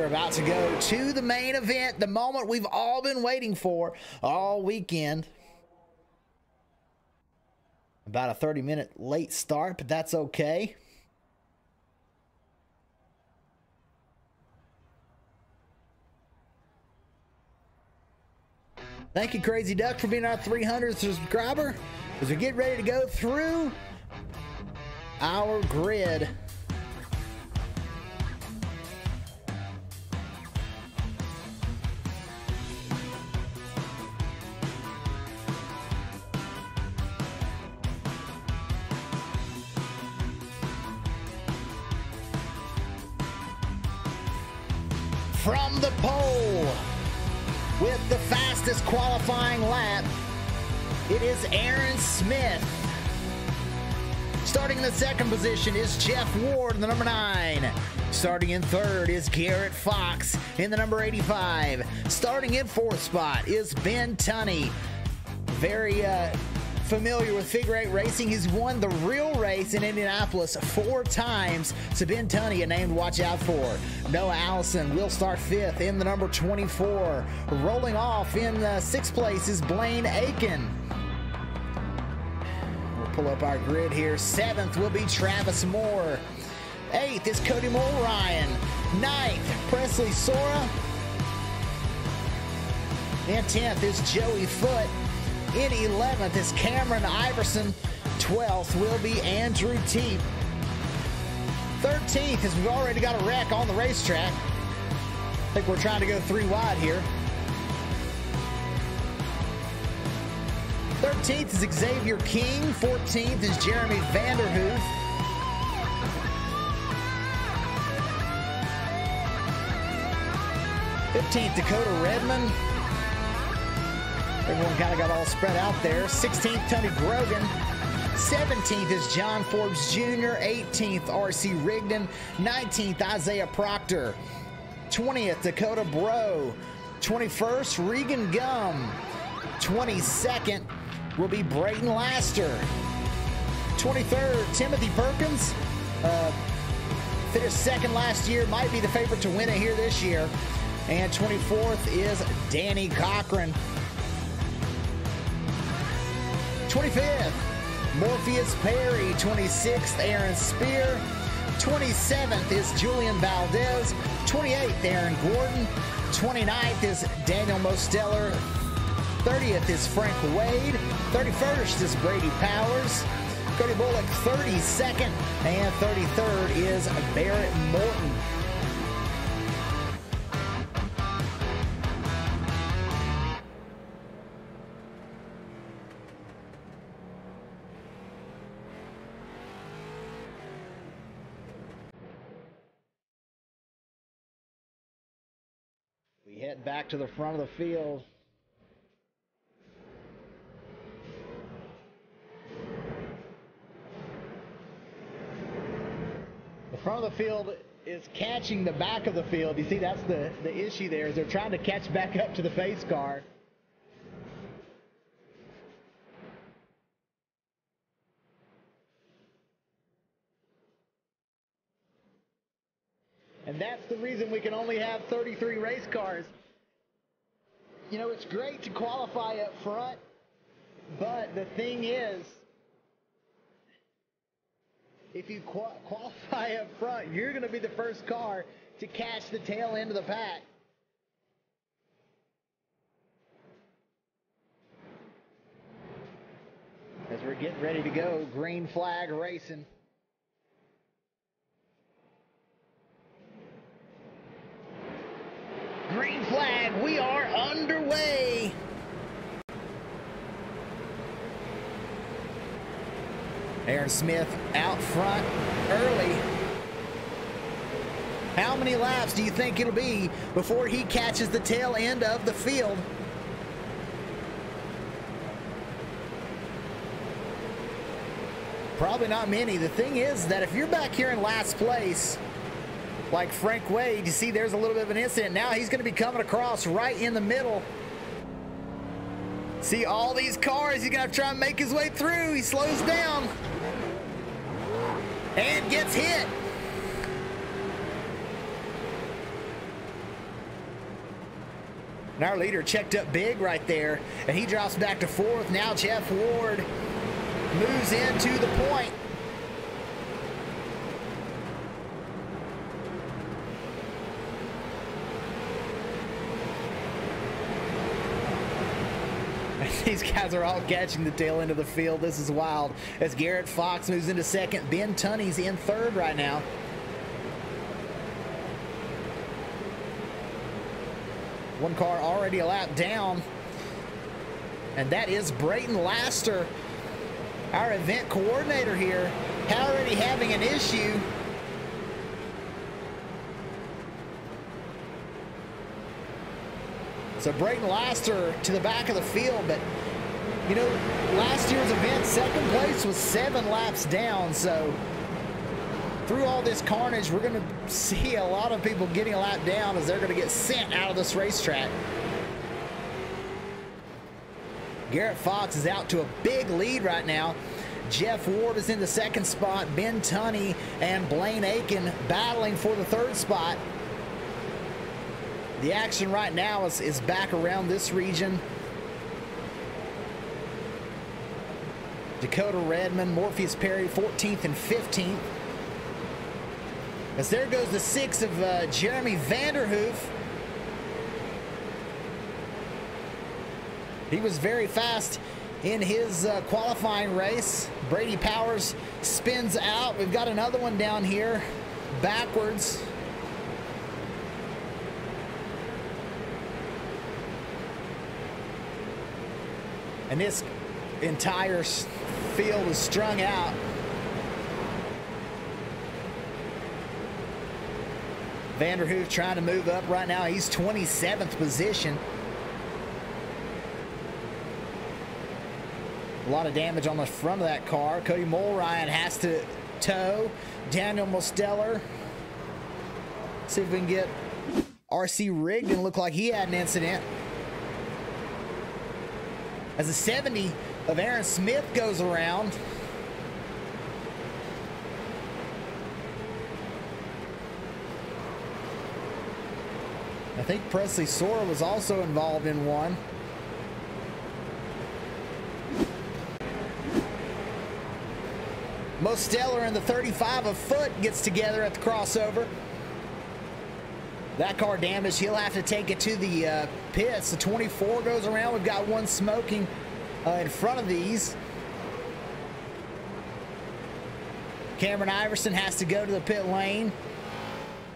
about to go to the main event, the moment we've all been waiting for all weekend. About a 30-minute late start, but that's okay. Thank you, Crazy Duck, for being our 300th subscriber as we get ready to go through our grid. From the pole, with the fastest qualifying lap, it is Aaron Smith. Starting in the second position is Jeff Ward in the number 9. Starting in third is Garrett Fox in the number 85. Starting in fourth spot is Ben Tunney. Very familiar with figure 8 racing. He's won the real race in Indianapolis 4 times. So Ben Tunney, a name to watch out for. Noah Allison will start 5th in the number 24. Rolling off in 6th place is Blaine Aiken. We'll pull up our grid here. 7th will be Travis Moore. 8th is Cody Mulryan. 9th, Presley Sora. And 10th is Joey Foote. In 11th is Cameron Iverson. 12th will be Andrew Teep. 13th is we've already got a wreck on the racetrack. I think we're trying to go 3 wide here. 13th is Xavier King. 14th is Jeremy Vanderhoof. 15th, Dakota Redmond. Everyone kind of got all spread out there. 16th, Tony Grogan. 17th is John Forbes Jr. 18th, R.C. Rigdon. 19th, Isaiah Proctor. 20th, Dakota Bro. 21st, Regan Gum. 22nd will be Brayton Laster. 23rd, Timothy Perkins. Finished second last year. Might be the favorite to win it here this year. And 24th is Danny Cochran. 25th, Morpheus Perry. 26th, Aaron Spear. 27th is Julian Valdez. 28th, Aaron Gordon. 29th is Daniel Mosteller. 30th is Frank Wade. 31st is Brady Powers. Cody Bullock, 32nd. And 33rd is Barrett Morton. We head back to the front of the field. The front of the field is catching the back of the field. You see, that's the issue there, is they're trying to catch back up to the face car. And that's the reason we can only have 33 race cars. You know, it's great to qualify up front, but the thing is, if you qualify up front, you're going to be the first car to catch the tail end of the pack. As we're getting ready to go, green flag racing. Green flag, we are underway. Aaron Smith out front early. How many laps do you think it'll be before he catches the tail end of the field? Probably not many. The thing is that if you're back here in last place, like Frank Wade, you see there's a little bit of an incident. Now he's going to be coming across right in the middle. See all these cars, he's going to try and make his way through. He slows down and gets hit. And our leader checked up big right there, and he drops back to 4th. Now Jeff Ward moves into the point. These guys are all catching the tail end of the field. This is wild. As Garrett Fox moves into 2nd, Ben Tunney's in 3rd right now. One car already a lap down, and that is Brayton Laster, our event coordinator here, already having an issue. So Brayton Laster to the back of the field, but you know, last year's event, 2nd place was 7 laps down. So through all this carnage, we're going to see a lot of people getting a lap down as they're going to get sent out of this racetrack. Garrett Fox is out to a big lead right now. Jeff Ward is in the 2nd spot. Ben Tunney and Blaine Aiken battling for the 3rd spot. The action right now is back around this region. Dakota Redmond, Morpheus Perry, 14th and 15th. As there goes the 6 of Jeremy Vanderhoof. He was very fast in his qualifying race. Brady Powers spins out. We've got another one down here backwards. And this entire field is strung out. Vanderhoof trying to move up right now. He's 27th position. A lot of damage on the front of that car. Cody Mulryan has to tow. Daniel Mosteller. See if we can get RC Rigdon. Look like he had an incident. As the 70 of Aaron Smith goes around. I think Presley Sora was also involved in one. Mosteller in the 35 of Foot gets together at the crossover. That car damaged. He'll have to take it to the pits. The 24 goes around. We've got one smoking in front of these. Cameron Iverson has to go to the pit lane.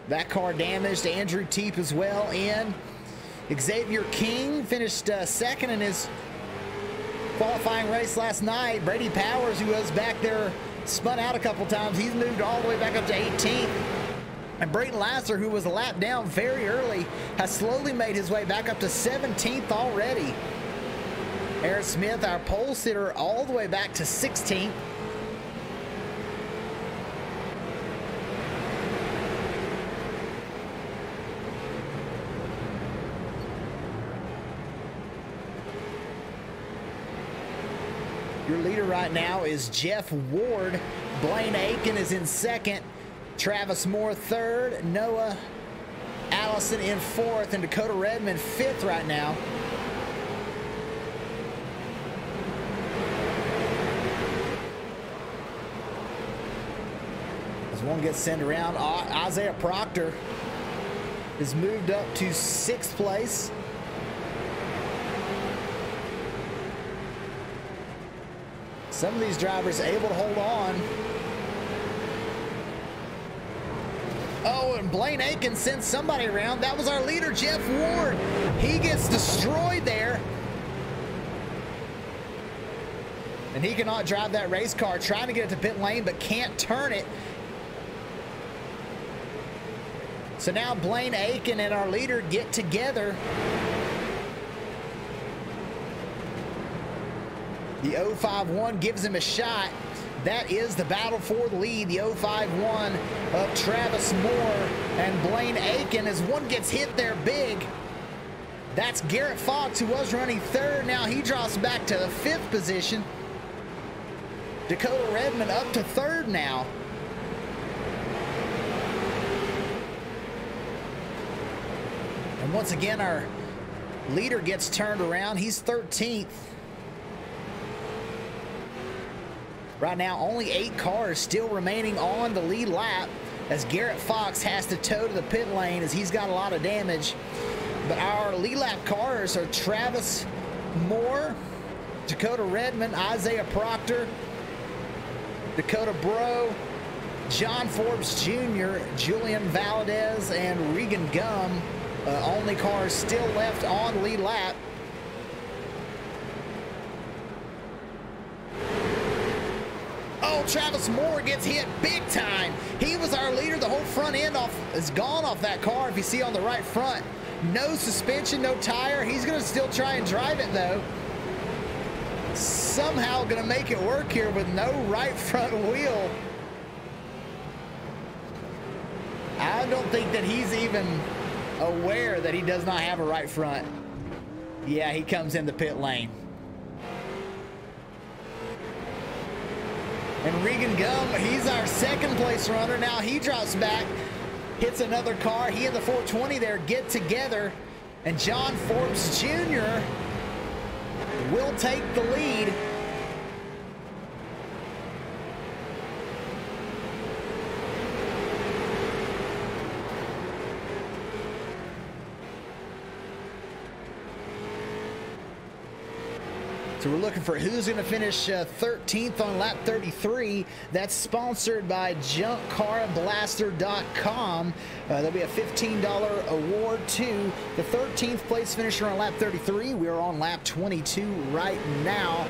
That car damaged. Andrew Teep as well in. Xavier King finished 2nd in his qualifying race last night. Brady Powers, who was back there, spun out a couple times. He's moved all the way back up to 18th. And Brayton Laster, who was a lap down very early, has slowly made his way back up to 17th already. Aaron Smith, our pole sitter, all the way back to 16th. Your leader right now is Jeff Ward. Blaine Aiken is in 2nd. Travis Moore 3rd. Noah Allison in 4th. And Dakota Redmond 5th right now. As one gets sent around, Isaiah Proctor is moved up to 6th place. Some of these drivers able to hold on. Oh, and Blaine Aiken sent somebody around. That was our leader, Jeff Ward. He gets destroyed there. And he cannot drive that race car, trying to get it to pit lane, but can't turn it. So now Blaine Aiken and our leader get together. The 051 gives him a shot. That is the battle for the lead. The 051 of Travis Moore and Blaine Aiken as one gets hit there big. That's Garrett Fox, who was running 3rd. Now he drops back to the 5th position. Dakota Redmond up to 3rd now. And once again, our Leader gets turned around. He's 13th. Right now, only 8 cars still remaining on the lead lap as Garrett Fox has to tow to the pit lane as he's got a lot of damage. But our lead lap cars are Travis Moore, Dakota Redmond, Isaiah Proctor, Dakota Bro, John Forbes Jr., Julian Valdez, and Regan Gum. Only cars still left on lead lap. Oh, Travis Moore gets hit big time. He was our leader. The whole front end is gone off that car. If you see on the right front, no suspension, no tire. He's going to still try and drive it, though. Somehow going to make it work here with no right front wheel. I don't think that he's even aware that he does not have a right front. Yeah, he comes in the pit lane. And Regan Gum, he's our second place runner. Now he drops back, hits another car. He and the 420 there get together, and John Forbes Jr. will take the lead. So we're looking for who's going to finish 13th on lap 33. That's sponsored by JunkCarBlaster.com. There'll be a $15 award to the 13th place finisher on lap 33. We are on lap 22 right now.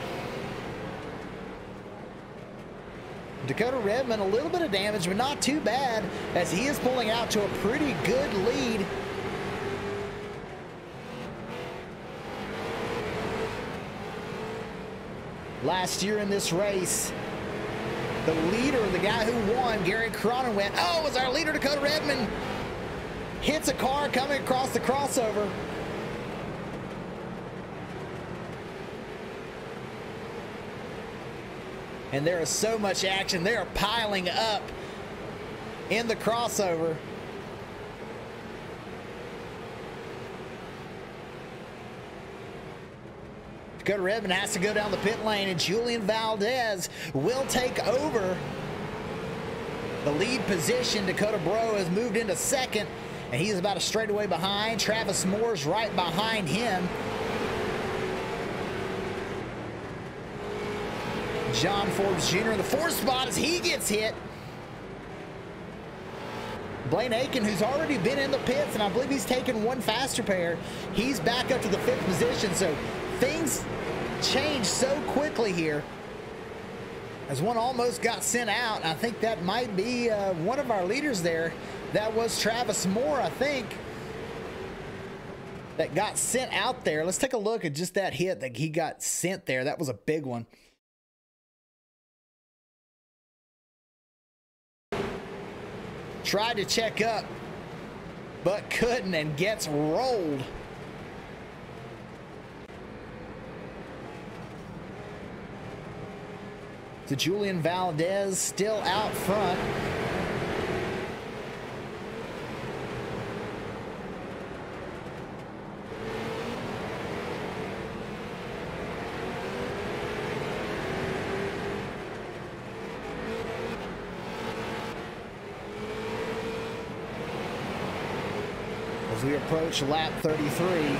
Dakota Redmond, a little bit of damage, but not too bad, as he is pulling out to a pretty good lead. Last year in this race, the leader, the guy who won, Gary Cronin, went, oh, was our leader Dakota Redmond. Hits a car coming across the crossover. And there is so much action. They are piling up in the crossover. Dakota Redmond has to go down the pit lane, and Julian Valdez will take over the lead position. Dakota Bro has moved into second, and he's about a straightaway behind. Travis Moore's right behind him. John Forbes Jr. in the 4th spot as he gets hit. Blaine Aiken, who's already been in the pits, and I believe he's taken one faster pair, he's back up to the 5th position. So things change so quickly here as one almost got sent out. I think that might be one of our leaders there. That was Travis Moore, I think, that got sent out there. Let's take a look at just that hit that he got sent there. That was a big one. Tried to check up, but couldn't, and gets rolled. So Julian Valdez still out front. As we approach lap 33.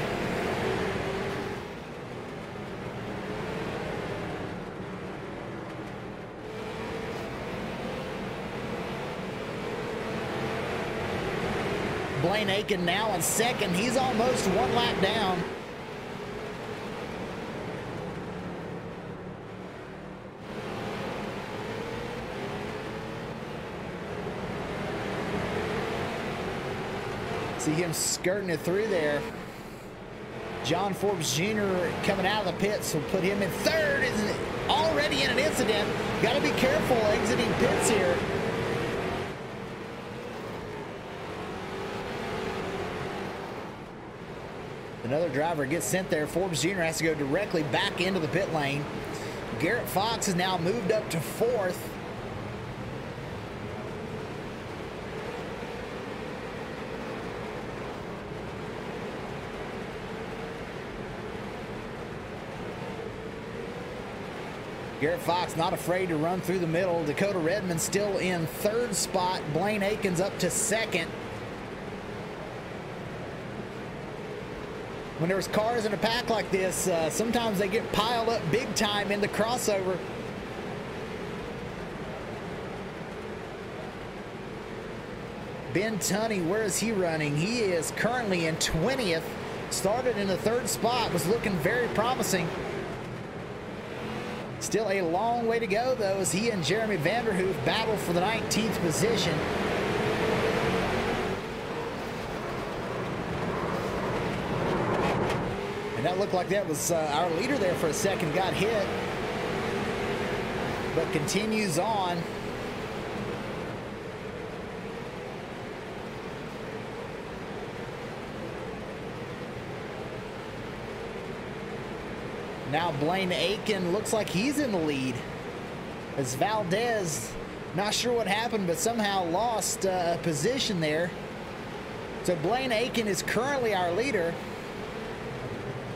Blaine Aiken now in second. He's almost one lap down. See him skirting it through there. John Forbes Jr. coming out of the pits will put him in third. Is already in an incident. Got to be careful exiting pits here. Another driver gets sent there. Forbes Jr. has to go directly back into the pit lane. Garrett Fox has now moved up to 4th. Garrett Fox not afraid to run through the middle. Dakota Redmond still in third spot. Blaine Aikens up to second. When there's cars in a pack like this, sometimes they get piled up big time in the crossover. Ben Tunney, where is he running? He is currently in 20th. Started in the third spot, was looking very promising. Still a long way to go, though, as he and Jeremy Vanderhoof battle for the 19th position. And that looked like that was our leader there for a second, got hit, but continues on. Now Blaine Aiken looks like he's in the lead, as Valdez, not sure what happened, but somehow lost a position there. So Blaine Aiken is currently our leader.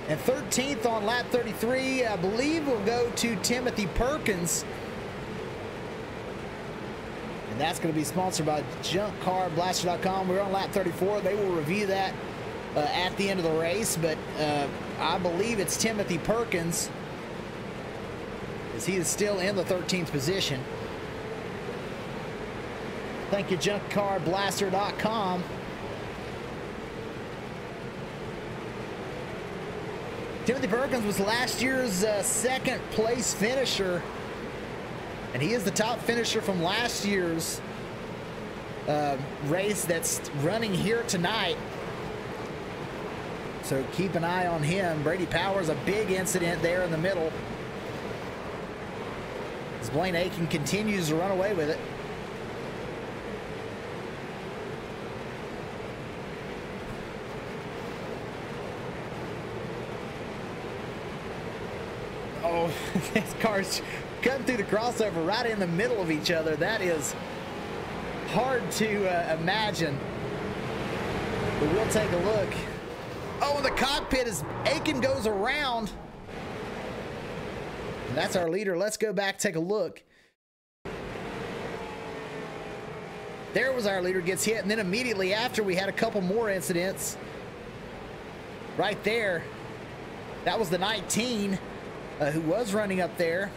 And 13th on lap 33, I believe, will go to Timothy Perkins. And that's going to be sponsored by JunkCarBlaster.com. We're on lap 34. They will review that at the end of the race, but I believe it's Timothy Perkins, as he is still in the 13th position. Thank you, JunkCarBlaster.com. Timothy Perkins was last year's second place finisher, and he is the top finisher from last year's race that's running here tonight. So keep an eye on him. Brady Powers, a big incident there in the middle, as Blaine Aiken continues to run away with it. Oh, these cars cutting through the crossover right in the middle of each other. That is hard to imagine. But we'll take a look. Oh, in the cockpit as Aiken goes around. And that's our leader. Let's go back, take a look. There was our leader, gets hit, and then immediately after we had a couple more incidents. Right there. That was the 19 who was running up there.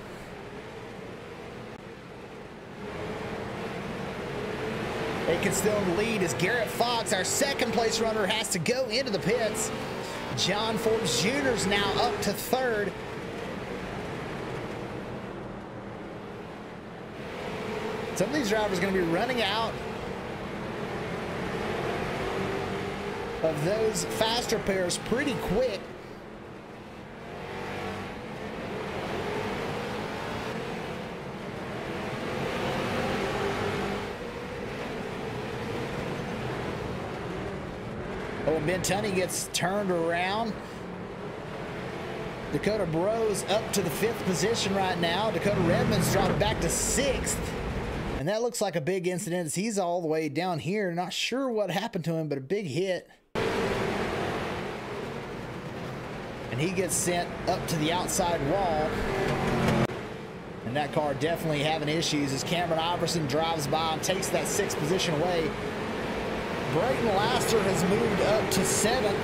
Aiken still in the lead as Garrett Fox, our second place runner, has to go into the pits. John Forbes Jr. is now up to third. Some of these drivers are going to be running out of those faster pairs pretty quick. Oh, and Ben Tunney gets turned around. Dakota Bros up to the 5th position right now. Dakota Redmond's dropped back to 6th. And that looks like a big incident as he's all the way down here. Not sure what happened to him, but a big hit. And he gets sent up to the outside wall. And that car definitely having issues as Cameron Iverson drives by and takes that 6th position away. Brayton Laster has moved up to 7th.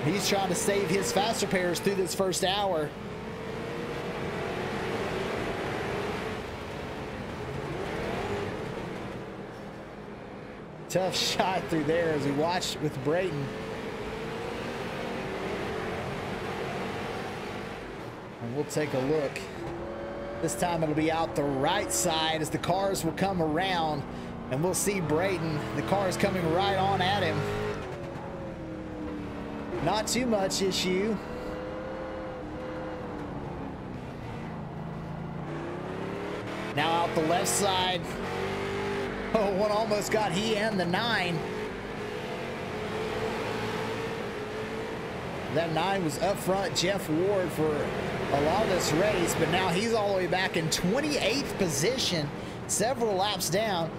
He's trying to save his faster pairs through this first hour. Tough shot through there as we watch with Brayton. And we'll take a look. This time it'll be out the right side as the cars will come around, and we'll see Brayton. The car is coming right on at him. Not too much issue. Now out the left side. Oh, one almost got he and the 9. That 9 was up front, Jeff Ward, for a lot of this race, but now he's all the way back in 28th position, several laps down.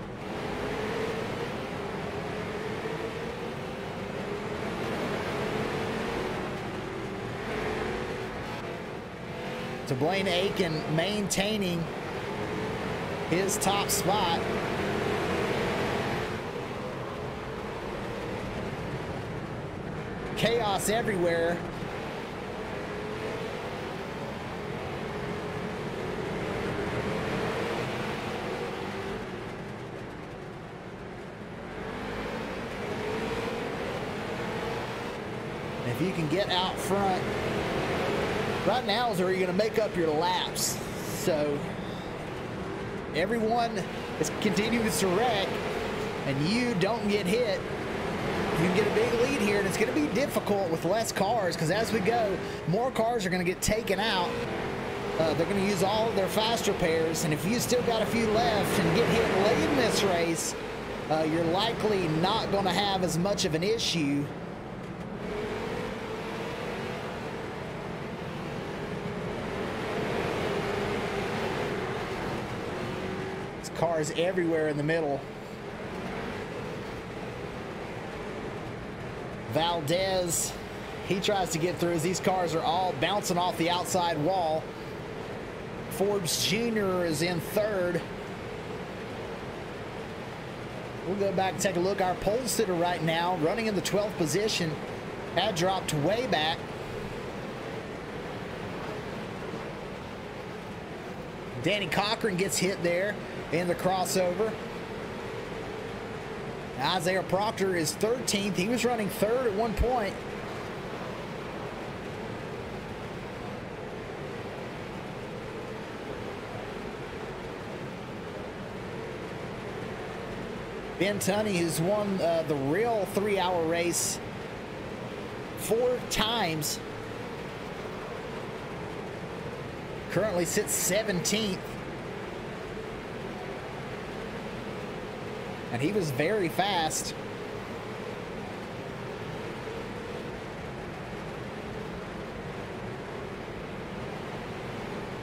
to Blaine Aiken maintaining his top spot. Chaos everywhere. If you can get out front, right now is where you're going to make up your laps. So everyone is continuing to wreck and you don't get hit, you can get a big lead here, and it's going to be difficult with less cars because as we go, more cars are going to get taken out. They're going to use all of their faster pairs, and if you still got a few left and get hit late in this race, you're likely not going to have as much of an issue. There's cars everywhere in the middle. Valdez, he tries to get through as these cars are all bouncing off the outside wall. Forbes Jr. is in third. We'll go back and take a look. Our pole sitter right now running in the 12th position had dropped way back. Danny Cochran gets hit there in the crossover. Isaiah Proctor is 13th. He was running third at one point. Ben Tunney has won the real 3-hour race 4 times. Currently sits 17th. And he was very fast.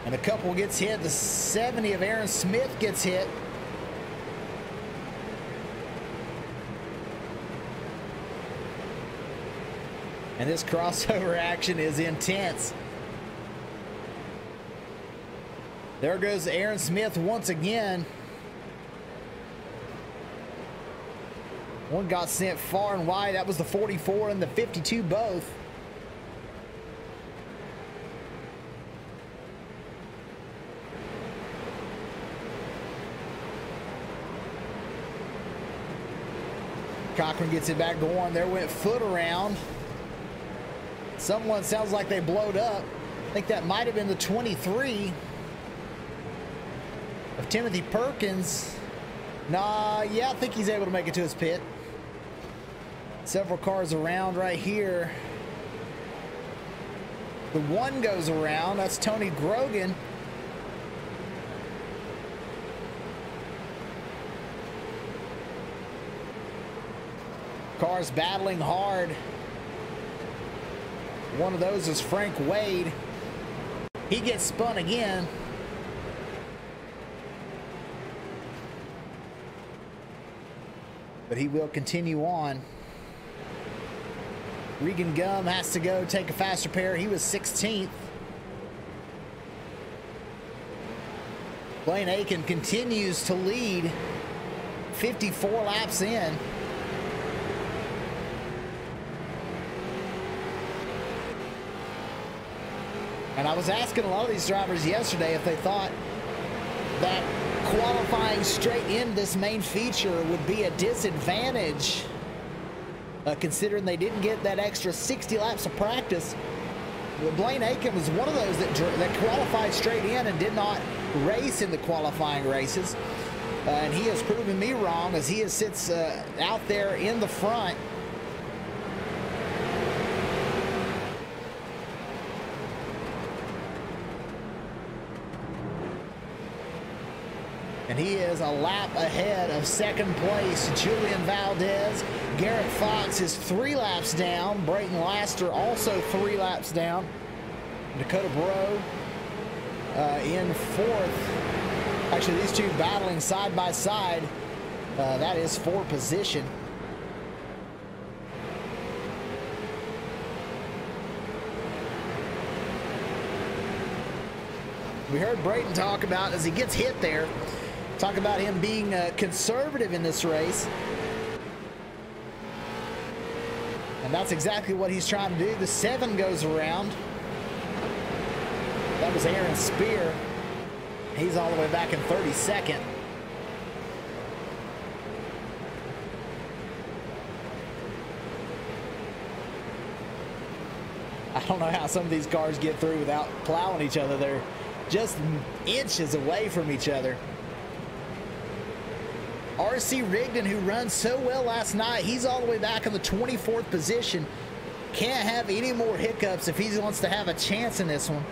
And a couple gets hit. The 70 of Aaron Smith gets hit. And this crossover action is intense. There goes Aaron Smith once again. One got sent far and wide. That was the 44 and the 52 both. Cochran gets it back going. There went foot around. Someone sounds like they blowed up. I think that might have been the 23 of Timothy Perkins. Nah, yeah, I think he's able to make it to his pit. Several cars around right here. The one goes around. That's Tony Grogan. Cars battling hard. One of those is Frank Wade. He gets spun again. But he will continue on. Regan Gum has to go take a faster pair. He was 16th. Blaine Aiken continues to lead 54 laps in. And I was asking a lot of these drivers yesterday if they thought that qualifying straight in this main feature would be a disadvantage, considering they didn't get that extra 60 laps of practice. Well, Blaine Aiken was one of those that qualified straight in and did not race in the qualifying races. And he has proven me wrong as he sits out there in the front. And he is a lap ahead of second place, Julian Valdez. Garrett Fox is 3 laps down. Brayton Laster also 3 laps down. Dakota Bro in 4th. Actually, these two battling side by side. That is 4th position. We heard Brayton talk about, as he gets hit there, talk about him being conservative in this race. And that's exactly what he's trying to do. The 7 goes around. That was Aaron Spear. He's all the way back in 32nd. I don't know how some of these cars get through without plowing each other. They're just inches away from each other. RC Rigdon, who ran so well last night, he's all the way back in the 24th position. Can't have any more hiccups if he wants to have a chance in this one.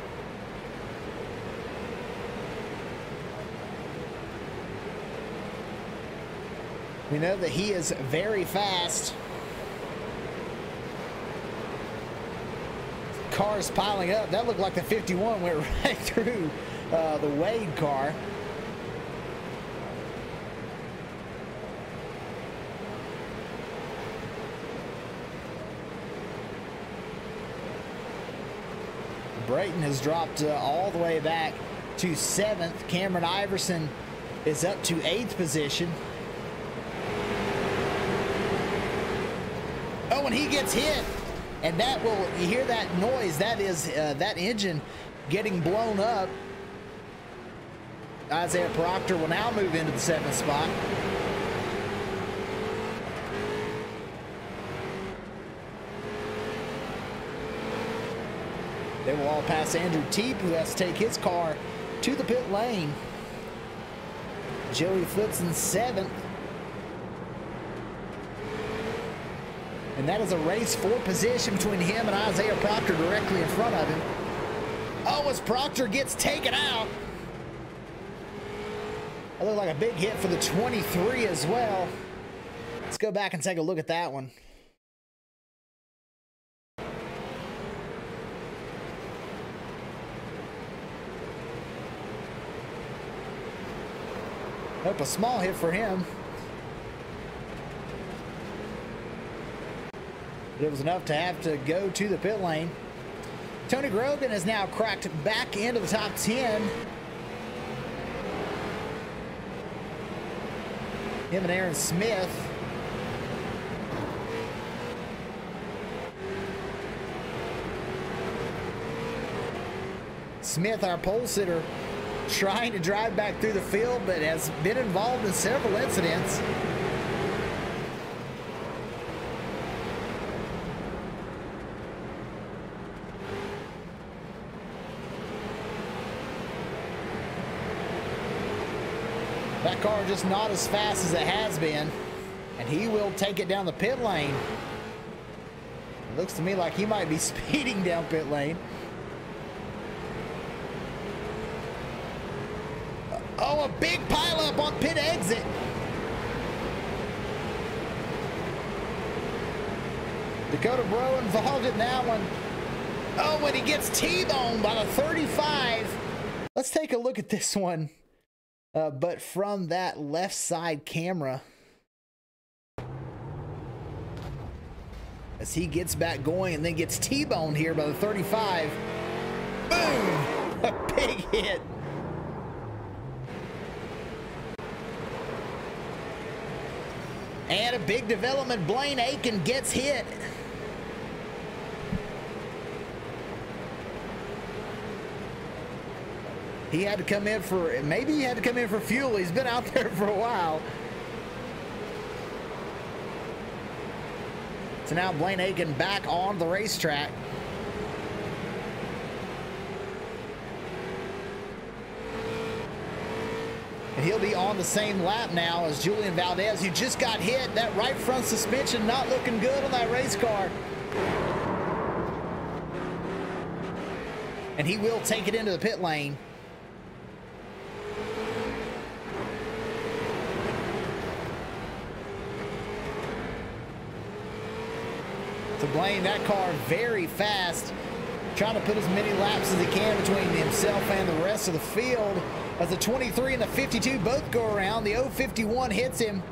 We know that he is very fast. Cars piling up. That looked like the 51 went right through the Wade car. Brayton has dropped all the way back to 7th. Cameron Iverson is up to 8th position. Oh, and he gets hit. And that will, you hear that noise, that is that engine getting blown up. Isaiah Proctor will now move into the 7th spot. They will all pass Andrew Teep, who has to take his car to the pit lane. Joey Foots in 7th. And that is a race for position between him and Isaiah Proctor directly in front of him. Oh, as Proctor gets taken out. That looked like a big hit for the 23 as well. Let's go back and take a look at that one. Nope, a small hit for him. It was enough to have to go to the pit lane. Tony Grogan has now cracked back into the top 10. Him and Aaron Smith. Smith, our pole sitter, trying to drive back through the field, but has been involved in several incidents. That car just not as fast as it has been, and he will take it down the pit lane. It looks to me like he might be speeding down pit lane. Oh, a big pileup on pit exit. Dakota Bro involved in that one. Oh, and he gets T-boned by the 35. Let's take a look at this one. But from that left side camera, as he gets back going and then gets T-boned here by the 35. Boom! A big hit. And a big development. Blaine Aiken gets hit. He had to come in for, maybe he had to come in for fuel. He's been out there for a while. So now Blaine Aiken back on the racetrack. And he'll be on the same lap now as Julian Valdez, who just got hit. That right front suspension not looking good on that race car. And he will take it into the pit lane. To Blaine, that car very fast, trying to put as many laps as he can between himself and the rest of the field. As the 23 and the 52 both go around, the 051 hits him.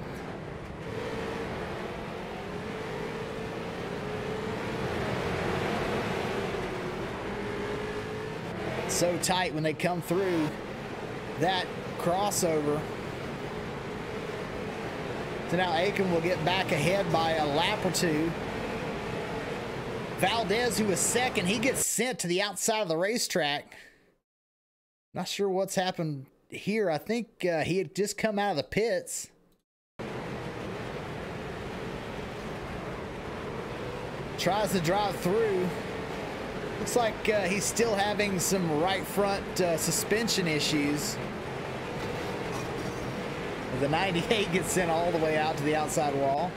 so tight when they come through that crossover. So now Aiken will get back ahead by a lap or two. Valdez, who was second, he gets sent to the outside of the racetrack. Not sure what's happened here. I think he had just come out of the pits. Tries to drive through. Looks like he's still having some right front suspension issues. The 98 gets sent all the way out to the outside wall.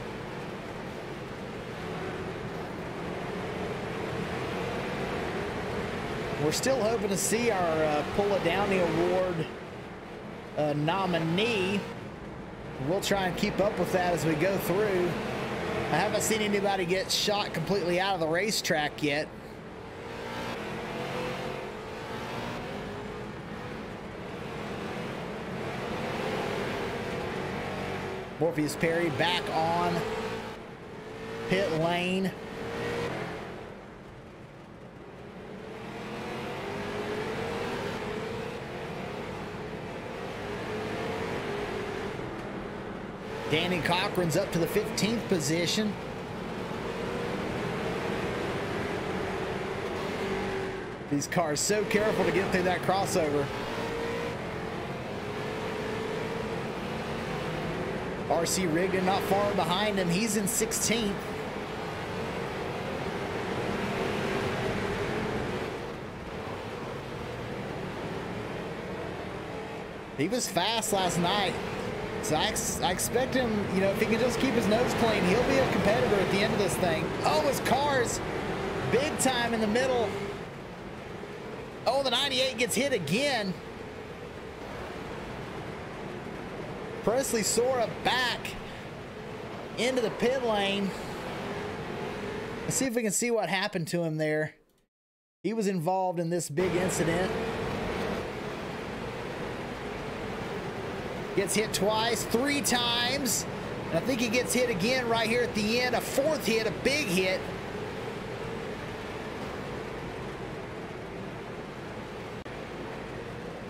We're still hoping to see our Pull It Down the Award nominee. We'll try and keep up with that as we go through. I haven't seen anybody get shot completely out of the racetrack yet. Morpheus Perry back on pit lane. Danny Cochran's up to the 15th position. These cars so careful to get through that crossover. RC Rigdon not far behind him. He's in 16th. He was fast last night. So I expect him, you know, if he can just keep his nose clean, he'll be a competitor at the end of this thing. Oh, his car's big time in the middle. Oh, the 98 gets hit again. Presley Sora back into the pit lane. Let's see if we can see what happened to him there. He was involved in this big incident. Gets hit twice, 3 times. And I think he gets hit again right here at the end. A 4th hit, a big hit.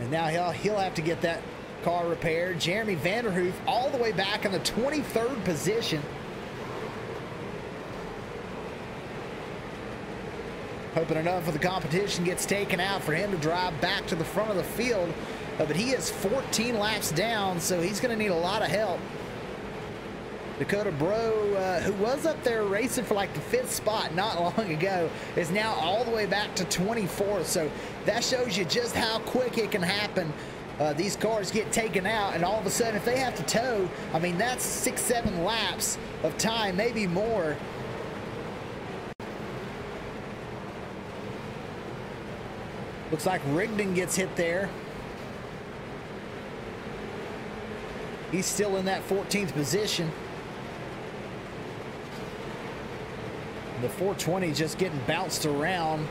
And now he'll have to get that car repaired. Jeremy Vanderhoof all the way back in the 23rd position. Hoping enough of the competition gets taken out for him to drive back to the front of the field. But he is 14 laps down, so he's going to need a lot of help. Dakota Bro, who was up there racing for like the 5th spot not long ago, is now all the way back to 24th. So that shows you just how quick it can happen. These cars get taken out, and all of a sudden, if they have to tow, I mean, that's 6-7 laps of time, maybe more. Looks like Rigdon gets hit there. He's still in that 14th position. The 420 just getting bounced around.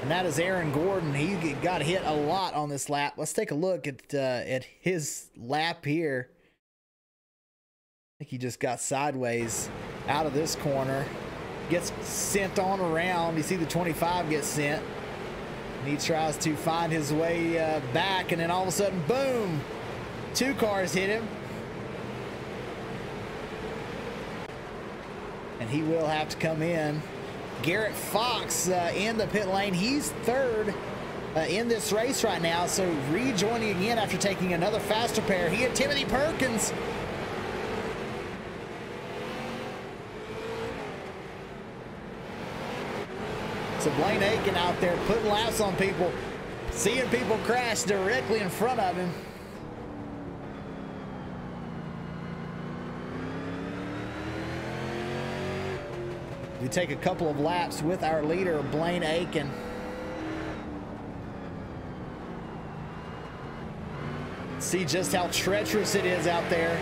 And that is Aaron Gordon. He got hit a lot on this lap. Let's take a look at his lap here. I think he just got sideways out of this corner. Gets sent on around. You see the 25 get sent. And he tries to find his way back, and then all of a sudden, boom! 2 cars hit him. And he will have to come in. Garrett Fox in the pit lane. He's 3rd in this race right now. So rejoining again after taking another faster pair. He had Timothy Perkins. So Blaine Aiken out there putting laps on people. Seeing people crash directly in front of him. We take a couple of laps with our leader, Blaine Aiken. See just how treacherous it is out there.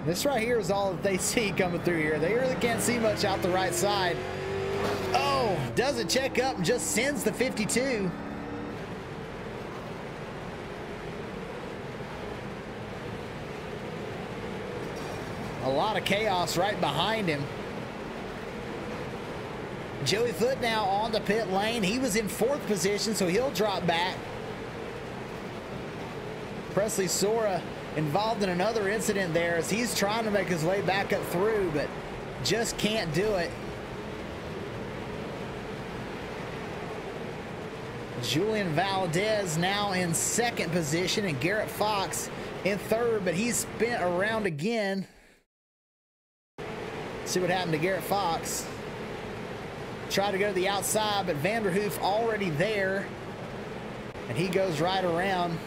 This right here is all that they see coming through here. They really can't see much out the right side. Oh, doesn't check up and just sends the 52. A lot of chaos right behind him. Joey Foot now on the pit lane. He was in 4th position, so he'll drop back. Presley Sora involved in another incident there as he's trying to make his way back up through, but just can't do it. Julian Valdez now in 2nd position and Garrett Fox in 3rd, but he's spent around again. See what happened to Garrett Fox. Tried to go to the outside, but Vanderhoof already there, and he goes right around.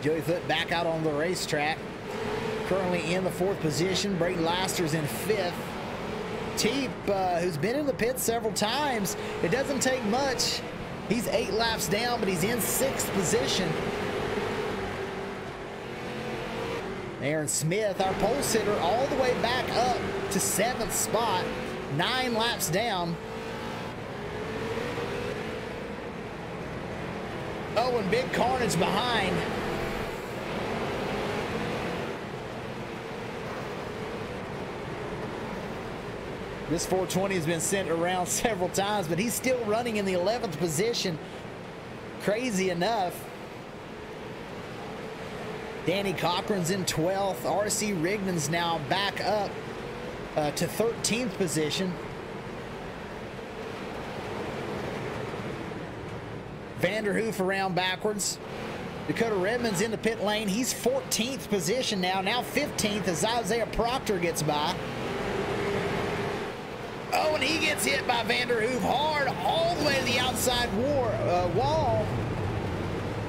Joey Foot back out on the racetrack. Currently in the 4th position. Brayton Laster's in 5th. Teep, who's been in the pits several times, it doesn't take much. He's 8 laps down, but he's in 6th position. Aaron Smith, our pole sitter, all the way back up to 7th spot, 9 laps down. Oh, and big carnage behind. This 420 has been sent around several times, but he's still running in the 11th position. Crazy enough. Danny Cochran's in 12th. R.C. Rigdon's now back up to 13th position. Vanderhoof around backwards. Dakota Redmond's in the pit lane. He's 14th position now. Now 15th as Isaiah Proctor gets by. Oh, and he gets hit by Vanderhoof hard all the way to the outside wall.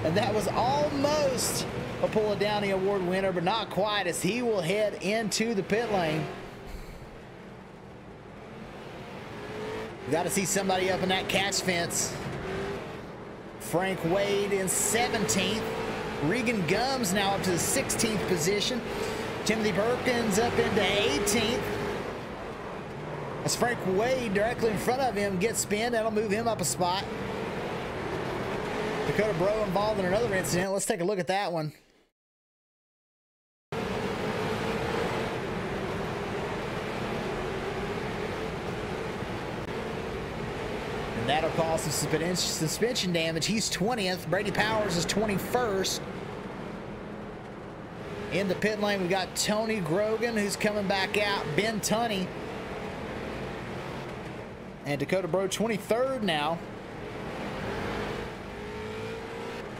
And that was almost a Pull It Downey Award winner, but not quite, as he will head into the pit lane. We got to see somebody up in that catch fence. Frank Wade in 17th. Regan Gums now up to the 16th position. Timothy Perkins up into 18th. As Frank Wade directly in front of him gets spin, that'll move him up a spot. Dakota Bro involved in another incident. Let's take a look at that one. And that'll cause some suspension damage. He's 20th. Brady Powers is 21st. In the pit lane, we got Tony Grogan, who's coming back out. Ben Tunney. And Dakota Bro 23rd now.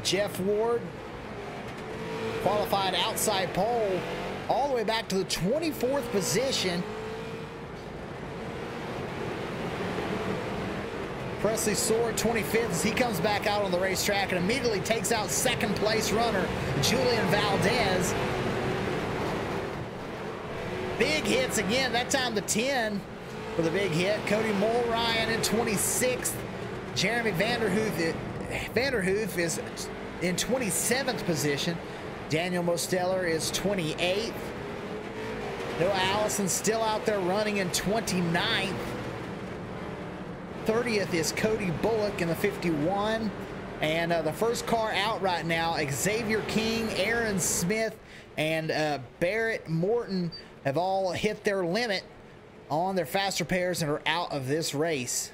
Jeff Ward qualified outside pole all the way back to the 24th position. Presley Sword 25th as he comes back out on the racetrack and immediately takes out 2nd place runner Julian Valdez. Big hits again, that time the 10 for the big hit. Cody Mulryan in 26th. Jeremy Vanderhoof is in 27th position. Daniel Mosteller is 28th. Noah Allison still out there running in 29th. 30th is Cody Bullock in the 51. And the first car out right now, Xavier King, Aaron Smith, and Barrett Morton have all hit their limit on their faster pairs and are out of this race.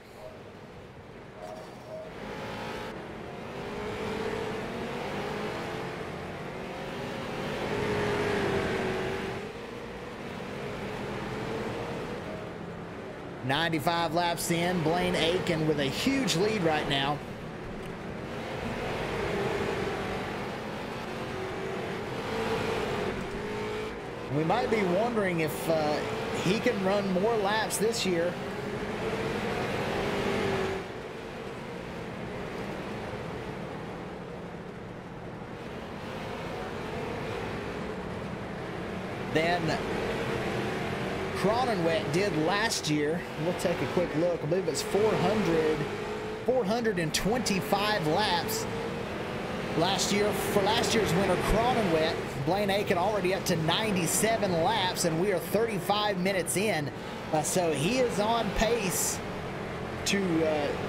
"95 laps in, Blaine Aiken with a huge lead right now. We might be wondering if he can run more laps this year. Than Cronenwet did last year. We'll take a quick look. I believe it's 425 laps last year. For last year's winner, Cronenwet, Blaine Aiken already up to 97 laps, and we are 35 minutes in. So he is on pace to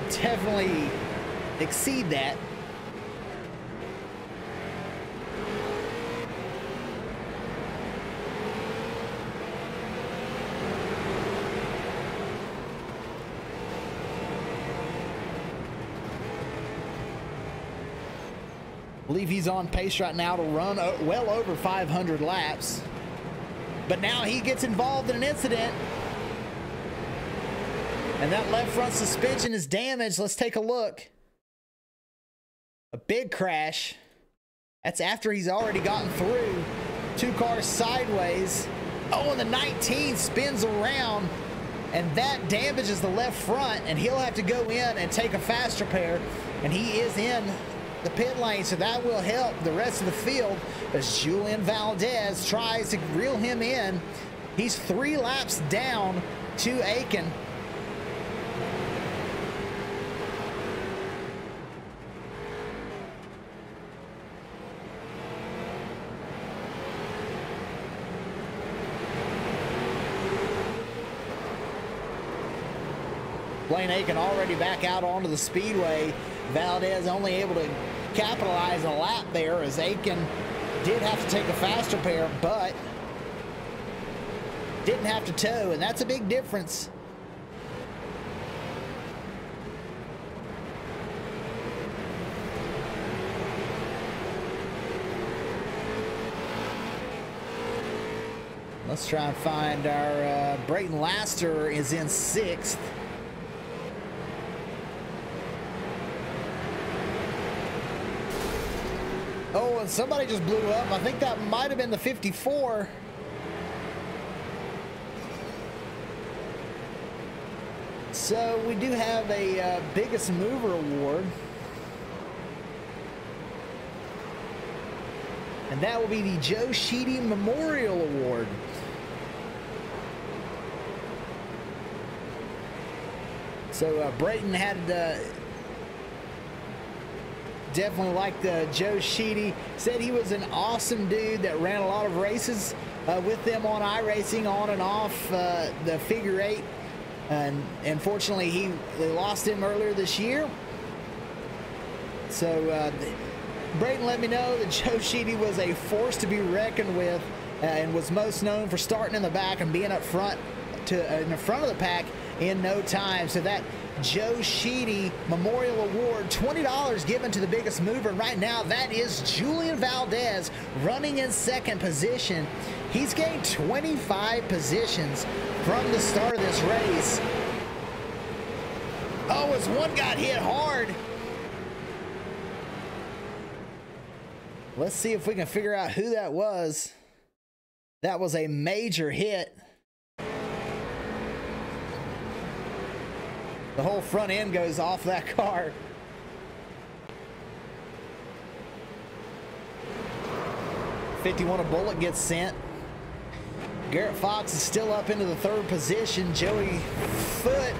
definitely exceed that. believe he's on pace right now to run well over 500 laps. But now he gets involved in an incident. And that left front suspension is damaged. Let's take a look. A big crash. That's after he's already gotten through. 2 cars sideways. Oh, and the 19 spins around. And that damages the left front. And he'll have to go in and take a fast repair. And he is in the pit lane, so that will help the rest of the field as Julian Valdez tries to reel him in. He's 3 laps down to Aiken. Blaine Aiken already back out onto the speedway. Valdez only able to capitalize a lap there as Aiken did have to take a fast repair, but didn't have to tow, and that's a big difference. Let's try and find our Brayton Laster is in 6th. Oh, and somebody just blew up. I think that might have been the 54. So we do have a biggest mover award. And that will be the Joe Sheedy Memorial Award. So Brayton had definitely liked Joe Sheedy. Said he was an awesome dude that ran a lot of races with them on iRacing on and off the figure 8. And unfortunately, they lost him earlier this year. So Brayton let me know that Joe Sheedy was a force to be reckoned with and was most known for starting in the back and being up front in the front of the pack in no time. So that Joe Sheedy Memorial Award, $20 given to the biggest mover. And right now, that is Julian Valdez running in 2nd position. He's gained 25 positions from the start of this race. Oh, as one got hit hard. Let's see if we can figure out who that was. That was a major hit. The whole front end goes off that car. .51 a bullet gets sent. Garrett Fox is still up into the 3rd position. Joey Foote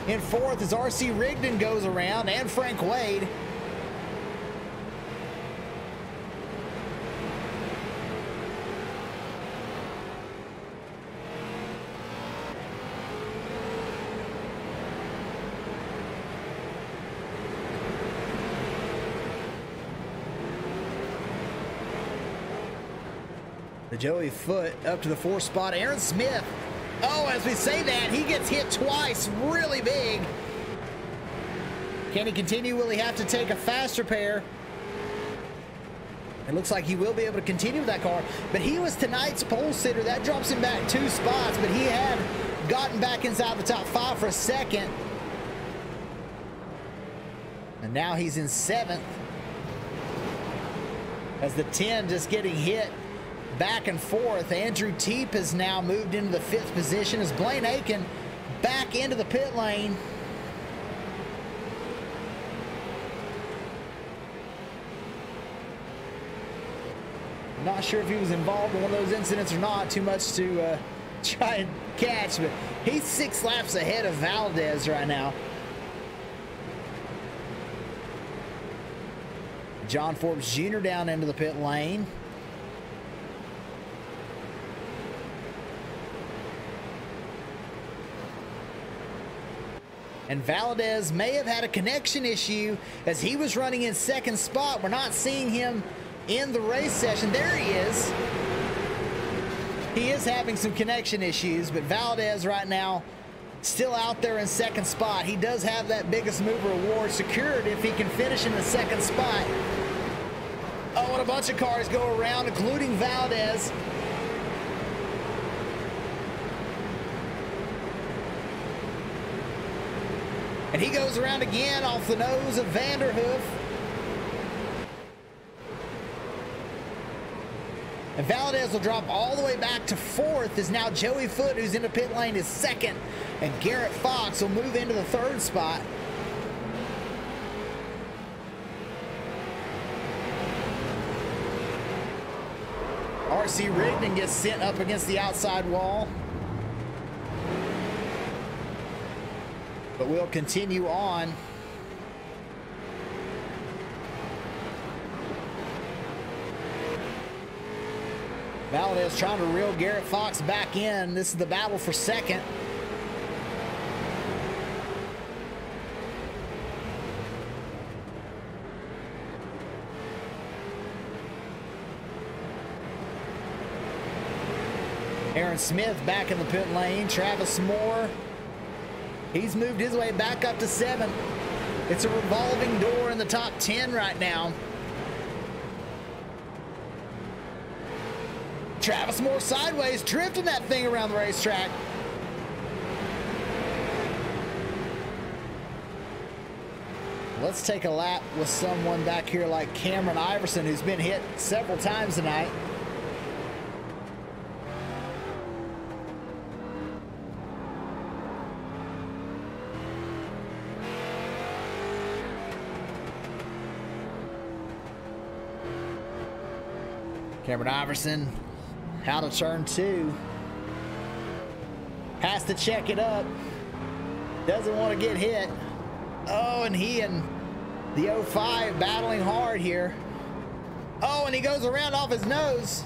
in 4th as RC Rigdon goes around, and Frank Wade. Joey Foote up to the 4th spot. Aaron Smith. Oh, as we say that, he gets hit twice, really big. Can he continue? Will he have to take a fast repair? It looks like he will be able to continue with that car, but he was tonight's pole sitter. That drops him back 2 spots, but he had gotten back inside the top 5 for a second. And now he's in 7th. As the 10 just getting hit back and forth. Andrew Teep has now moved into the 5th position as Blaine Aiken back into the pit lane. Not sure if he was involved in one of those incidents or not. Too much to try and catch, but he's 6 laps ahead of Valdez right now. John Forbes Jr. down into the pit lane. And Valdez may have had a connection issue as he was running in 2nd spot. We're not seeing him in the race session. There he is. He is having some connection issues, but Valdez right now still out there in 2nd spot. He does have that biggest mover award secured if he can finish in the 2nd spot. Oh, and a bunch of cars go around, including Valdez. And he goes around again off the nose of Vanderhoof. And Valdez will drop all the way back to 4th, as now Joey Foote, who's in the pit lane, is 2nd. And Garrett Fox will move into the 3rd spot. RC Rigdon gets sent up against the outside wall. But we'll continue on. Valdez trying to reel Garrett Fox back in. This is the battle for 2nd. Aaron Smith back in the pit lane. Travis Moore, he's moved his way back up to 7th. It's a revolving door in the top 10 right now. Travis Moore sideways, drifting that thing around the racetrack. Let's take a lap with someone back here like Cameron Iverson, who's been hit several times tonight. Cameron Iverson out of turn 2. Has to check it up. Doesn't want to get hit. Oh, and he and the 05 battling hard here. Oh, and he goes around off his nose.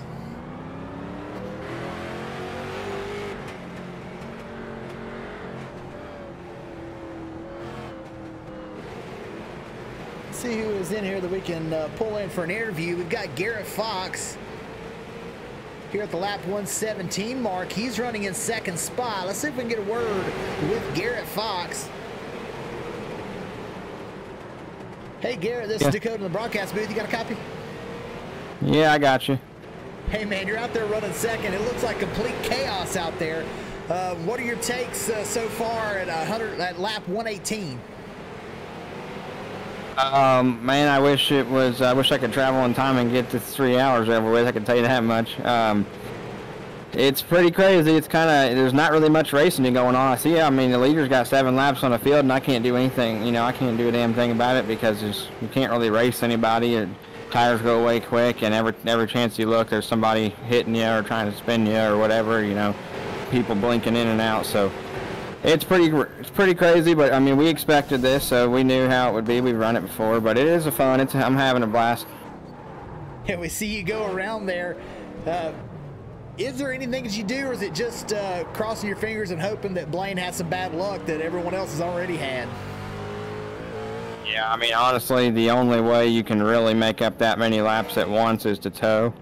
Let's see who is in here that we can pull in for an interview. We've got Garrett Fox here at the lap 117 mark. He's running in 2nd spot. Let's see if we can get a word with Garrett Fox. Hey, Garrett, this is Dakota in the broadcast booth. You got a copy? Yeah, I got you. Hey, man, you're out there running 2nd. It looks like complete chaos out there. What are your takes so far at lap 118? Man, I wish I could travel in time and get this 3 hours over with. I can tell you that much. It's pretty crazy. It's there's not really much racing going on. I mean, the leader's got 7 laps on the field, and I can't do anything. You know, I can't do a damn thing about it because you can't really race anybody. And tires go away quick, and every chance you look, there's somebody hitting you or trying to spin you or whatever. You know, people blinking in and out. So it's pretty crazy. But I mean, we expected this, so we knew how it would be. We've run it before, but it is a fun. I'm having a blast. Yeah, we see you go around there. Is there anything that you do, or is it just crossing your fingers and hoping that Blaine has some bad luck that everyone else has already had? Yeah, I mean, honestly, the only way you can really make up that many laps at once is to tow.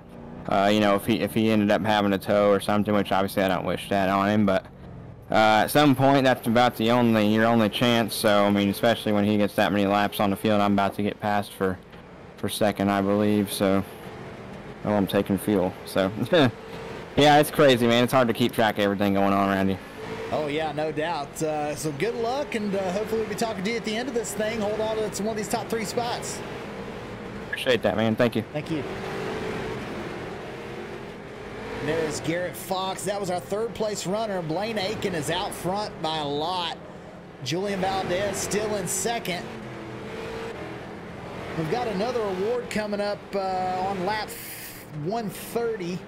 You know, if he ended up having a tow or something, which obviously I don't wish that on him, but at some point that's about your only chance. So I mean, especially when he gets that many laps on the field, I'm about to get passed for 2nd, I believe. So, oh, I'm taking fuel. So. Yeah, it's crazy, man. It's hard to keep track of everything going on around you. Oh, yeah, no doubt. So good luck, and hopefully we'll be talking to you at the end of this thing. Hold on to one of these top 3 spots. Appreciate that, man. Thank you. Thank you. There's Garrett Fox. That was our 3rd place runner. Blaine Aiken is out front by a lot. Julian Valdez still in 2nd. We've got another award coming up on lap 130.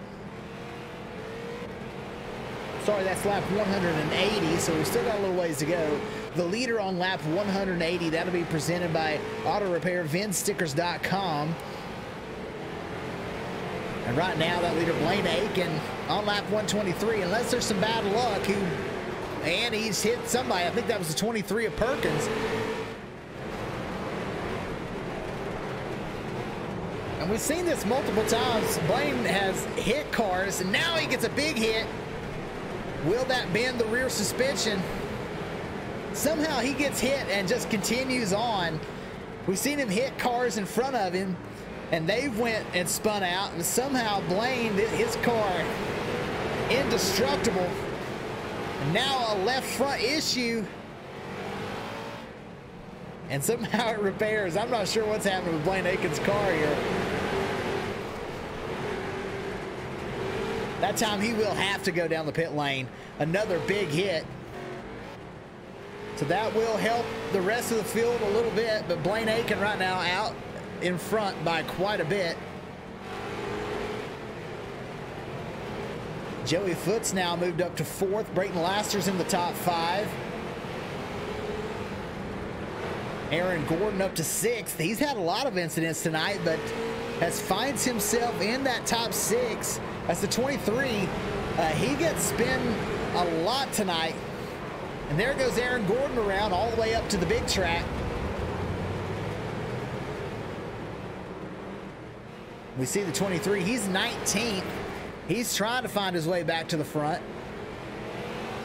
Sorry, that's lap 180, so we've still got a little ways to go. The leader on lap 180, that'll be presented by Auto Repair, VinStickers.com. And right now, that leader, Blaine Aiken, on lap 123, unless there's some bad luck, and he's hit somebody. I think that was the 23 of Perkins. And we've seen this multiple times. Blaine has hit cars, and now he gets a big hit. Will that bend the rear suspension? Somehow he gets hit and just continues on. We've seen him hit cars in front of him, And they went and spun out, and somehow Blaine, his car, indestructible. And now a left front issue. And somehow it repairs. I'm not sure what's happening with Blaine Aiken's car here. That time he will have to go down the pit lane. Another big hit. So that will help the rest of the field a little bit, but Blaine Aiken right now out in front by quite a bit. Joey Foots now moved up to 4th. Brayton Laster's in the top 5. Aaron Gordon up to 6th. He's had a lot of incidents tonight, but finds himself in that top 6. That's the 23. He gets spin a lot tonight. And there goes Aaron Gordon around all the way up to the big track. We see the 23. He's 19th. He's trying to find his way back to the front,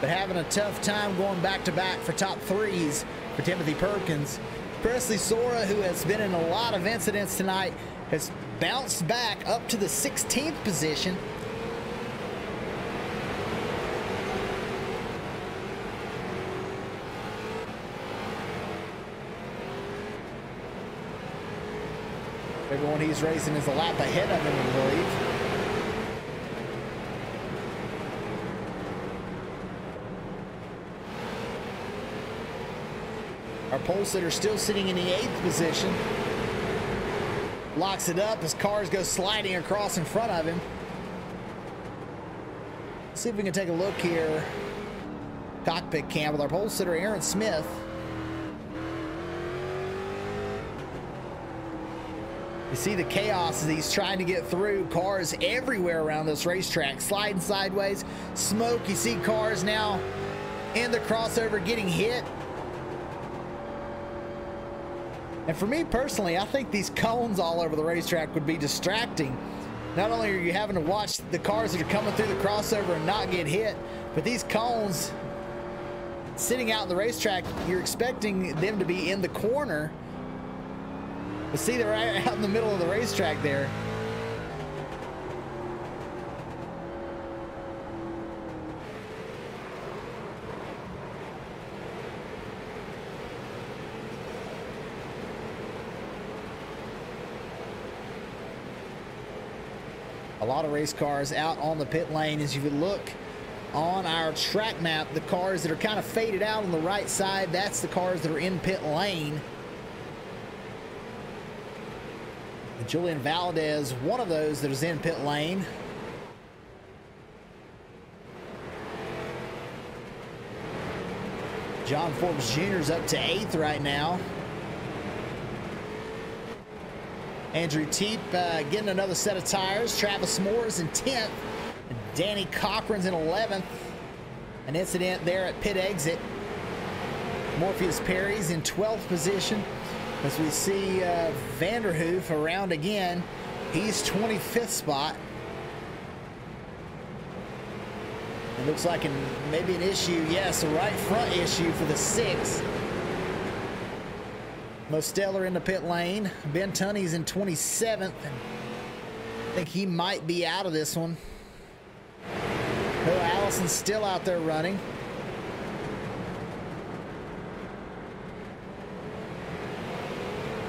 but having a tough time going back-to-back for top 3s for Timothy Perkins. Presley Sora, who has been in a lot of incidents tonight, has bounced back up to the 16th position. Everyone he's racing is a lap ahead of him, I believe. Our pole sitter still sitting in the 8th position. Locks it up as cars go sliding across in front of him. Let's see if we can take a look here. Cockpit cam with our pole sitter, Aaron Smith. You see the chaos as he's trying to get through. Cars everywhere around this racetrack, sliding sideways. Smoke, you see cars now in the crossover getting hit. And for me personally, I think these cones all over the racetrack would be distracting. Not only are you having to watch the cars that are coming through the crossover and not get hit, but these cones sitting out in the racetrack, you're expecting them to be in the corner. But see, they're right out in the middle of the racetrack there. A lot of race cars out on the pit lane. As you would look on our track map, the cars that are kind of faded out on the right side, that's the cars that are in pit lane. Julian Valdez, one of those that is in pit lane. John Forbes Jr. is up to 8th right now. Andrew Teep getting another set of tires. Travis Moore's in 10th. Danny Cochran's in 11th. An incident there at pit exit. Morpheus Perry's in 12th position. As we see Vanderhoof around again. He's 25th spot. It looks like maybe an issue. Yes, a right front issue for the 6th. Mosteller in the pit lane. Ben Tunney's in 27th. And I think he might be out of this one. Bill Allison's still out there running.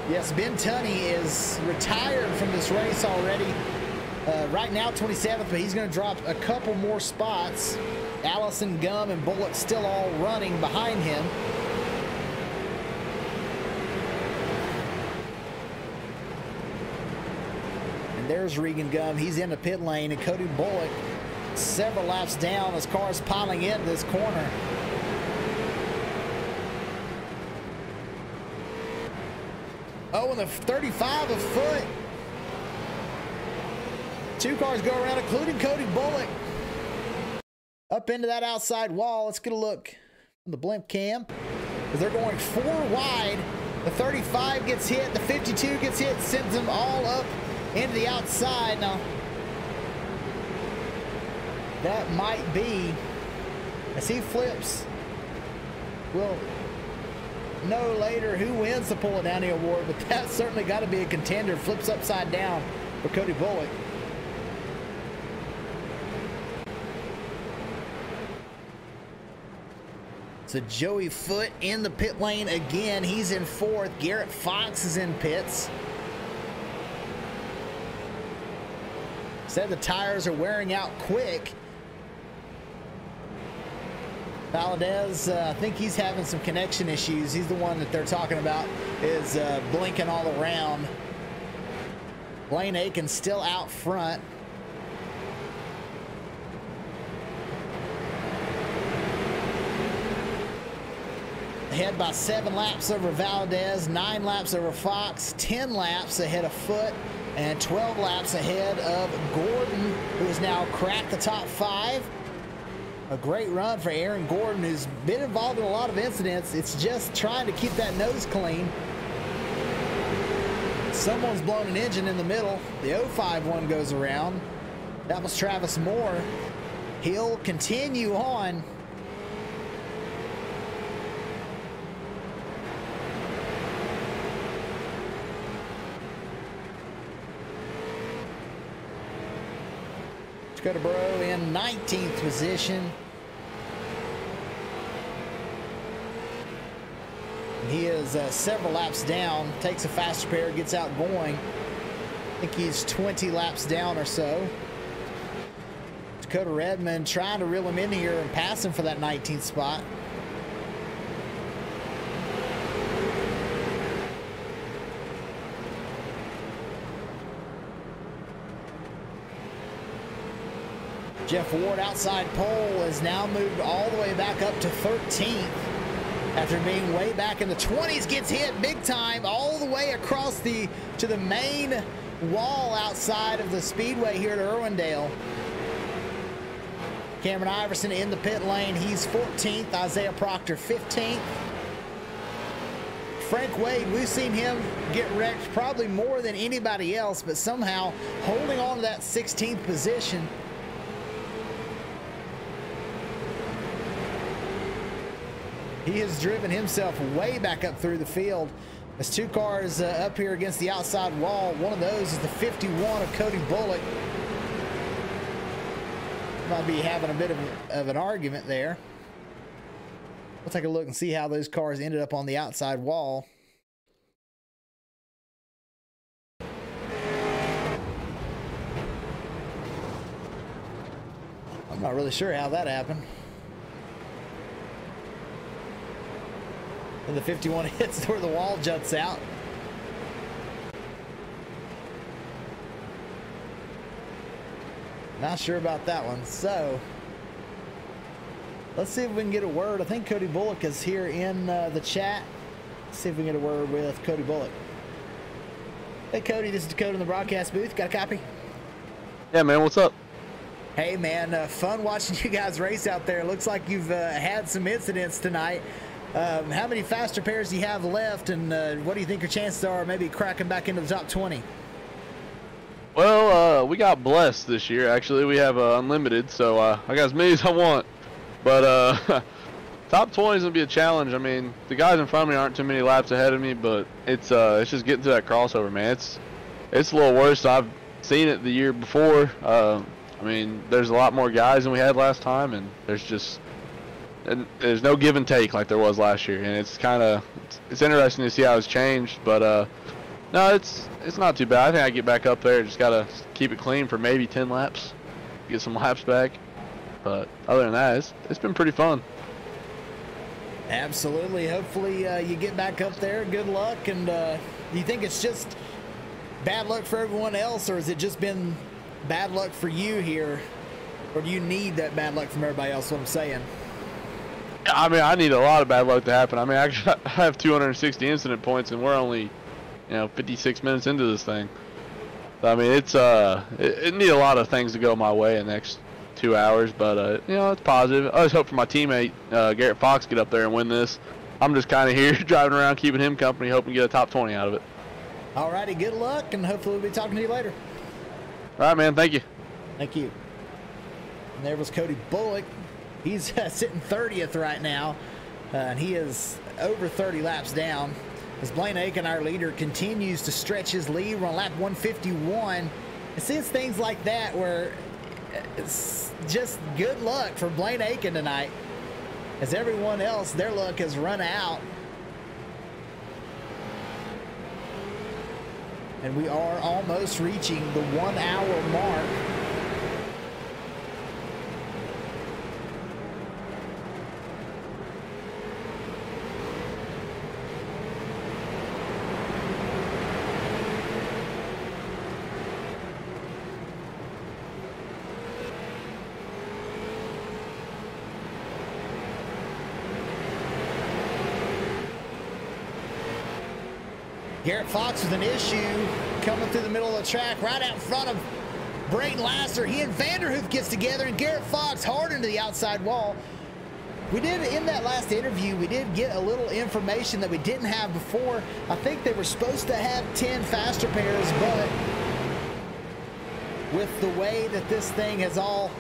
Yes, Ben Tunney is retired from this race already. Right now 27th, but he's going to drop a couple more spots. Allison, Gum, and Bullock still all running behind him. And there's Regan Gum. He's in the pit lane, and Cody Bullock several laps down as cars piling into this corner. Oh, and the 35 a foot. Two cars go around, including Cody Bullock. Up into that outside wall. Let's get a look on the blimp cam. As they're going 4 wide. The 35 gets hit. The 52 gets hit. Sends them all up into the outside. Now, that might be, as he flips, well, know later who wins the Pull It Downey award, but that's certainly got to be a contender. Flips upside down for Cody Bullock. So Joey Foote in the pit lane again. He's in fourth. Garrett Fox is in pits. Said the tires are wearing out quick. Valdez, I think he's having some connection issues. He's the one that they're talking about is blinking all around. Blaine Aiken still out front. Ahead by 7 laps over Valdez, 9 laps over Fox, 10 laps ahead of Foote, and 12 laps ahead of Gordon, who has now cracked the top 5. A great run for Aaron Gordon, who's been involved in a lot of incidents. It's just trying to keep that nose clean. Someone's blown an engine in the middle. The 05 one goes around. That was Travis Moore. He'll continue on. Dakota Bro in 19th position. He is several laps down, takes a faster pair, gets out going. I think he's 20 laps down or so. Dakota Redmond trying to reel him in here and pass him for that 19th spot. Jeff Ward outside pole has now moved all the way back up to 13th after being way back in the 20s. Gets hit big time all the way across to the main wall outside of the speedway here at Irwindale. Cameron Iverson in the pit lane. He's 14th. Isaiah Proctor 15th. Frank Wade, we've seen him get wrecked probably more than anybody else, but somehow holding on to that 16th position. He has driven himself way back up through the field. There's 2 cars up here against the outside wall. One of those is the 51 of Cody Bullock. Might be having a bit of an argument there. We'll take a look and see how those cars ended up on the outside wall. I'm not really sure how that happened. And the 51 hits where the wall juts out. Not sure about that one. So let's see if we can get a word. I think Cody Bullock is here in the chat. Let's see if we can get a word with Cody Bullock. Hey Cody, this is Dakota in the broadcast booth. Got a copy? Yeah, man. What's up? Hey man, fun watching you guys race out there. Looks like you've had some incidents tonight. How many faster pairs do you have left, and what do you think your chances are maybe cracking back into the top 20? Well, we got blessed this year. Actually, we have unlimited, so I got as many as I want. But top 20 is gonna be a challenge. I mean, the guys in front of me aren't too many laps ahead of me, but it's just getting to that crossover, man. It's a little worse. I've seen it the year before. I mean, there's a lot more guys than we had last time, and there's no give and take like there was last year, and it's interesting to see how it's changed. But no, it's not too bad. I think I get back up there. Just gotta keep it clean for maybe 10 laps, get some laps back. But other than that, it's been pretty fun. Absolutely. Hopefully you get back up there. Good luck. And do you think it's just bad luck for everyone else, or has it just been bad luck for you here, or do you need that bad luck from everybody else? What I'm saying. I mean, I need a lot of bad luck to happen. I mean, actually, I have 260 incident points, and we're only, 56 minutes into this thing. So, I mean, it need a lot of things to go my way in the next 2 hours, but it's positive. I just hope for my teammate Garrett Fox get up there and win this. I'm just kind of here driving around, keeping him company, hoping to get a top 20 out of it. All righty, good luck, and hopefully we'll be talking to you later. All right, man. Thank you. Thank you. And there was Cody Bullock. He's sitting 30th right now. And he is over 30 laps down. As Blaine Aiken, our leader, continues to stretch his lead. We're on lap 151. And see, it's things like that where it's just good luck for Blaine Aiken tonight, as everyone else, their luck has run out. And we are almost reaching the 1 hour mark. Garrett Fox with an issue coming through the middle of the track, right out in front of Brayton Lasser. He and Vanderhoof gets together, and Garrett Fox hard into the outside wall. We did, in that last interview, we did get a little information that we didn't have before. I think they were supposed to have 10 faster pairs, but with the way that this thing has all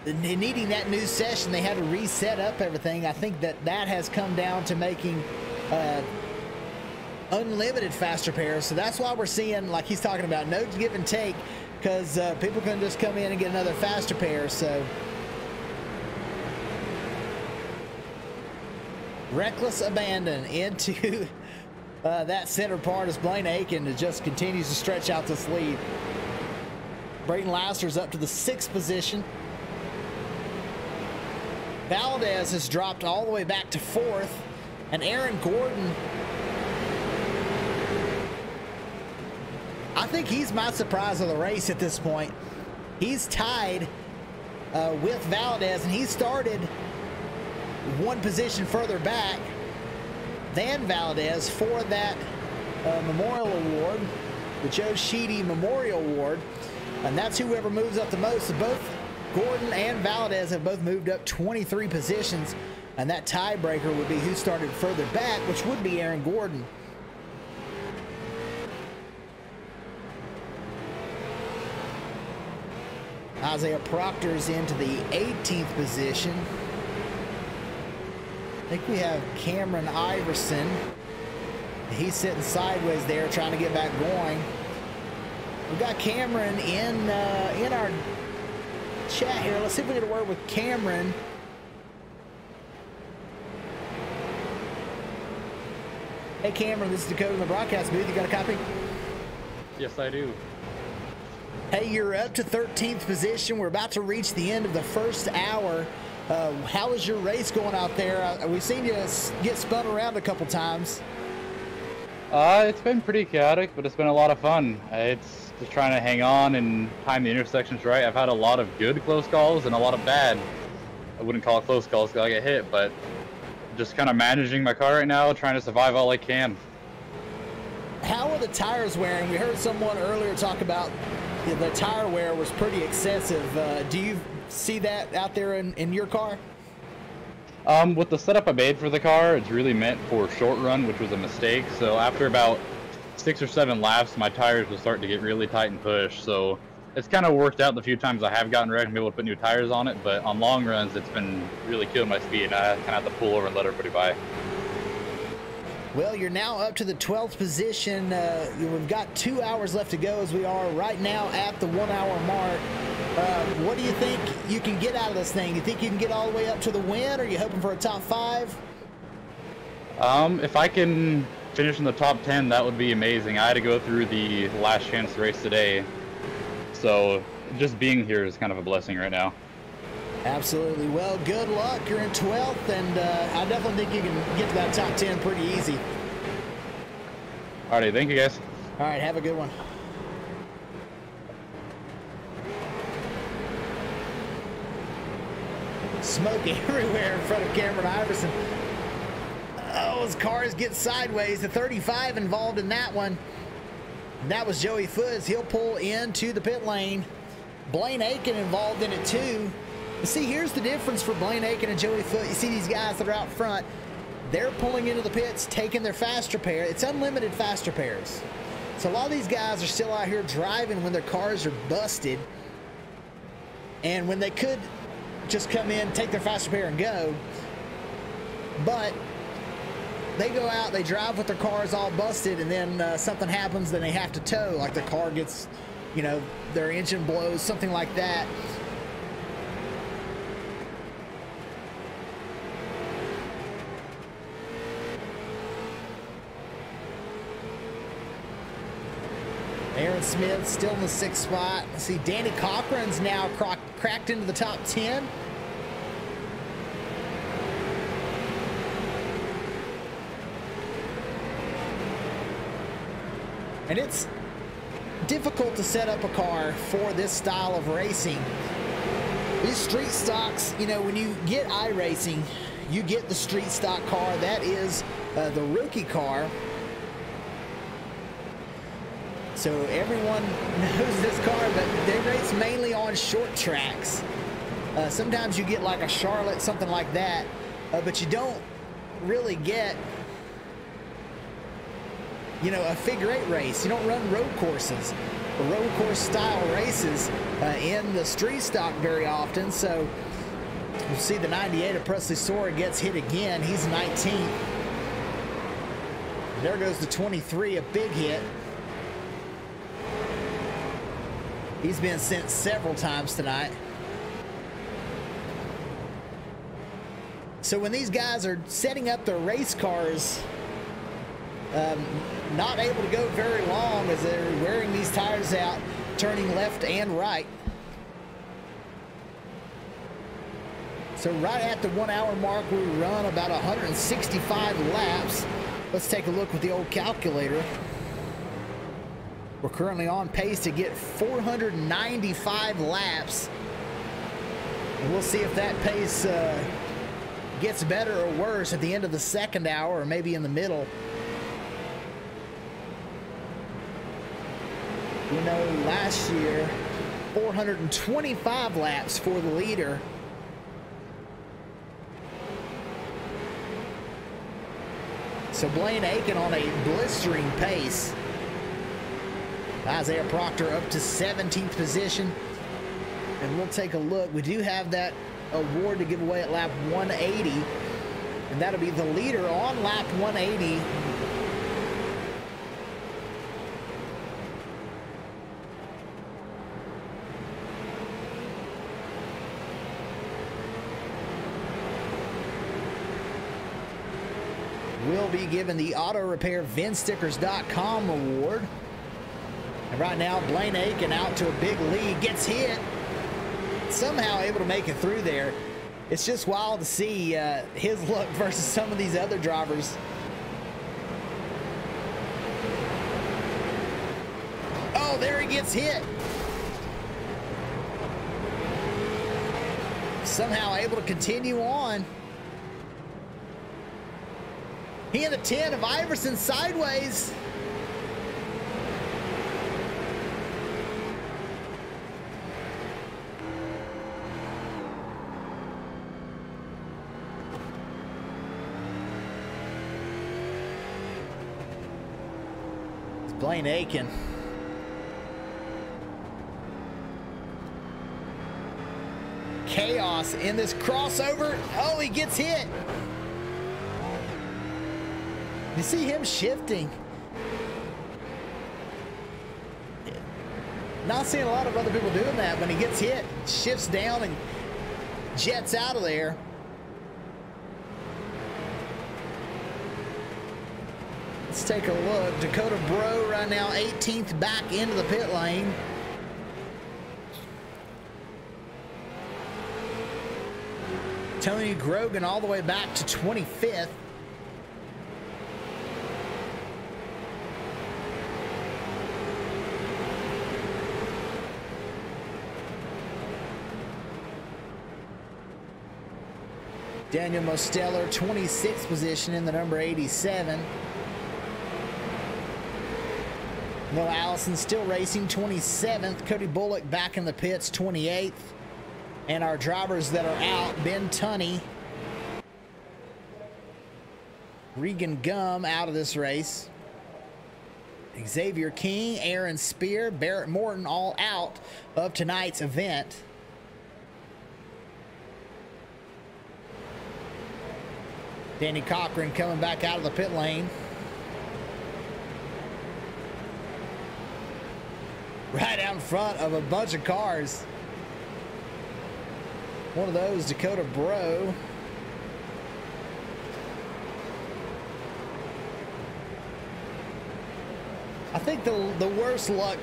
needing that new session, they had to reset up everything. I think that has come down to making unlimited faster pairs. So that's why we're seeing, like he's talking about, no give and take, because people can just come in and get another faster pair. So reckless abandon into that center part as Blaine Aiken just continues to stretch out this lead. Brayton Lasser's up to the 6th position. Valdez has dropped all the way back to 4th, and Aaron Gordon, I think he's my surprise of the race at this point. He's tied with Valdez, and he started 1 position further back than Valdez for that Memorial Award, the Joe Sheedy Memorial Award, and that's whoever moves up the most. So both Gordon and Valdez have both moved up 23 positions, and that tiebreaker would be who started further back, which would be Aaron Gordon. Isaiah Proctor's into the 18th position. I think we have Cameron Iverson. He's sitting sideways there trying to get back going. We've got Cameron in our chat here. Let's see if we get a word with Cameron. Hey Cameron, this is Dakota in the broadcast booth. You got a copy? Yes, I do. Hey, you're up to 13th position. We're about to reach the end of the first hour. How is your race going out there? We've seen you get spun around a couple times. It's been pretty chaotic, but it's been a lot of fun. It's just trying to hang on and time the intersections right. I've had a lot of good close calls and a lot of bad. I wouldn't call it close calls because I get hit, but just kind of managing my car right now, trying to survive all I can. How are the tires wearing? We heard someone earlier talk about the tire wear was pretty excessive. Do you see that out there in your car? With the setup I made for the car, it's really meant for short run, which was a mistake. So after about 6 or 7 laps, my tires will start to get really tight and push. So it's kind of worked out the few times I have gotten wrecked and been able to put new tires on it. But on long runs, it's been really killing my speed, and I kind of have to pull over and let everybody by. Well, you're now up to the 12th position. We've got 2 hours left to go as we are right now at the 1 hour mark. What do you think you can get out of this thing? You think you can get all the way up to the win, or are you hoping for a top 5? If I can finish in the top 10, that would be amazing. I had to go through the last chance race today, so just being here is kind of a blessing right now. Absolutely. Well, good luck. You're in 12th, and I definitely think you can get to that top 10 pretty easy. Alrighty, thank you guys. All right, have a good one. Smoke everywhere in front of Cameron Iverson. Oh, his cars get sideways. The 35 involved in that one. And that was Joey Foods. He'll pull into the pit lane. Blaine Aiken involved in it too. See, here's the difference for Blaine Aiken and Joey Foote. You see these guys that are out front. They're pulling into the pits, taking their faster pair. It's unlimited faster pairs. So a lot of these guys are still out here driving when their cars are busted. And when they could just come in, take their faster pair and go, but they go out, they drive with their cars all busted, and then something happens, then they have to tow, like their car gets, you know, their engine blows, something like that. Aaron Smith still in the 6th spot. Let's see, Danny Cochran's now cracked into the top 10. And it's difficult to set up a car for this style of racing. These street stocks, you know, when you get iRacing, you get the street stock car. That is the rookie car. So everyone knows this car, but they race mainly on short tracks. Sometimes you get like a Charlotte, something like that, but you don't really get, you know, a figure 8 race. You don't run road courses or road course style races in the street stock very often. So you'll see the 98 of Presley Sora gets hit again. He's 19th. There goes the 23, a big hit. He's been sent several times tonight. So when these guys are setting up their race cars, not able to go very long as they're wearing these tires out, turning left and right. So right at the 1 hour mark, we run about 165 laps. Let's take a look with the old calculator. We're currently on pace to get 495 laps. And we'll see if that pace gets better or worse at the end of the 2nd hour, or maybe in the middle. You know, last year, 425 laps for the leader. So Blaine Aiken on a blistering pace. Isaiah Proctor up to 17th position. And we'll take a look. We do have that award to give away at lap 180. And that'll be the leader on lap 180. Will be given the Auto Repair VinStickers.com award. And right now, Blaine Aiken out to a big lead, gets hit, somehow able to make it through there. It's just wild to see his luck versus some of these other drivers. Oh, there he gets hit. Somehow able to continue on. He in the 10 of Iverson sideways. It's Blaine Aiken. Chaos in this crossover. Oh, he gets hit. You see him shifting. Not seeing a lot of other people doing that. When he gets hit, shifts down and jets out of there. Let's take a look. Dakota Bro right now 18th back into the pit lane. Tony Grogan all the way back to 25th. Daniel Mosteller, 26th position in the number 87. Noah Allison still racing, 27th. Cody Bullock back in the pits, 28th. And our drivers that are out, Ben Tunney, Regan Gum out of this race. Xavier King, Aaron Spear, Barrett Morton all out of tonight's event. Danny Cochran coming back out of the pit lane. Right out in front of a bunch of cars. One of those, Dakota Bro. I think the worst luck,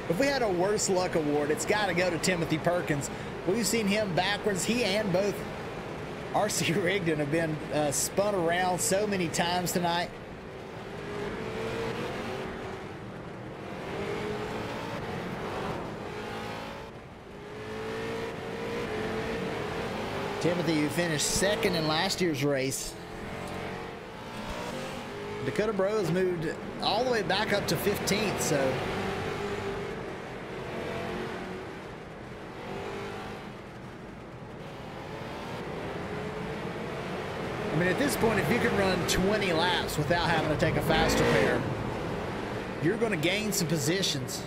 if we had a worst luck award, it's got to go to Timothy Perkins. We've seen him backwards. He and both RC Rigdon have been spun around so many times tonight. Timothy, who finished second in last year's race. Dakota Bro has moved all the way back up to 15th, so. I mean, at this point, if you can run 20 laps without having to take a faster pair, you're going to gain some positions.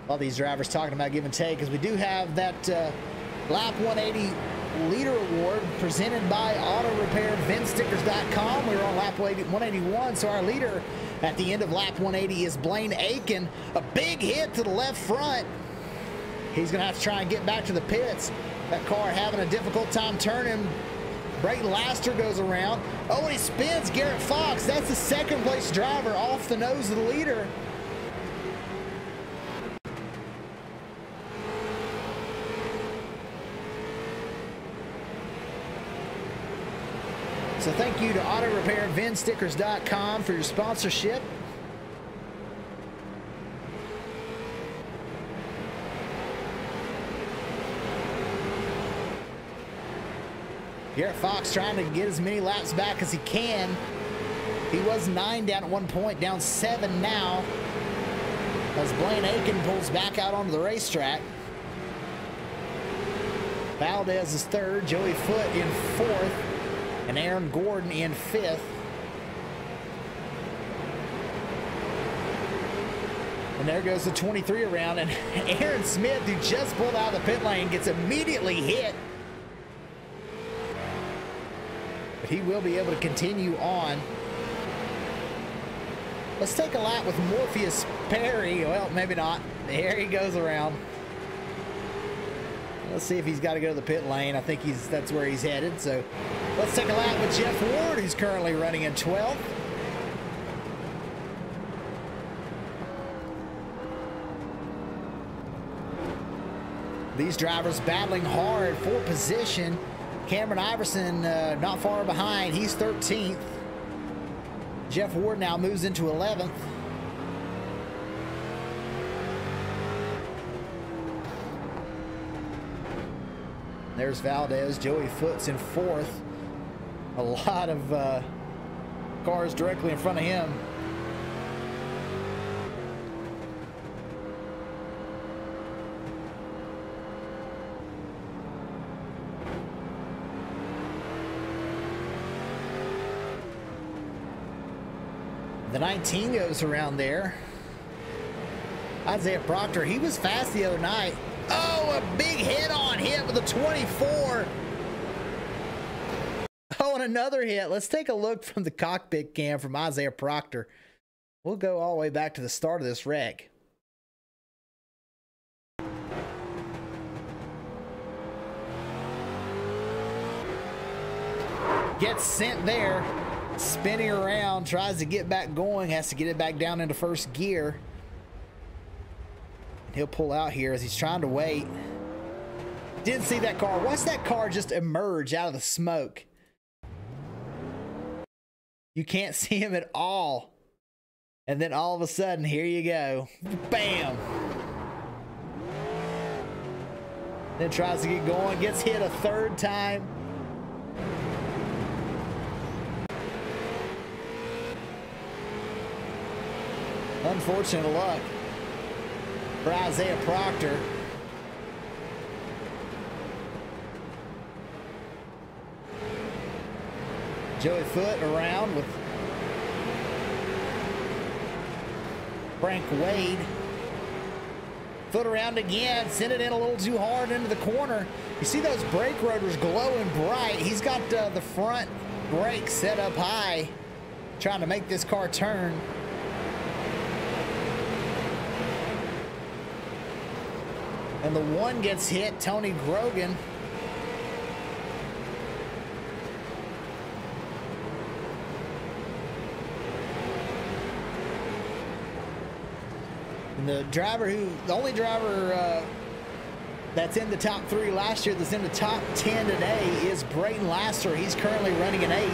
All these drivers talking about give and take, because we do have that lap 180 leader award presented by Auto Repair VinStickers.com. We were on lap 181, so our leader at the end of lap 180 is Blaine Aiken. A big hit to the left front. He's going to have to try and get back to the pits. That car having a difficult time turning. Brayton Laster goes around. Oh, and he spins Garrett Fox. That's the second place driver off the nose of the leader. So thank you to Auto Repair VinStickers.com for your sponsorship. Garrett Fox trying to get as many laps back as he can. He was 9 down at one point, down 7 now, as Blaine Aiken pulls back out onto the racetrack. Valdez is third, Joey Foote in fourth, and Aaron Gordon in fifth. And there goes the 23 around, and Aaron Smith, who just pulled out of the pit lane, gets immediately hit. But he will be able to continue on. Let's take a lap with Morpheus Perry. Well, maybe not. There he goes around. Let's see if he's got to go to the pit lane. I think that's where he's headed. So let's take a lap with Jeff Ward, who's currently running in 12th. These drivers battling hard for position. Cameron Iverson not far behind. He's 13th. Jeff Ward now moves into 11th. There's Valdez. Joey Foote's in 4th. A lot of cars directly in front of him. The 19 goes around there. Isaiah Proctor, he was fast the other night. Oh, a big head-on hit with a 24. Oh, and another hit. Let's take a look from the cockpit cam from Isaiah Proctor. We'll go all the way back to the start of this wreck. Gets sent there. Spinning around, tries to get back going, has to get it back down into first gear. And he'll pull out here as he's trying to wait. Didn't see that car. Watch that car just emerge out of the smoke. You can't see him at all. And then all of a sudden, here you go. Bam! Then tries to get going, gets hit a third time. Unfortunate luck for Isaiah Proctor. Joey Foote around with Frank Wade. Foot around again, send it in a little too hard into the corner. You see those brake rotors glowing bright. He's got the front brake set up high, trying to make this car turn. And the one gets hit, Tony Grogan. And the only driver that's in the top 3 last year that's in the top 10 today is Brayton Lasser. He's currently running an 8.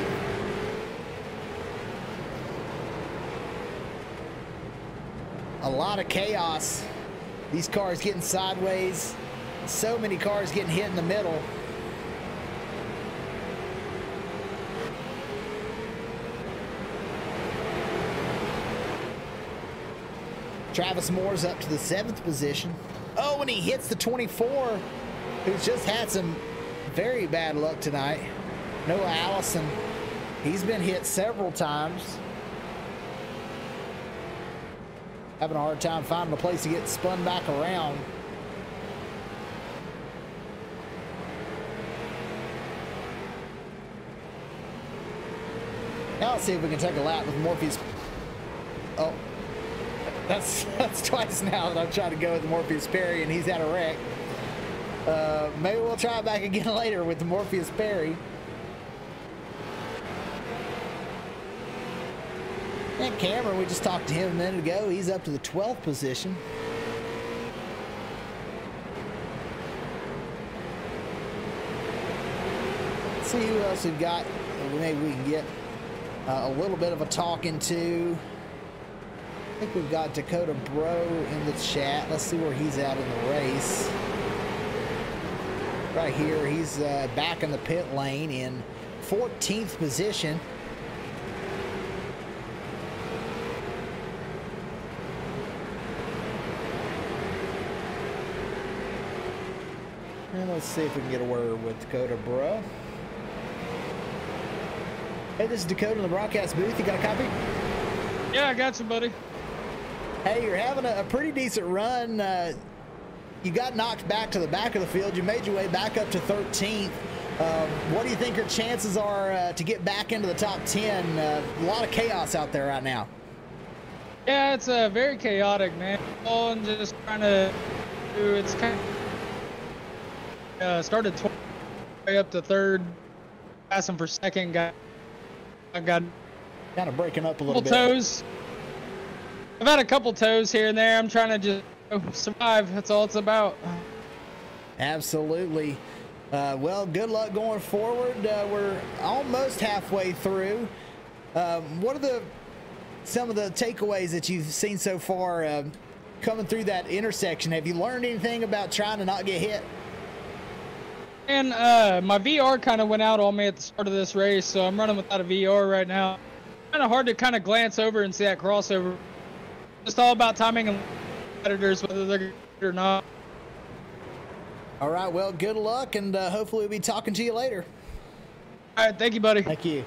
A lot of chaos. These cars getting sideways. So many cars getting hit in the middle. Travis Moore's up to the 7th position. Oh, and he hits the 24, who's just had some very bad luck tonight. Noah Allison, he's been hit several times. Having a hard time finding a place to get spun back around. Now let's see if we can take a lap with Morpheus. Oh. That's twice now that I've tried to go with Morpheus Perry and he's had a wreck. Maybe we'll try it back again later with the Morpheus Perry. And Cameron, we just talked to him a minute ago. He's up to the 12th position. Let's see who else we've got. Maybe we can get a little bit of a talking to. I think we've got Dakota Bro in the chat. Let's see where he's at in the race. Right here, he's back in the pit lane in 14th position. And let's see if we can get a word with Dakota Bro. Hey, this is Dakota in the broadcast booth. You got a copy? Yeah, I got you, buddy. Hey, you're having a pretty decent run. You got knocked back to the back of the field. You made your way back up to 13th. What do you think your chances are to get back into the top 10? A lot of chaos out there right now. Yeah, it's very chaotic, man. Oh, and just trying to do it's kind of started way up to 3rd, passing for 2nd. I got kind of breaking up a little bit. Toes. I've had a couple toes here and there. I'm trying to just survive. That's all it's about. Absolutely. Well, good luck going forward. We're almost halfway through. What are some of the takeaways that you've seen so far coming through that intersection? Have you learned anything about trying to not get hit? And my VR kind of went out on me at the start of this race, so I'm running without a VR right now. Kind of hard to kind of glance over and see that crossover. Just all about timing and competitors, whether they're good or not. All right, well, good luck, and hopefully we'll be talking to you later. All right, thank you, buddy. Thank you.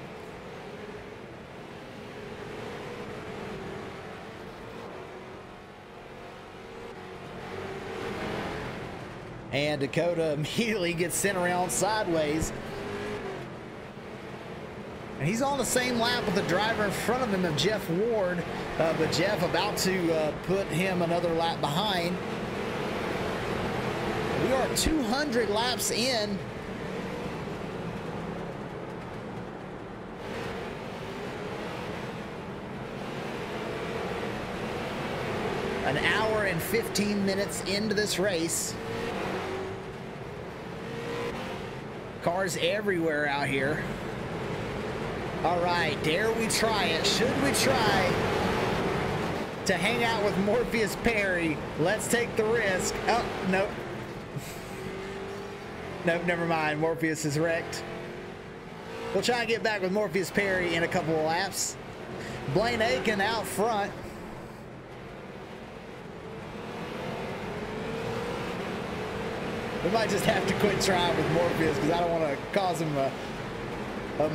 And Dakota immediately gets sent around sideways. And he's on the same lap with the driver in front of him of Jeff Ward, but Jeff about to put him another lap behind. We are 200 laps in. An hour and 15 minutes into this race. Cars everywhere out here. All right, dare we try it? Should we try to hang out with Morpheus Perry? Let's take the risk. Oh, nope. Nope, never mind. Morpheus is wrecked. We'll try and get back with Morpheus Perry in a couple of laps. Blaine Aiken out front. We might just have to quit trying with Morpheus because I don't want to cause him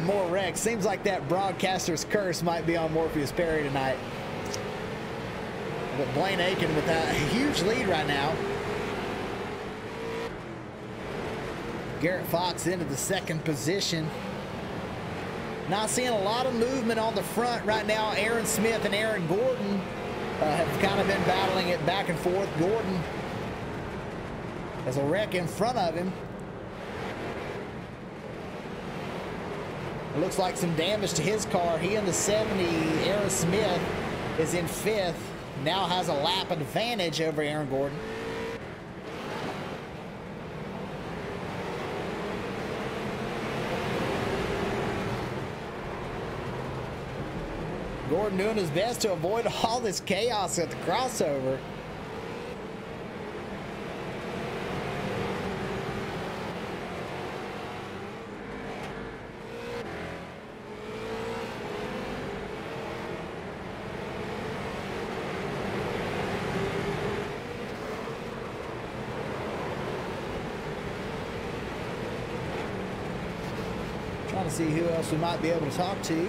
more wrecks. Seems like that broadcaster's curse might be on Morpheus Perry tonight. But Blaine Aiken with a huge lead right now. Garrett Fox into the second position. Not seeing a lot of movement on the front right now. Aaron Smith and Aaron Gordon have kind of been battling it back and forth. Gordon has a wreck in front of him. It looks like some damage to his car. He in the 70. Aaron Smith is in 5th. Now has a lap advantage over Aaron Gordon. Gordon doing his best to avoid all this chaos at the crossover. Trying to see who else we might be able to talk to.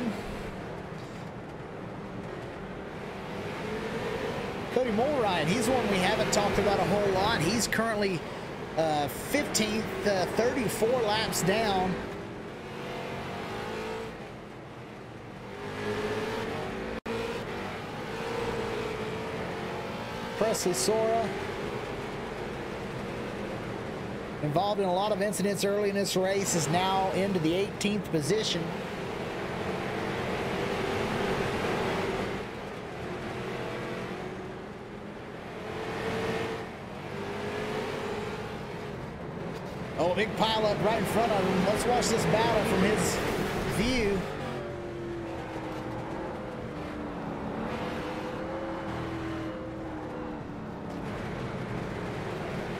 Cody Mulryan, he's one we haven't talked about a whole lot. He's currently 15th, 34 laps down. Presley Sora, involved in a lot of incidents early in this race, is now into the 18th position. Oh, a big pile up right in front of him. Let's watch this battle from his view.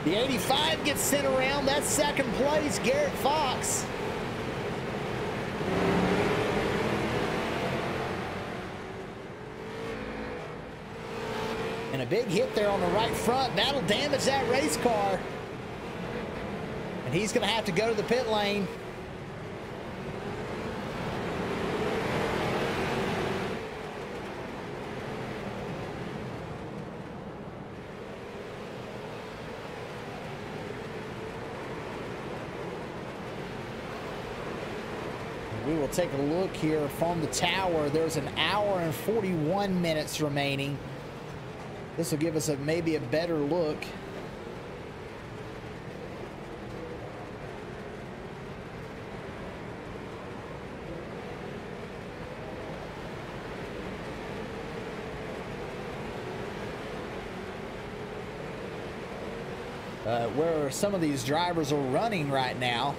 The 85 gets sent around. That's second place, Garrett Fox. And a big hit there on the right front. That'll damage that race car. And he's going to have to go to the pit lane. We will take a look here from the tower. There's an hour and 41 minutes remaining. This will give us maybe a better look. Where some of these drivers are running right now.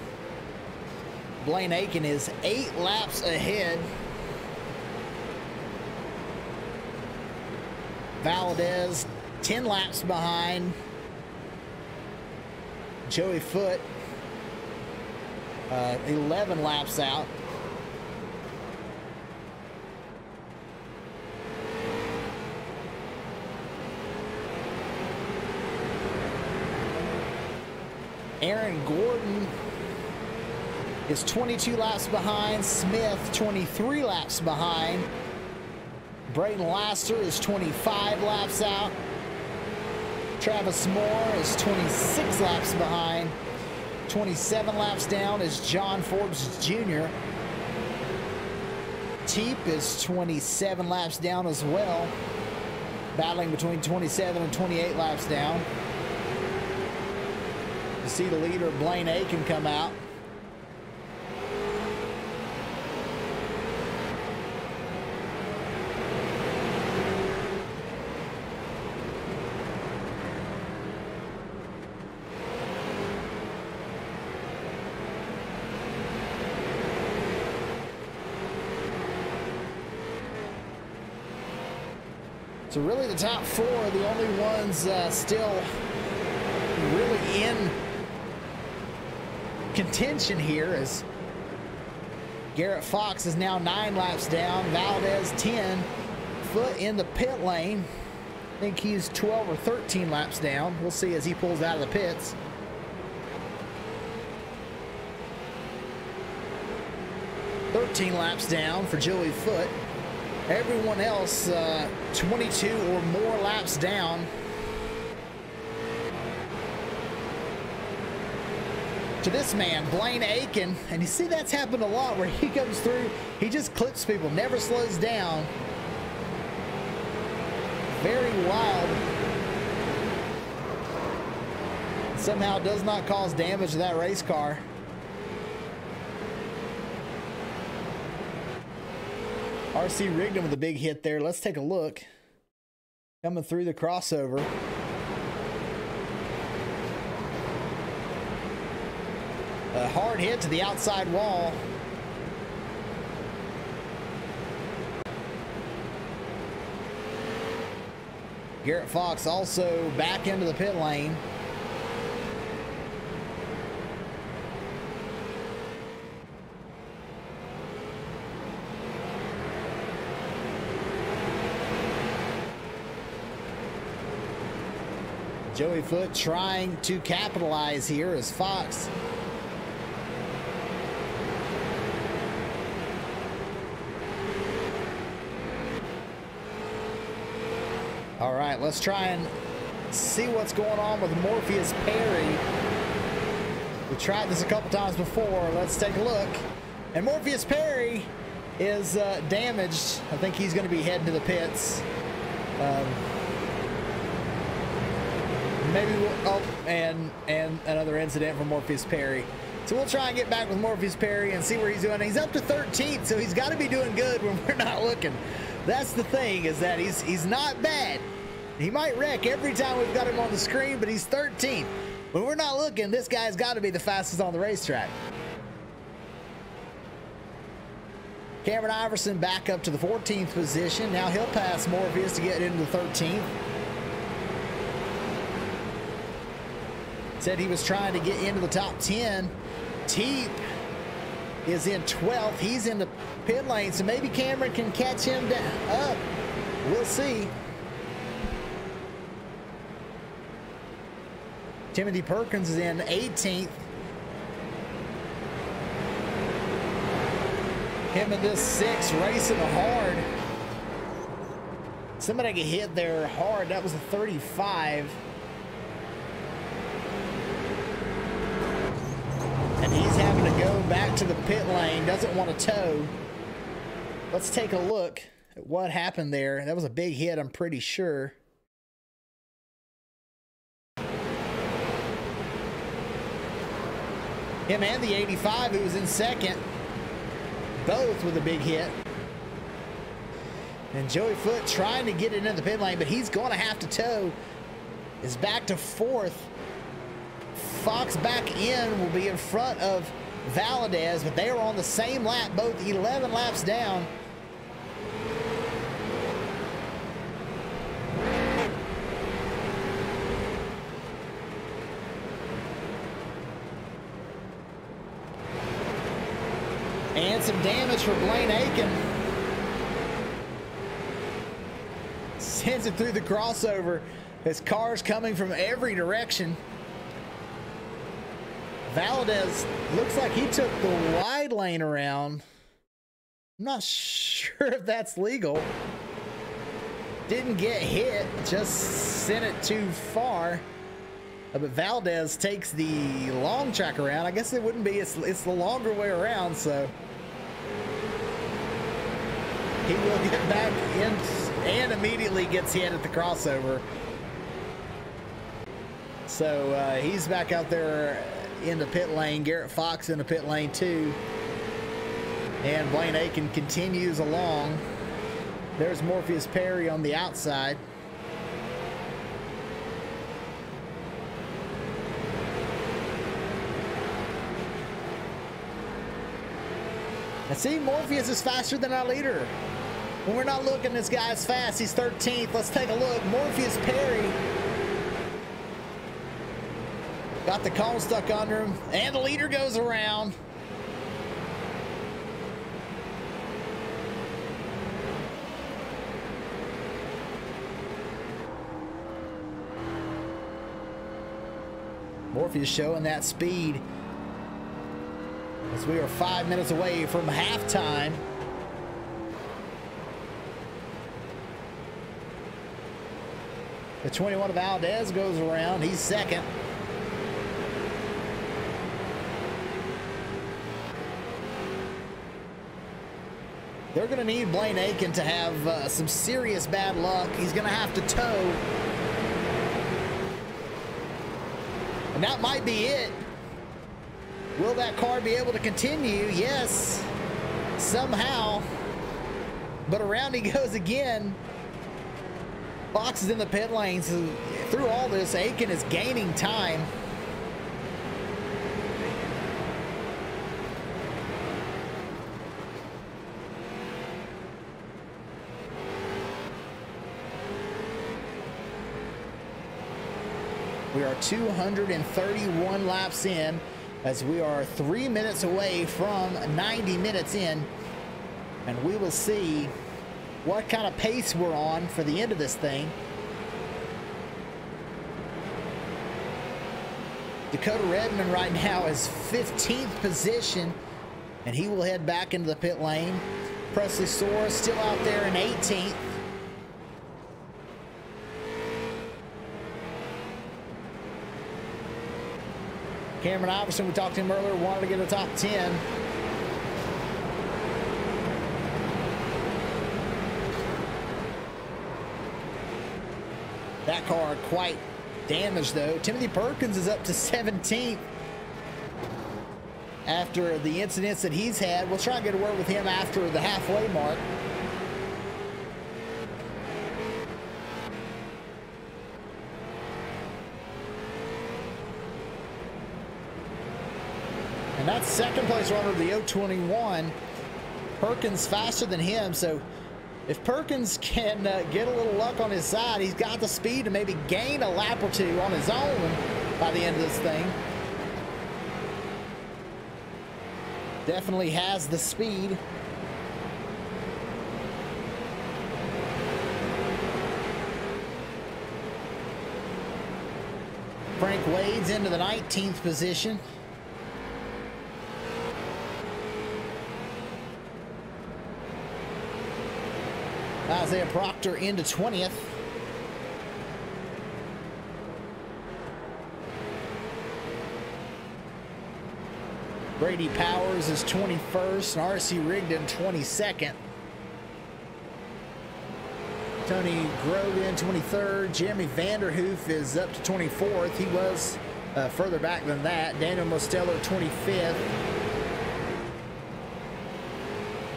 Blaine Aiken is 8 laps ahead. Valdez 10 laps behind. Joey Foote 11 laps out. Aaron Gordon is 22 laps behind. Smith 23 laps behind. Braden Laster is 25 laps out. Travis Moore is 26 laps behind. 27 laps down is John Forbes Jr. Teep is 27 laps down as well. Battling between 27 and 28 laps down. You see the leader, Blaine Aiken, come out. So really the top 4 are the only ones still really in contention here, as Garrett Fox is now 9 laps down. Valdez 10. Foote in the pit lane. I think he's 12 or 13 laps down. We'll see as he pulls out of the pits. (13 laps down for Joey Foote. Everyone else 22 or more laps down. To this man, Blaine Aiken, and you see that's happened a lot where he comes through, he just clips people, never slows down. Very wild. Somehow does not cause damage to that race car. RC Rigdon with a big hit there. Let's take a look. Coming through the crossover. A hard hit to the outside wall. Garrett Fox also back into the pit lane. Joey Foot trying to capitalize here as Fox all right, let's try and see what's going on with Morpheus Perry. We tried this a couple times before. Let's take a look. And Morpheus Perry is damaged. I think he's going to be heading to the pits. Maybe we'll, oh, and another incident for Morpheus Perry. So we'll try and get back with Morpheus Perry and see where he's doing. He's up to 13th, so he's got to be doing good when we're not looking. That's the thing, is that he's not bad. He might wreck every time we've got him on the screen, but he's 13th. When we're not looking, this guy's got to be the fastest on the racetrack. Cameron Iverson back up to the 14th position. Now he'll pass Morpheus to get into the 13th. Said he was trying to get into the top 10. Teep is in 12th. He's in the pit lane, so maybe Cameron can catch him up. We'll see. Timothy Perkins is in 18th. Him and this 6 racing hard. Somebody get hit there hard. That was a 35. And he's having to go back to the pit lane. Doesn't want to tow. Let's take a look at what happened there. That was a big hit, I'm pretty sure. Him and the 85 who was in second, both with a big hit. And Joey Foot trying to get it into the pit lane, but he's going to have to tow. Is back to 4th. Fox back in will be in front of Valadez, but they are on the same lap, both 11 laps down. And some damage for Blaine Aiken. Sends it through the crossover. His car's coming from every direction. Valadez looks like he took the wide lane around. I'm not sure if that's legal. Didn't get hit, just sent it too far. But Valdez takes the long track around. I guess it wouldn't be, it's the longer way around, so he will get back in and immediately gets hit at the crossover. So he's back out there in the pit lane. Garrett Fox in the pit lane too. And Blaine Aiken continues along. There's Morpheus Perry on the outside. And see, Morpheus is faster than our leader. When we're not looking, this guy's fast. He's 13th. Let's take a look. Morpheus Perry got the cone stuck under him, and the leader goes around. Morpheus showing that speed as we are 5 minutes away from halftime. The 21 of Valdez goes around. He's second. They're going to need Blaine Aiken to have some serious bad luck. He's going to have to tow. And that might be it. Will that car be able to continue? Yes, somehow. But around he goes again. Fox is in the pit lane. So through all this, Aiken is gaining time. We are 231 laps in as we are 3 minutes away from 90 minutes in. And we will see what kind of pace we're on for the end of this thing. Dakota Redmond right now is 15th position, and he will head back into the pit lane. Presley Soares still out there in 18th. Cameron Iverson, we talked to him earlier, wanted to get a top 10. That car quite damaged though. Timothy Perkins is up to 17th after the incidents that he's had. We'll try and get a word with him after the halfway mark. And that's second place runner of the 021. Perkins faster than him, so if Perkins can get a little luck on his side, he's got the speed to maybe gain a lap or two on his own by the end of this thing. Definitely has the speed. Frank Wade's into the 19th position. Isaiah Proctor into 20th. Brady Powers is 21st, and RC Rigdon 22nd. Tony Grogan 23rd. Jeremy Vanderhoof is up to 24th. He was further back than that. Daniel Mostello 25th.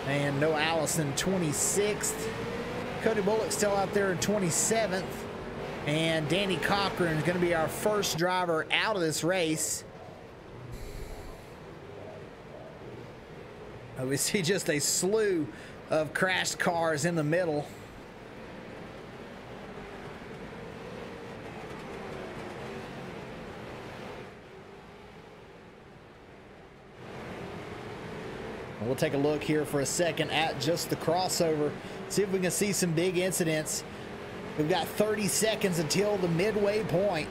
And Noah Allison 26th. Cody Bullock still out there in 27th. And Danny Cochran is going to be our first driver out of this race. We see just a slew of crashed cars in the middle. We'll take a look here for a second at just the crossover. See if we can see some big incidents. We've got 30 seconds until the midway point.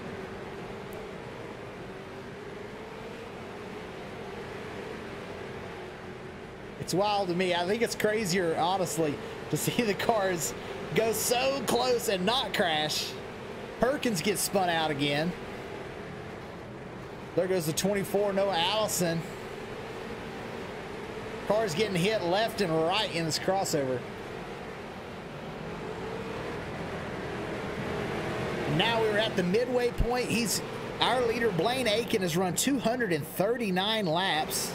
It's wild to me. I think it's crazier, honestly, to see the cars go so close and not crash. Perkins gets spun out again. There goes the 24, Noah Allison. Cars getting hit left and right in this crossover. Now we're at the midway point. Our leader, Blaine Aiken, has run 239 laps.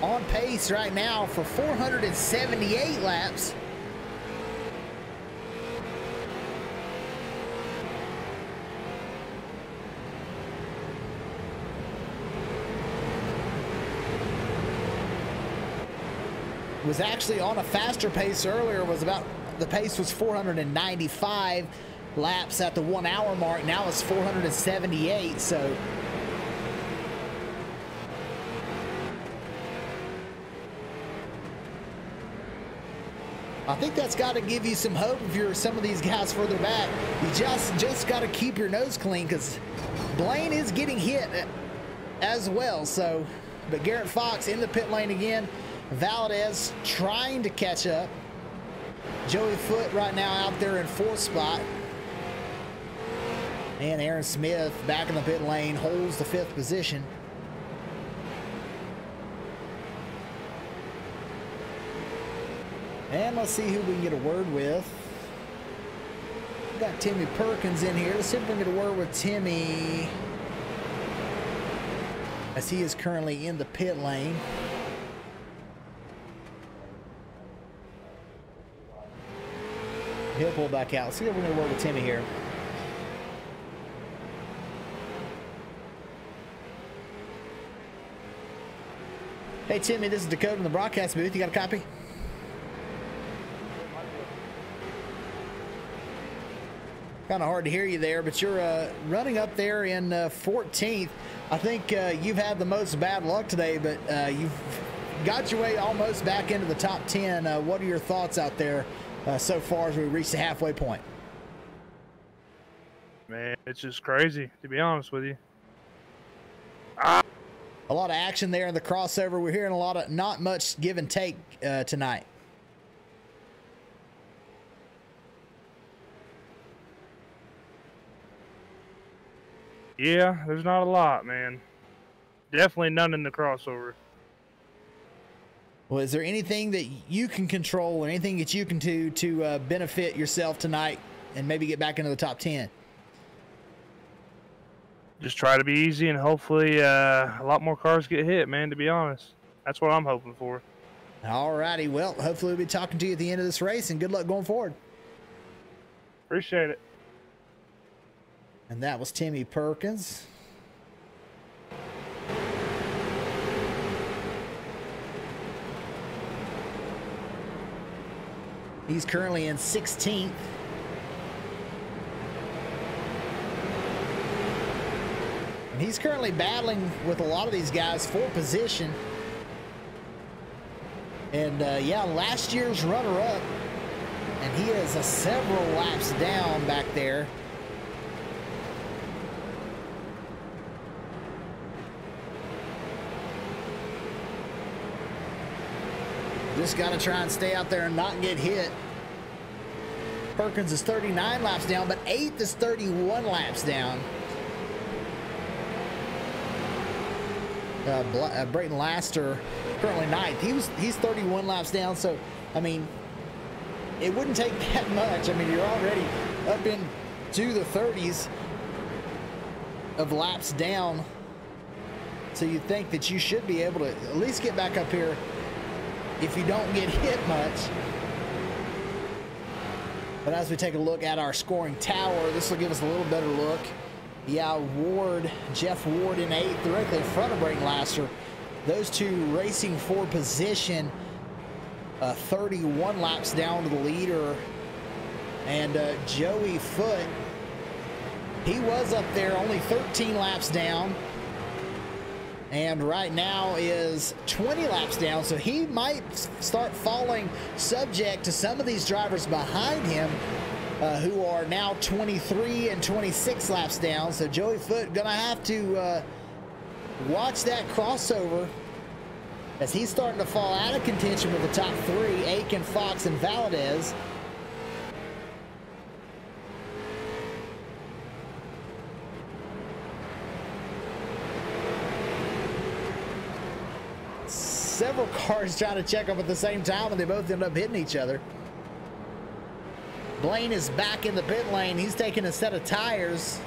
On pace right now for 478 laps. Was actually on a faster pace earlier. The pace was 495 laps at the 1 hour mark. Now it's 478. So I think that's got to give you some hope if you're some of these guys further back. You just got to keep your nose clean, because Blaine is getting hit as well. So, but Garrett Fox in the pit lane again. Valdez trying to catch up. Joey Foote right now out there in 4th spot. And Aaron Smith back in the pit lane holds the 5th position. And let's see who we can get a word with. We got Timmy Perkins in here. Let's see if we can get a word with Timmy, as he is currently in the pit lane. He'll pull back out. Let's see if we can get a word with Timmy here. Hey Timmy, this is Dakota in the broadcast booth. You got a copy? Kind of hard to hear you there, but you're running up there in 14th. I think you've had the most bad luck today, but you've got your way almost back into the top 10. What are your thoughts out there so far as we reach the halfway point? Man, it's just crazy, to be honest with you. A lot of action there in the crossover. We're hearing a lot of not much give and take tonight. Yeah, there's not a lot, man. Definitely none in the crossover. Well, is there anything that you can control or anything that you can do to benefit yourself tonight and maybe get back into the top 10? Just try to be easy and hopefully a lot more cars get hit, man, to be honest. That's what I'm hoping for. All righty. Well, hopefully we'll be talking to you at the end of this race, and good luck going forward. Appreciate it. And that was Timmy Perkins. He's currently in 16th. And he's currently battling with a lot of these guys for position. And yeah, last year's runner-up. And he is several laps down back there. Just got to try and stay out there and not get hit. Perkins is 39 laps down, but 8th is 31 laps down. Brayton Laster currently 9th. He's 31 laps down, so I mean, it wouldn't take that much. I mean, you're already up into the 30s of laps down, so you think that you should be able to at least get back up here if you don't get hit much. But as we take a look at our scoring tower, this will give us a little better look. Yeah, Jeff Ward in 8th, directly in front of Brayton Laster. Those two racing for position, 31 laps down to the leader. And Joey Foote, he was up there only 13 laps down. And right now is 20 laps down, so he might start falling subject to some of these drivers behind him who are now 23 and 26 laps down. So Joey Foote gonna have to watch that crossover as he's starting to fall out of contention with the top 3, Aiken, Fox, and Valadez. Several cars trying to check up at the same time, and they both end up hitting each other. Blaine is back in the pit lane. He's taking a set of tires.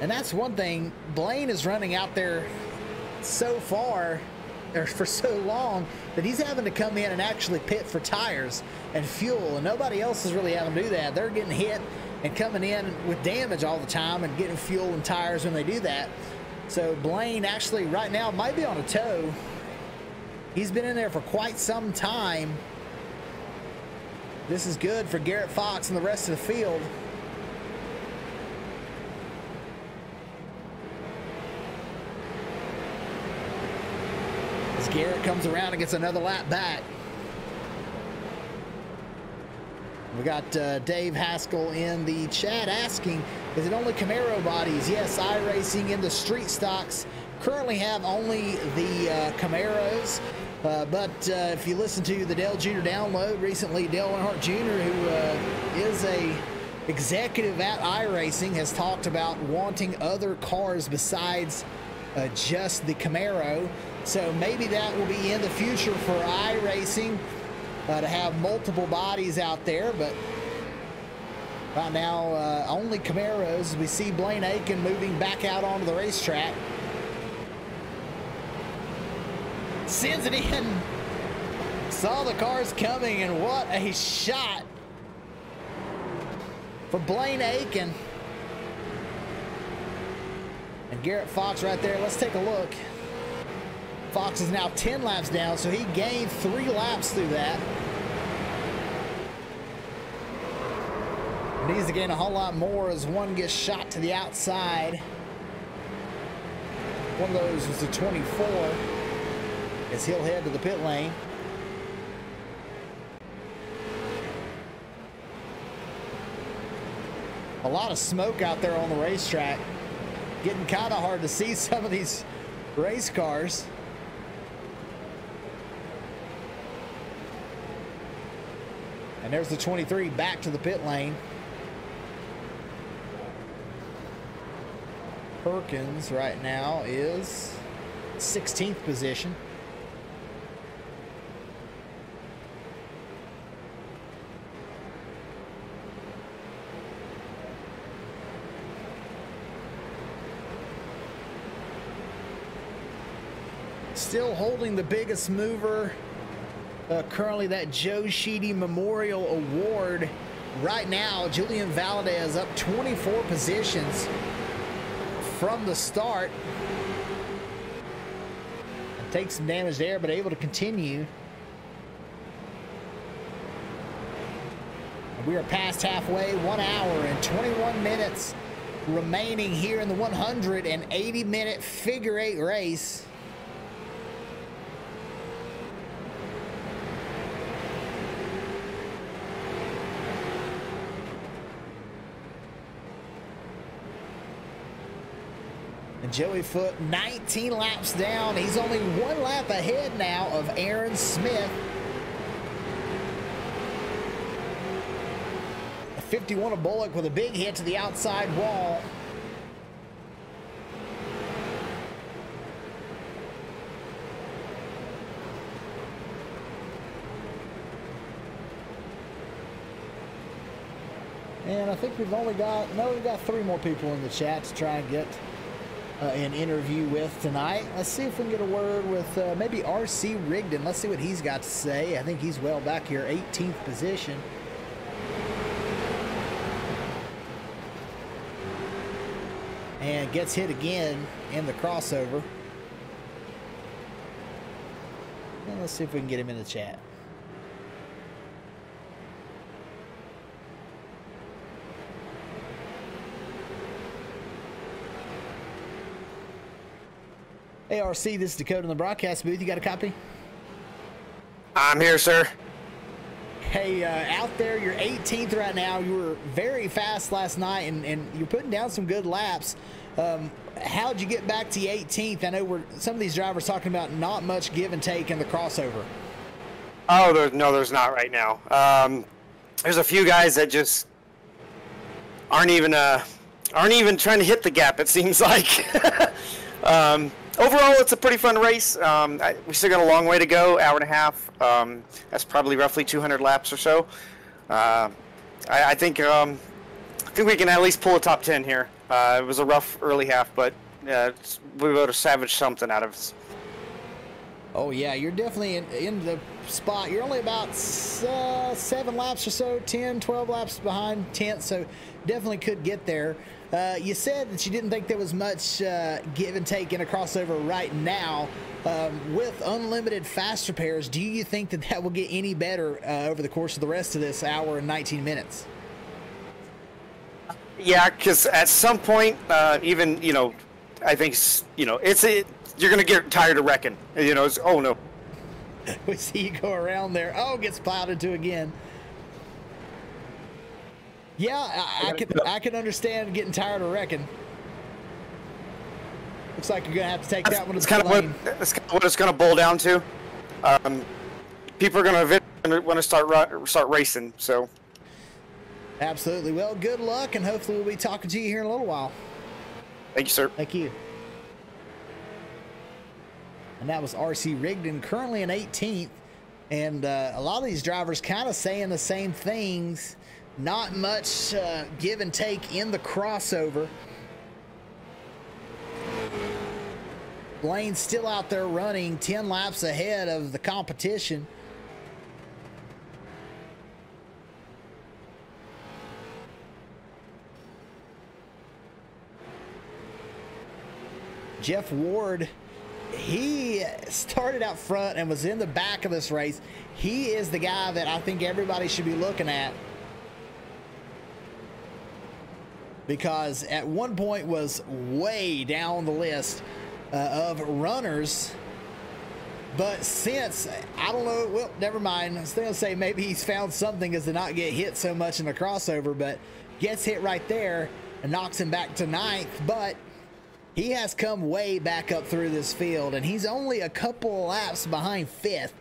And that's one thing. Blaine is running out there so far, or for so long, that he's having to come in and actually pit for tires and fuel. And nobody else is really having to do that. They're getting hit and coming in with damage all the time and getting fuel and tires when they do that. So Blaine actually right now might be on a tow. He's been in there for quite some time. This is good for Garrett Fox and the rest of the field. As Garrett comes around and gets another lap back. We got Dave Haskell in the chat asking, is it only Camaro bodies? Yes, iRacing in the street stocks currently have only the Camaros. But if you listen to the Dale Jr. download recently, Dale Earnhardt Jr., who is executive at iRacing has talked about wanting other cars besides just the Camaro. So maybe that will be in the future for iRacing to have multiple bodies out there. But right now, only Camaros. We see Blaine Aiken moving back out onto the racetrack. Sends it in. Saw the cars coming, and what a shot for Blaine Aiken. And Garrett Fox right there. Let's take a look. Fox is now 10 laps down, so he gained 3 laps through that. Needs to gain a whole lot more as one gets shot to the outside. One of those was the 24 as he'll head to the pit lane. A lot of smoke out there on the racetrack. Getting kind of hard to see some of these race cars. And there's the 23 back to the pit lane. Perkins right now is 16th position. Still holding the biggest mover currently, that Joe Sheedy Memorial Award. Right now, Julian Valadez up 24 positions from the start. And takes some damage there, but able to continue. And we are past halfway, 1 hour and 21 minutes remaining here in the 180-minute figure 8 race. And Joey Foote 19 laps down. He's only 1 lap ahead now of Aaron Smith. A 51 of Bullock with a big hit to the outside wall. And I think we've only got, no, we've got 3 more people in the chat to try and get an interview with tonight. Let's see if we can get a word with maybe RC Rigdon. Let's see what he's got to say. I think he's well back here, 18th position. And gets hit again in the crossover. And let's see if we can get him in the chat. Hey, RC, this is Dakota in the broadcast booth. You got a copy? I'm here, sir. Hey, out there, you're 18th right now. You were very fast last night, and you're putting down some good laps. How'd you get back to 18th? I know some of these drivers talking about not much give and take in the crossover. Oh, there's not right now. There's a few guys that just aren't even trying to hit the gap, it seems like. Overall, it's a pretty fun race. We still got a long way to go, hour and a half. That's probably roughly 200 laps or so. I think we can at least pull a top 10 here. It was a rough early half, but we were able to salvage something out of it. Oh yeah, you're definitely in the spot. You're only about 7 laps or so, 10, 12 laps behind 10th, so definitely could get there. You said that you didn't think there was much give and take in a crossover right now. With unlimited fast repairs, do you think that will get any better over the course of the rest of this hour and 19 minutes? Yeah, because at some point, even, I think, you're going to get tired of wrecking. Oh no. We see you go around there. Oh, gets plowed into again. Yeah, I can understand getting tired of wrecking. Looks like you're gonna have to take that one to the lane. That's kind of what it's gonna boil down to. People are gonna want to start racing. So. Absolutely. Well, good luck, and hopefully we'll be talking to you here in a little while. Thank you, sir. Thank you. And that was RC Rigdon, currently in 18th. And a lot of these drivers kind of saying the same things. Not much give and take in the crossover. Blaine's still out there running 10 laps ahead of the competition. Jeff Ward, he started out front and was in the back of this race. He is the guy that I think everybody should be looking at, because at one point was way down the list of runners. But since, I don't know, well, never mind. I was going to say maybe he's found something as to not get hit so much in the crossover, but gets hit right there and knocks him back to 9th. But he has come way back up through this field, and he's only a couple laps behind 5th.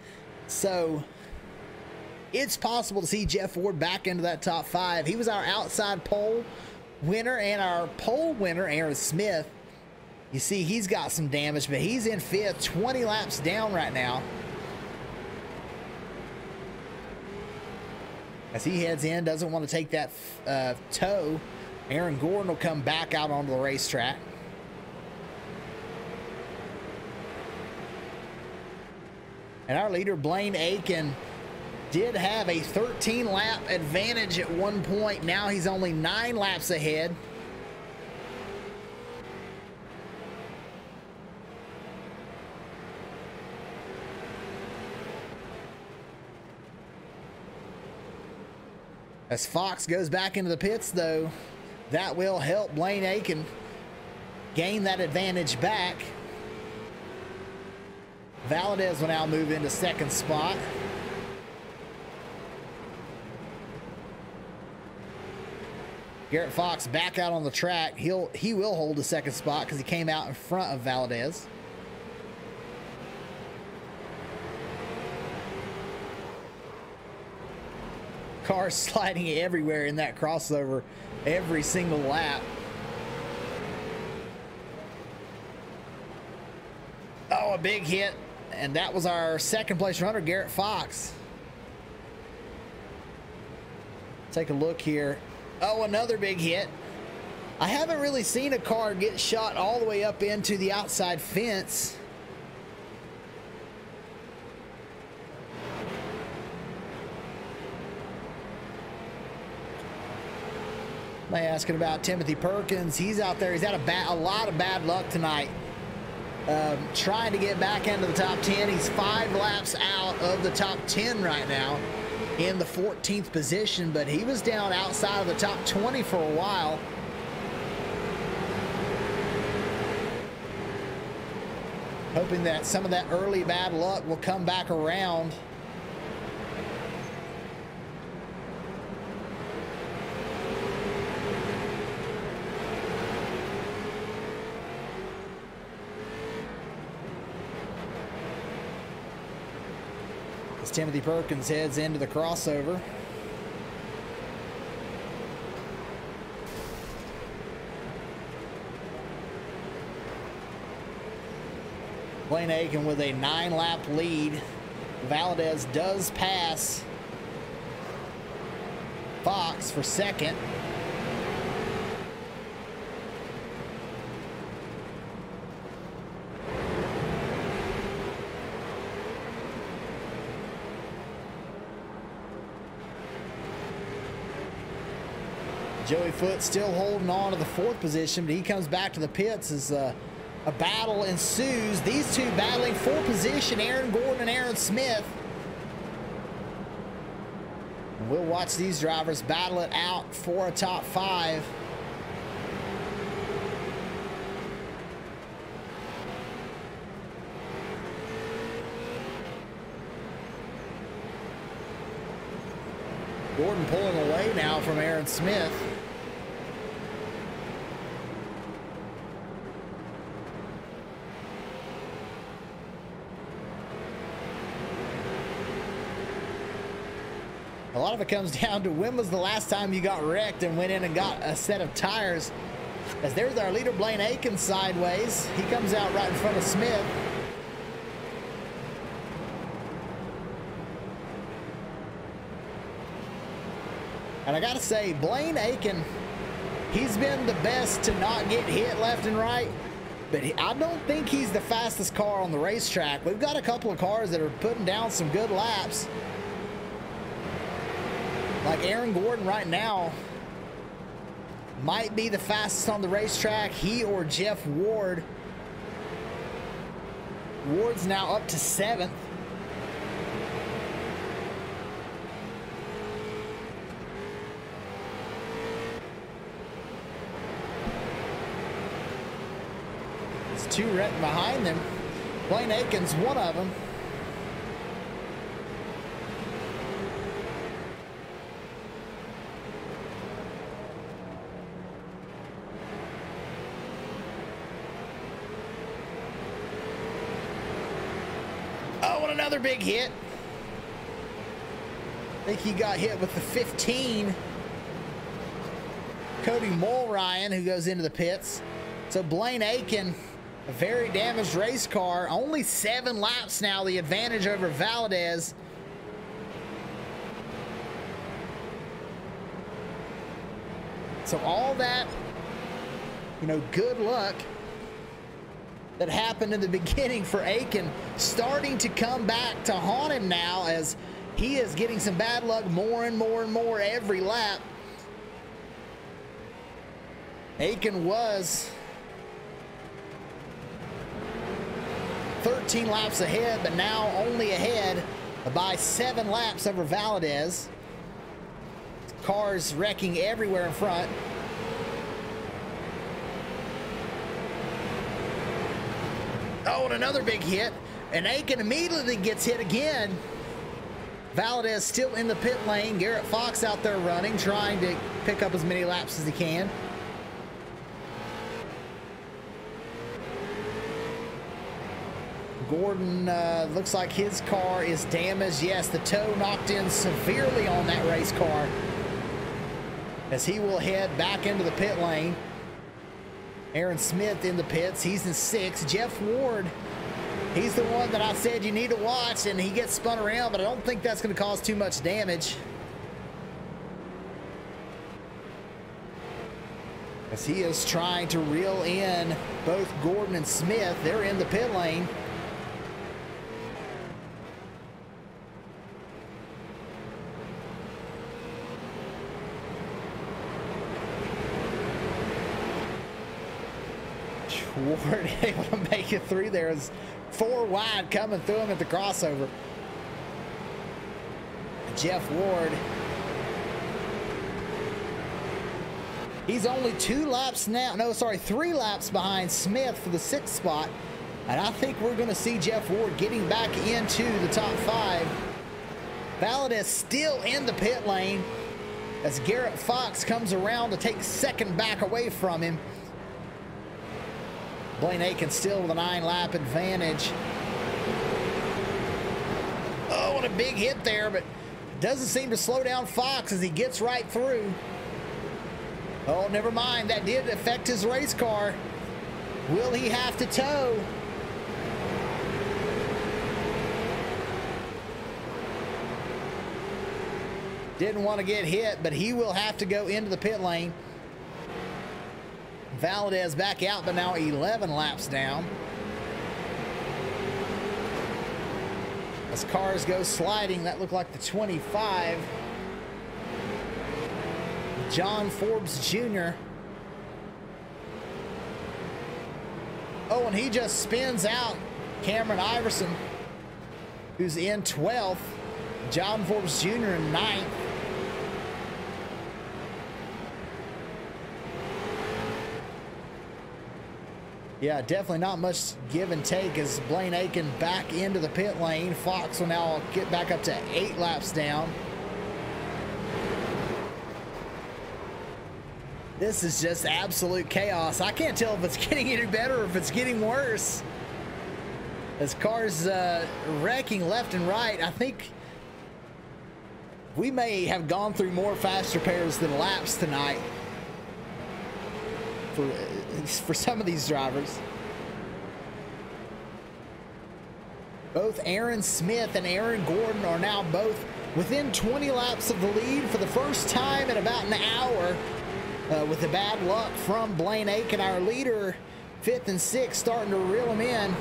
So it's possible to see Jeff Ward back into that top 5. He was our outside pole winner, and our pole winner, Aaron Smith. You see, he's got some damage, but he's in 5th, 20 laps down right now. As he heads in, doesn't want to take that tow. Aaron Gordon will come back out onto the racetrack. And our leader, Blaine Aiken, did have a 13-lap advantage at one point. Now he's only 9 laps ahead. As Fox goes back into the pits, though, that will help Blaine Aiken gain that advantage back. Valadez will now move into 2nd spot. Garrett Fox back out on the track. He will hold the 2nd spot because he came out in front of Valadez. Cars sliding everywhere in that crossover every single lap. Oh, a big hit. And that was our 2nd place runner, Garrett Fox. Take a look here. Oh, another big hit. I haven't really seen a car get shot all the way up into the outside fence. They asking about Timothy Perkins. He's out there. He's had a lot of bad luck tonight. Trying to get back into the top 10. He's 5 laps out of the top 10 right now in the 14th position, but he was down outside of the top 20 for a while. Hoping that some of that early bad luck will come back around. Timothy Perkins heads into the crossover. Blaine Aiken with a 9-lap lead. Valadez does pass Fox for 2nd. Joey Foote still holding on to the 4th position, but he comes back to the pits as a battle ensues. These two battling for position, Aaron Gordon and Aaron Smith. And we'll watch these drivers battle it out for a top 5. Gordon pulling away now from Aaron Smith. A lot of it comes down to when was the last time you got wrecked and went in and got a set of tires. As there's our leader, Blaine Aiken, sideways. He comes out right in front of Smith. And I gotta say, Blaine Aiken, he's been the best to not get hit left and right, but I don't think he's the fastest car on the racetrack. We've got a couple of cars that are putting down some good laps. Like Aaron Gordon right now might be the fastest on the racetrack. He or Jeff Ward. Ward's now up to 7th. There's 2 right behind them. Blaine Aiken's one of them. Another big hit. I think he got hit with the 15. Cody Mulryan, who goes into the pits. So Blaine Aiken, a very damaged race car. Only 7 laps now, the advantage over Valadez. So all that, you know, good luck that happened in the beginning for Aiken starting to come back to haunt him now, as he is getting some bad luck more and more and more every lap. Aiken was 13 laps ahead, but now only ahead by 7 laps over Valadez. Cars wrecking everywhere in front. Oh, and another big hit, and Aiken immediately gets hit again. Valadez still in the pit lane. Garrett Fox out there running, trying to pick up as many laps as he can. Gordon looks like his car is damaged. Yes, the toe knocked in severely on that race car, as he will head back into the pit lane. Aaron Smith in the pits. He's in 6th. Jeff Ward, he's the one that I said you need to watch, and he gets spun around, but I don't think that's going to cause too much damage, as he is trying to reel in both Gordon and Smith. They're in the pit lane. Ward able to make it through there. Is 4 wide coming through him at the crossover. Jeff Ward, he's only 2 laps now. No, sorry, 3 laps behind Smith for the 6th spot. And I think we're going to see Jeff Ward getting back into the top 5. Valadez still in the pit lane, as Garrett Fox comes around to take 2nd back away from him. Blaine Aiken still with a 9-lap advantage. Oh, what a big hit there, but doesn't seem to slow down Fox as he gets right through. Oh, never mind. That did affect his race car. Will he have to tow? Didn't want to get hit, but he will have to go into the pit lane. Valadez back out, but now 11 laps down. As cars go sliding, that looked like the 25. John Forbes Jr. Oh, and he just spins out Cameron Iverson, who's in 12th. John Forbes Jr. in 9th. Yeah, definitely not much give and take as Blaine Aiken back into the pit lane. Fox will now get back up to 8 laps down. This is just absolute chaos. I can't tell if it's getting any better or if it's getting worse. As cars wrecking left and right. I think We may have gone through more faster pairs than laps tonight for some of these drivers. Both Aaron Smith and Aaron Gordon are now both within 20 laps of the lead for the first time in about an hour, with the bad luck from Blaine Aiken, our leader, 5th and 6th, starting to reel them in.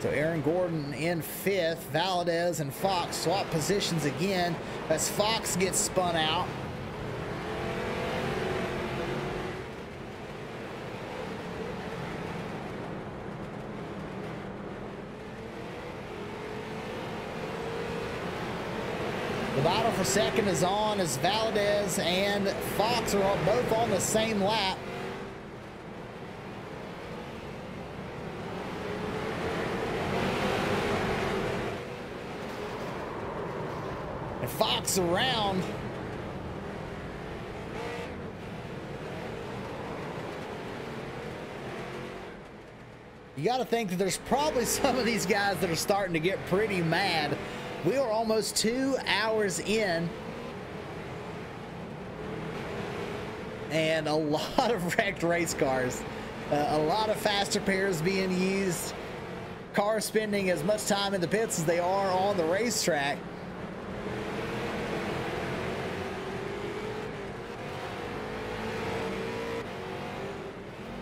So Aaron Gordon in 5th. Valadez and Fox swap positions again as Fox gets spun out. The battle for second is on as Valadez and Fox are both on the same lap. Fox around. You got to think that there's probably some of these guys that are starting to get pretty mad. We are almost 2 hours in, and a lot of wrecked race cars. A lot of faster pairs being used. Cars spending as much time in the pits as they are on the racetrack.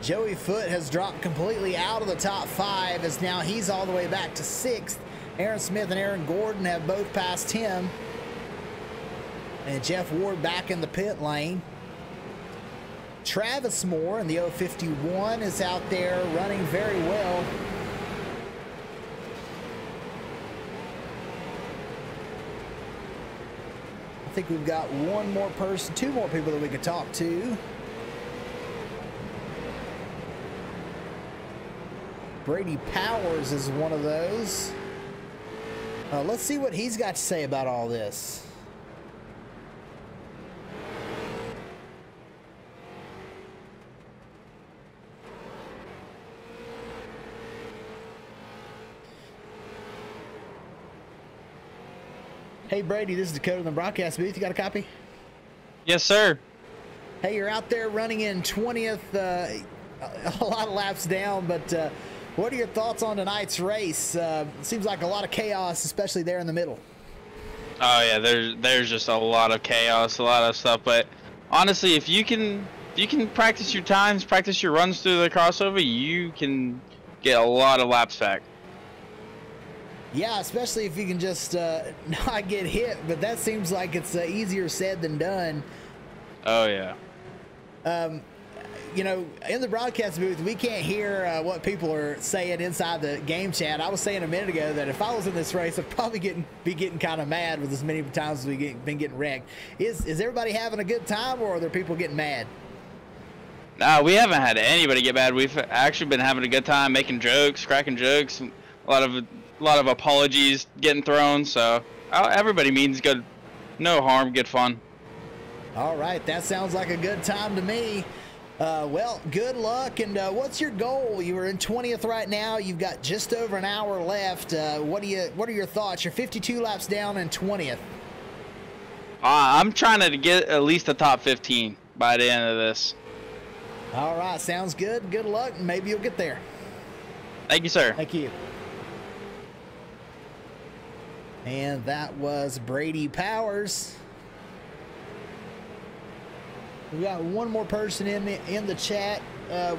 Joey Foote has dropped completely out of the top 5 as now he's all the way back to 6th. Aaron Smith and Aaron Gordon have both passed him. And Jeff Ward back in the pit lane. Travis Moore in the 051 is out there running very well. I think we've got one more person, 2 more people that we could talk to. Brady Powers is one of those. Let's see what he's got to say about all this. Hey Brady, this is Dakota in the broadcast booth. You got a copy? Yes, sir. Hey, you're out there running in 20th, a lot of laps down, but what are your thoughts on tonight's race? Seems like a lot of chaos, especially there in the middle. Oh yeah, there's just a lot of chaos, a lot of stuff. But honestly, if you can practice your times, practice your runs through the crossover, you can get a lot of laps back. Yeah, especially if you can just not get hit. But that seems like it's easier said than done. Oh yeah. You know, in the broadcast booth, we can't hear what people are saying inside the game chat. I was saying a minute ago that if I was in this race, I'd probably be getting kind of mad with as many times as we've been getting wrecked. Is everybody having a good time, or are there people getting mad? No, we haven't had anybody get mad. We've actually been having a good time, making jokes, cracking jokes, and a lot of apologies getting thrown. So everybody means good, no harm, good fun. All right, that sounds like a good time to me. Well, good luck, and what's your goal? You are in 20th right now. You've got just over an hour left. What are your thoughts? You're 52 laps down in 20th. I'm trying to get at least the top 15 by the end of this. All right, sounds good. Good luck, and maybe you'll get there. Thank you, sir. Thank you. And that was Brady Powers. We got one more person in the chat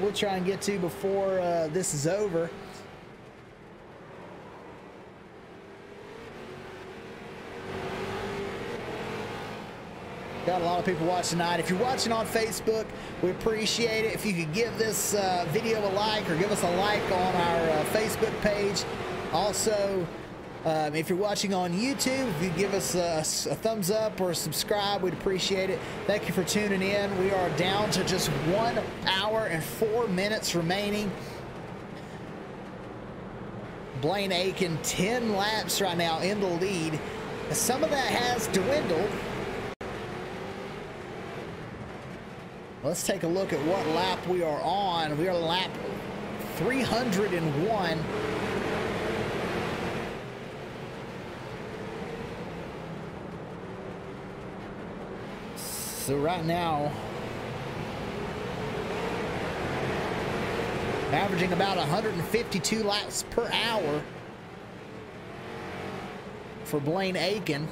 we'll try and get to before this is over. Got a lot of people watching tonight. If you're watching on Facebook, we appreciate it. If you could give this video a like, or give us a like on our Facebook page. Also, If you're watching on YouTube, if you give us a thumbs up or subscribe, we'd appreciate it. Thank you for tuning in. We are down to just 1 hour and 4 minutes remaining. Blaine Aiken, 10 laps right now in the lead. Some of that has dwindled. Let's take a look at what lap we are on. We are lap 301. So right now, averaging about 152 laps per hour for Blaine Aiken.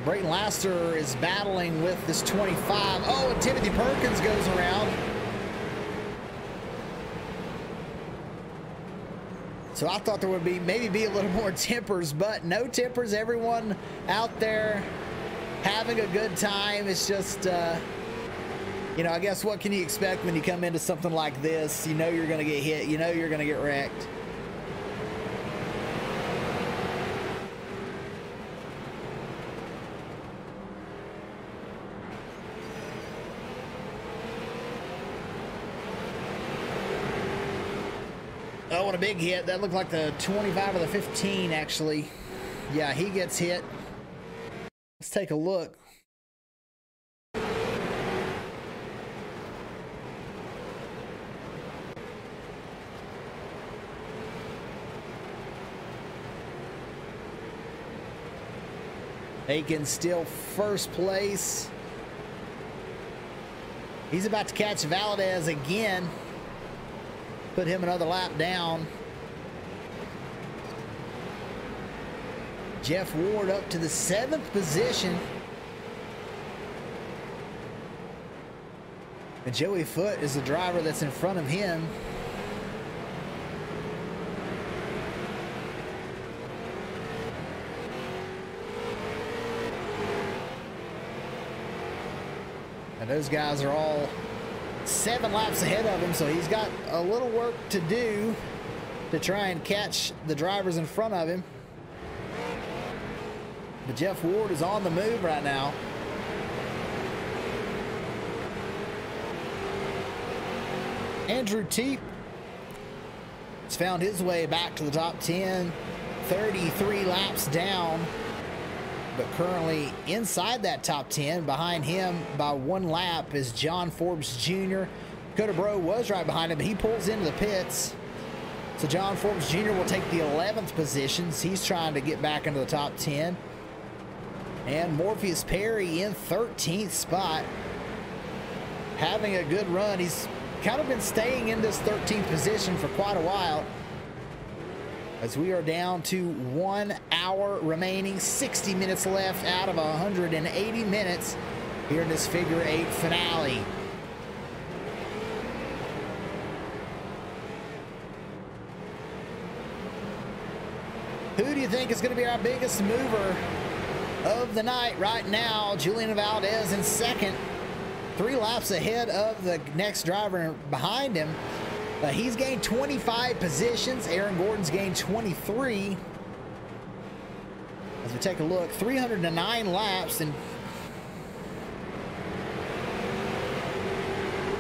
Brayton Laster is battling with this 25. Oh, and Timothy Perkins goes around. So I thought there would maybe be a little more tempers, but no tempers. Everyone out there having a good time. It's just, you know, I guess what can you expect when you come into something like this? You know you're going to get hit. You know you're going to get wrecked. Oh, what a big hit. That looked like the 25 or the 15, actually. Yeah, he gets hit. Let's take a look. Aiken still first place. He's about to catch Valdez again. Put him another lap down. Jeff Ward up to the 7th position. And Joey Foote is the driver that's in front of him. And those guys are all 7 laps ahead of him, so he's got a little work to do to try and catch the drivers in front of him. But Jeff Ward is on the move right now. Andrew Teep has found his way back to the top 10, 33 laps down, but currently inside that top 10. Behind him by 1 lap is John Forbes Jr. Dakota Bro was right behind him, but he pulls into the pits. So John Forbes Jr. will take the 11th position. He's trying to get back into the top 10. And Morpheus Perry in 13th spot, having a good run. He's kind of been staying in this 13th position for quite a while, as we are down to 1 hour remaining, 60 minutes left out of 180 minutes here in this figure 8 finale. Who do you think is going to be our biggest mover of the night right now? Julian Valdez in second, 3 laps ahead of the next driver behind him. He's gained 25 positions. Aaron Gordon's gained 23. As we take a look, 309 laps, and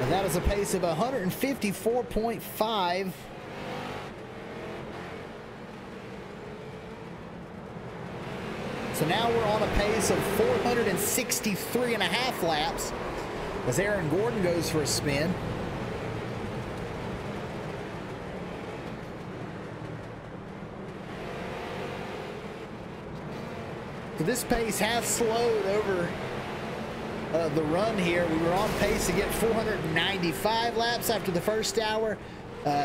that is a pace of 154.5. So now we're on a pace of 463.5 laps as Aaron Gordon goes for a spin. So this pace has slowed over the run here. We were on pace to get 495 laps after the first hour,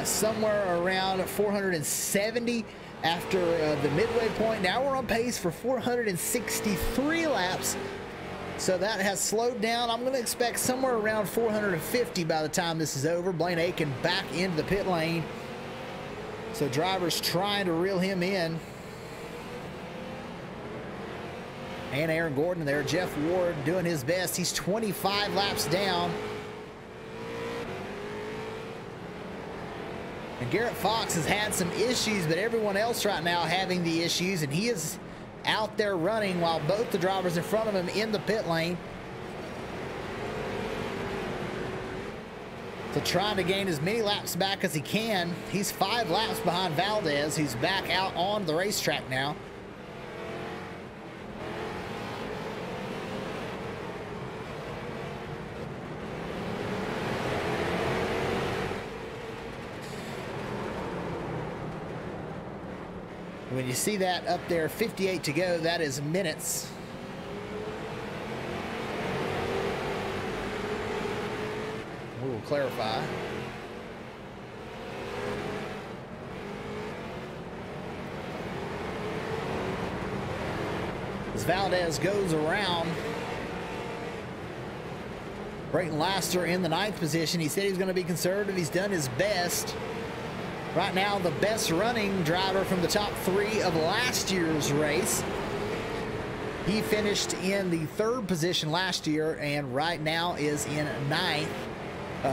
somewhere around 470 after the midway point. Now we're on pace for 463 laps. So that has slowed down. I'm going to expect somewhere around 450 by the time this is over. Blaine Aiken back into the pit lane. So drivers trying to reel him in. And Aaron Gordon there. Jeff Ward doing his best. He's 25 laps down. And Garrett Fox has had some issues, but everyone else right now having the issues, and he is out there running while both the drivers in front of him in the pit lane. So trying to gain as many laps back as he can. He's 5 laps behind Valdez, who's back out on the racetrack now. When you see that up there, 58 to go, that is minutes. We will clarify. As Valdez goes around, Brayton Laster in the 9th position. He said he's going to be conservative. He's done his best. Right now, the best running driver from the top 3 of last year's race. He finished in the 3rd position last year and right now is in 9th.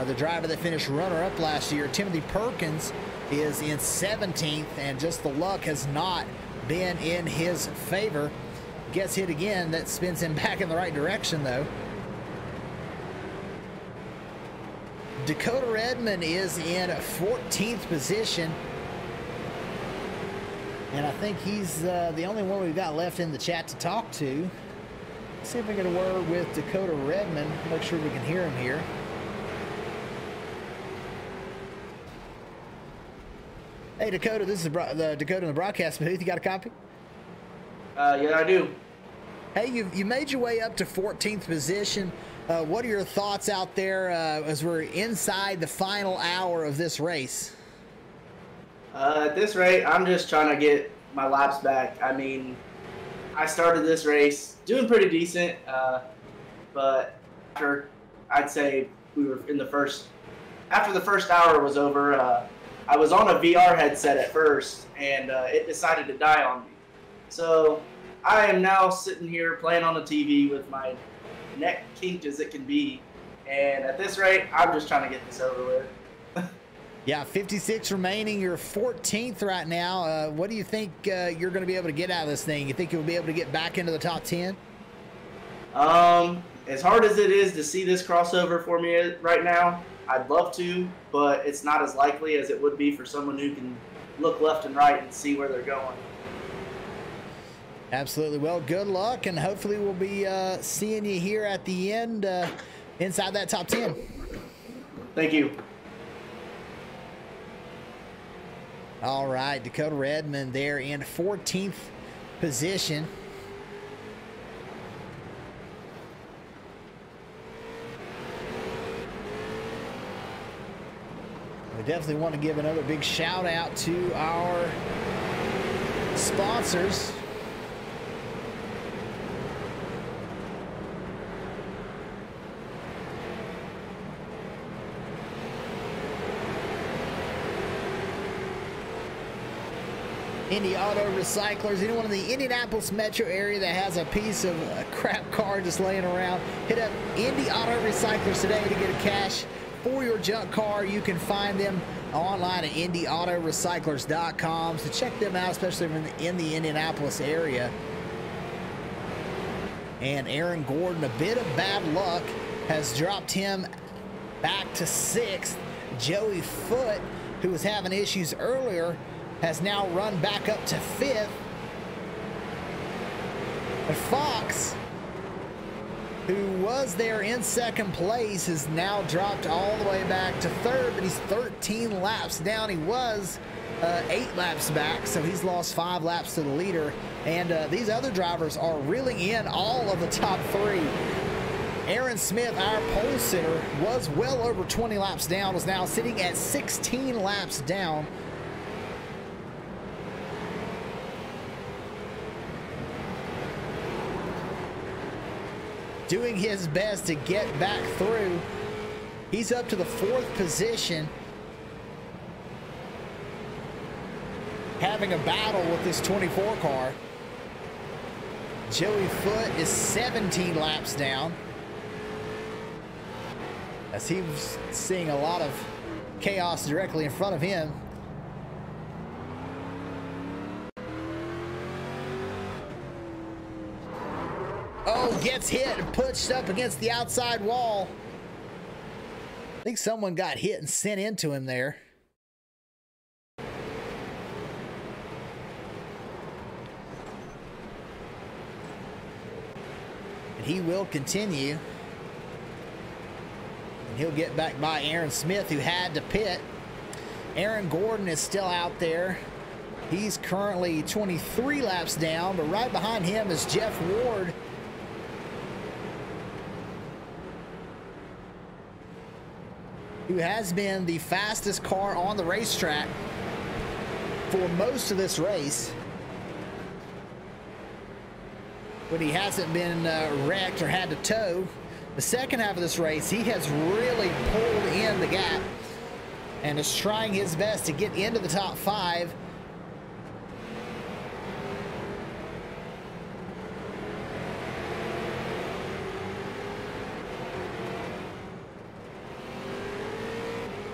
The driver that finished runner-up last year, Timothy Perkins, is in 17th, and just the luck has not been in his favor. Gets hit again. That spins him back in the right direction, though. Dakota Redmond is in 14th position. And I think he's the only one we've got left in the chat to talk to. Let's see if we get a word with Dakota Redmond. Make sure we can hear him here. Hey, Dakota, this is Dakota in the broadcast booth. You got a copy? Yeah, I do. Hey, you made your way up to 14th position. What are your thoughts out there as we're inside the final hour of this race? At this rate, I'm just trying to get my laps back. I mean, I started this race doing pretty decent, but after, I'd say we were in the first, after the first hour was over, I was on a VR headset at first, and it decided to die on me. So I am now sitting here playing on the TV with my neck kinked as it can be, and at this rate, I'm just trying to get this over with. Yeah, 56 remaining. You're 14th right now. What do you think you're going to be able to get out of this thing? You think you'll be able to get back into the top 10? As hard as it is to see this crossover for me right now, I'd love to, but it's not as likely as it would be for someone who can look left and right and see where they're going. Absolutely. Well, good luck, and hopefully we'll be seeing you here at the end inside that top 10. Thank you. All right, Dakota Redmond there in 14th position. We definitely want to give another big shout out to our sponsors. Indy Auto Recyclers. Anyone in the Indianapolis metro area that has a piece of a crap car just laying around, hit up Indy Auto Recyclers today to get a cash for your junk car. You can find them online at IndyAutoRecyclers.com. So check them out, especially in the Indianapolis area. And Aaron Gordon, a bit of bad luck, has dropped him back to 6th. Joey Foote, who was having issues earlier, has now run back up to 5th. And Fox, who was there in 2nd place, has now dropped all the way back to 3rd, but he's 13 laps down. He was 8 laps back, so he's lost 5 laps to the leader. And these other drivers are really in all of the top 3. Aaron Smith, our pole sitter, was well over 20 laps down, is now sitting at 16 laps down. Doing his best to get back through. He's up to the 4th position, having a battle with this 24 car. Joey Foote is 17 laps down, as he was seeing a lot of chaos directly in front of him. gets hit and pushed up against the outside wall. I think someone got hit and sent into him there. And he will continue. And he'll get back by Aaron Smith, who had to pit. Aaron Gordon is still out there. He's currently 23 laps down, but right behind him is Jeff Ward. Who has been the fastest car on the racetrack for most of this race. When he hasn't been wrecked or had to tow. The second half of this race, he has really pulled in the gap and is trying his best to get into the top 5.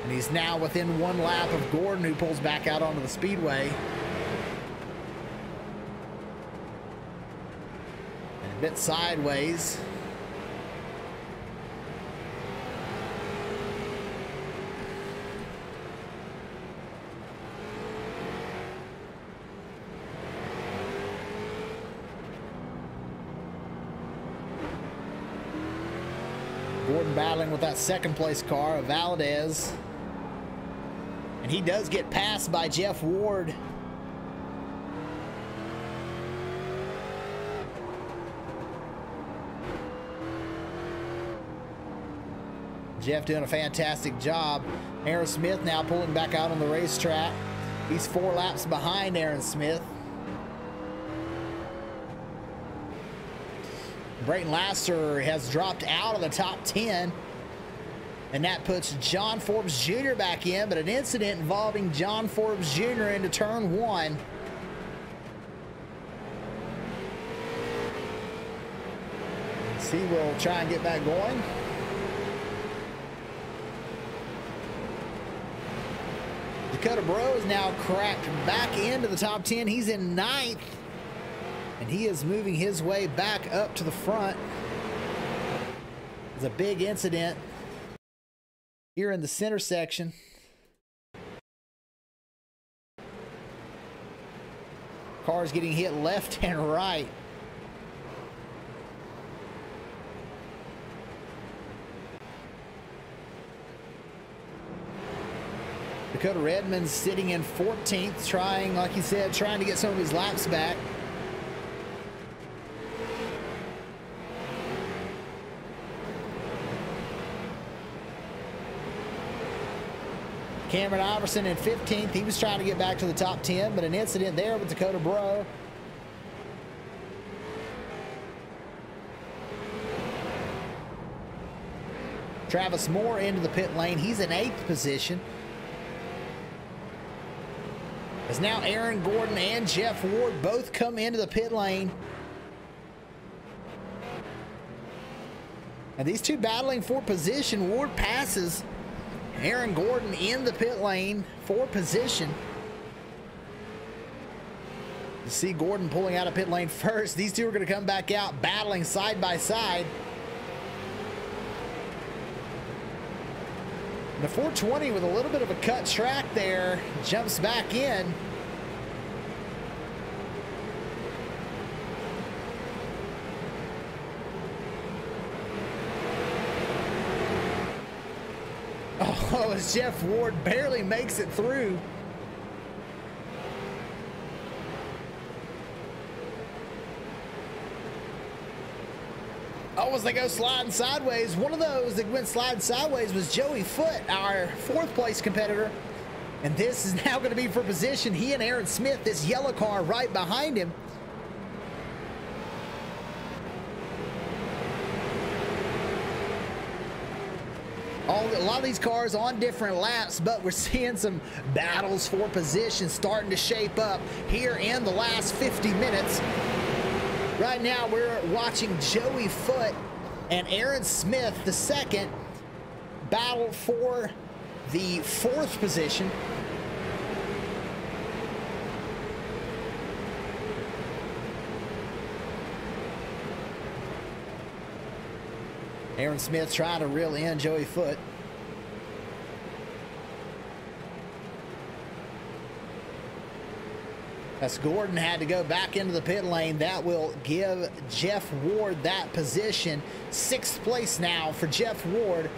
And he's now within 1 lap of Gordon, who pulls back out onto the speedway. And a bit sideways. Gordon battling with that second place car of Valdez. And he does get passed by Jeff Ward. Jeff doing a fantastic job. Aaron Smith now pulling back out on the racetrack. He's 4 laps behind Aaron Smith. Brayton Laster has dropped out of the top 10. And that puts John Forbes Jr. back in, but an incident involving John Forbes Jr. into turn 1. So he will try and get back going. Dakota Bro is now cracked back into the top 10. He's in 9th. And he is moving his way back up to the front. It's a big incident here in the center section. Cars getting hit left and right. Dakota Redmond's sitting in 14th, trying, like he said, trying to get some of his laps back. Cameron Iverson in 15th. He was trying to get back to the top 10, but an incident there with Dakota Bro. Travis Moore into the pit lane. He's in 8th position. As now Aaron Gordon and Jeff Ward both come into the pit lane. And these two battling for position. Ward passes Aaron Gordon in the pit lane for position. You see Gordon pulling out of pit lane first. These two are going to come back out battling side by side. The 420 with a little bit of a cut track there jumps back in. Oh, as Jeff Ward barely makes it through. Oh, as they go sliding sideways. One of those that went sliding sideways was Joey Foote, our 4th place competitor. And this is now going to be for position. He and Aaron Smith, this yellow car right behind him. A lot of these cars on different laps, but we're seeing some battles for position starting to shape up here in the last 50 minutes. Right now, we're watching Joey Foote and Aaron Smith, the second, battle for the 4th position. Aaron Smith trying to reel in Joey Foote. As Gordon had to go back into the pit lane, that will give Jeff Ward that position. 6th place now for Jeff Ward.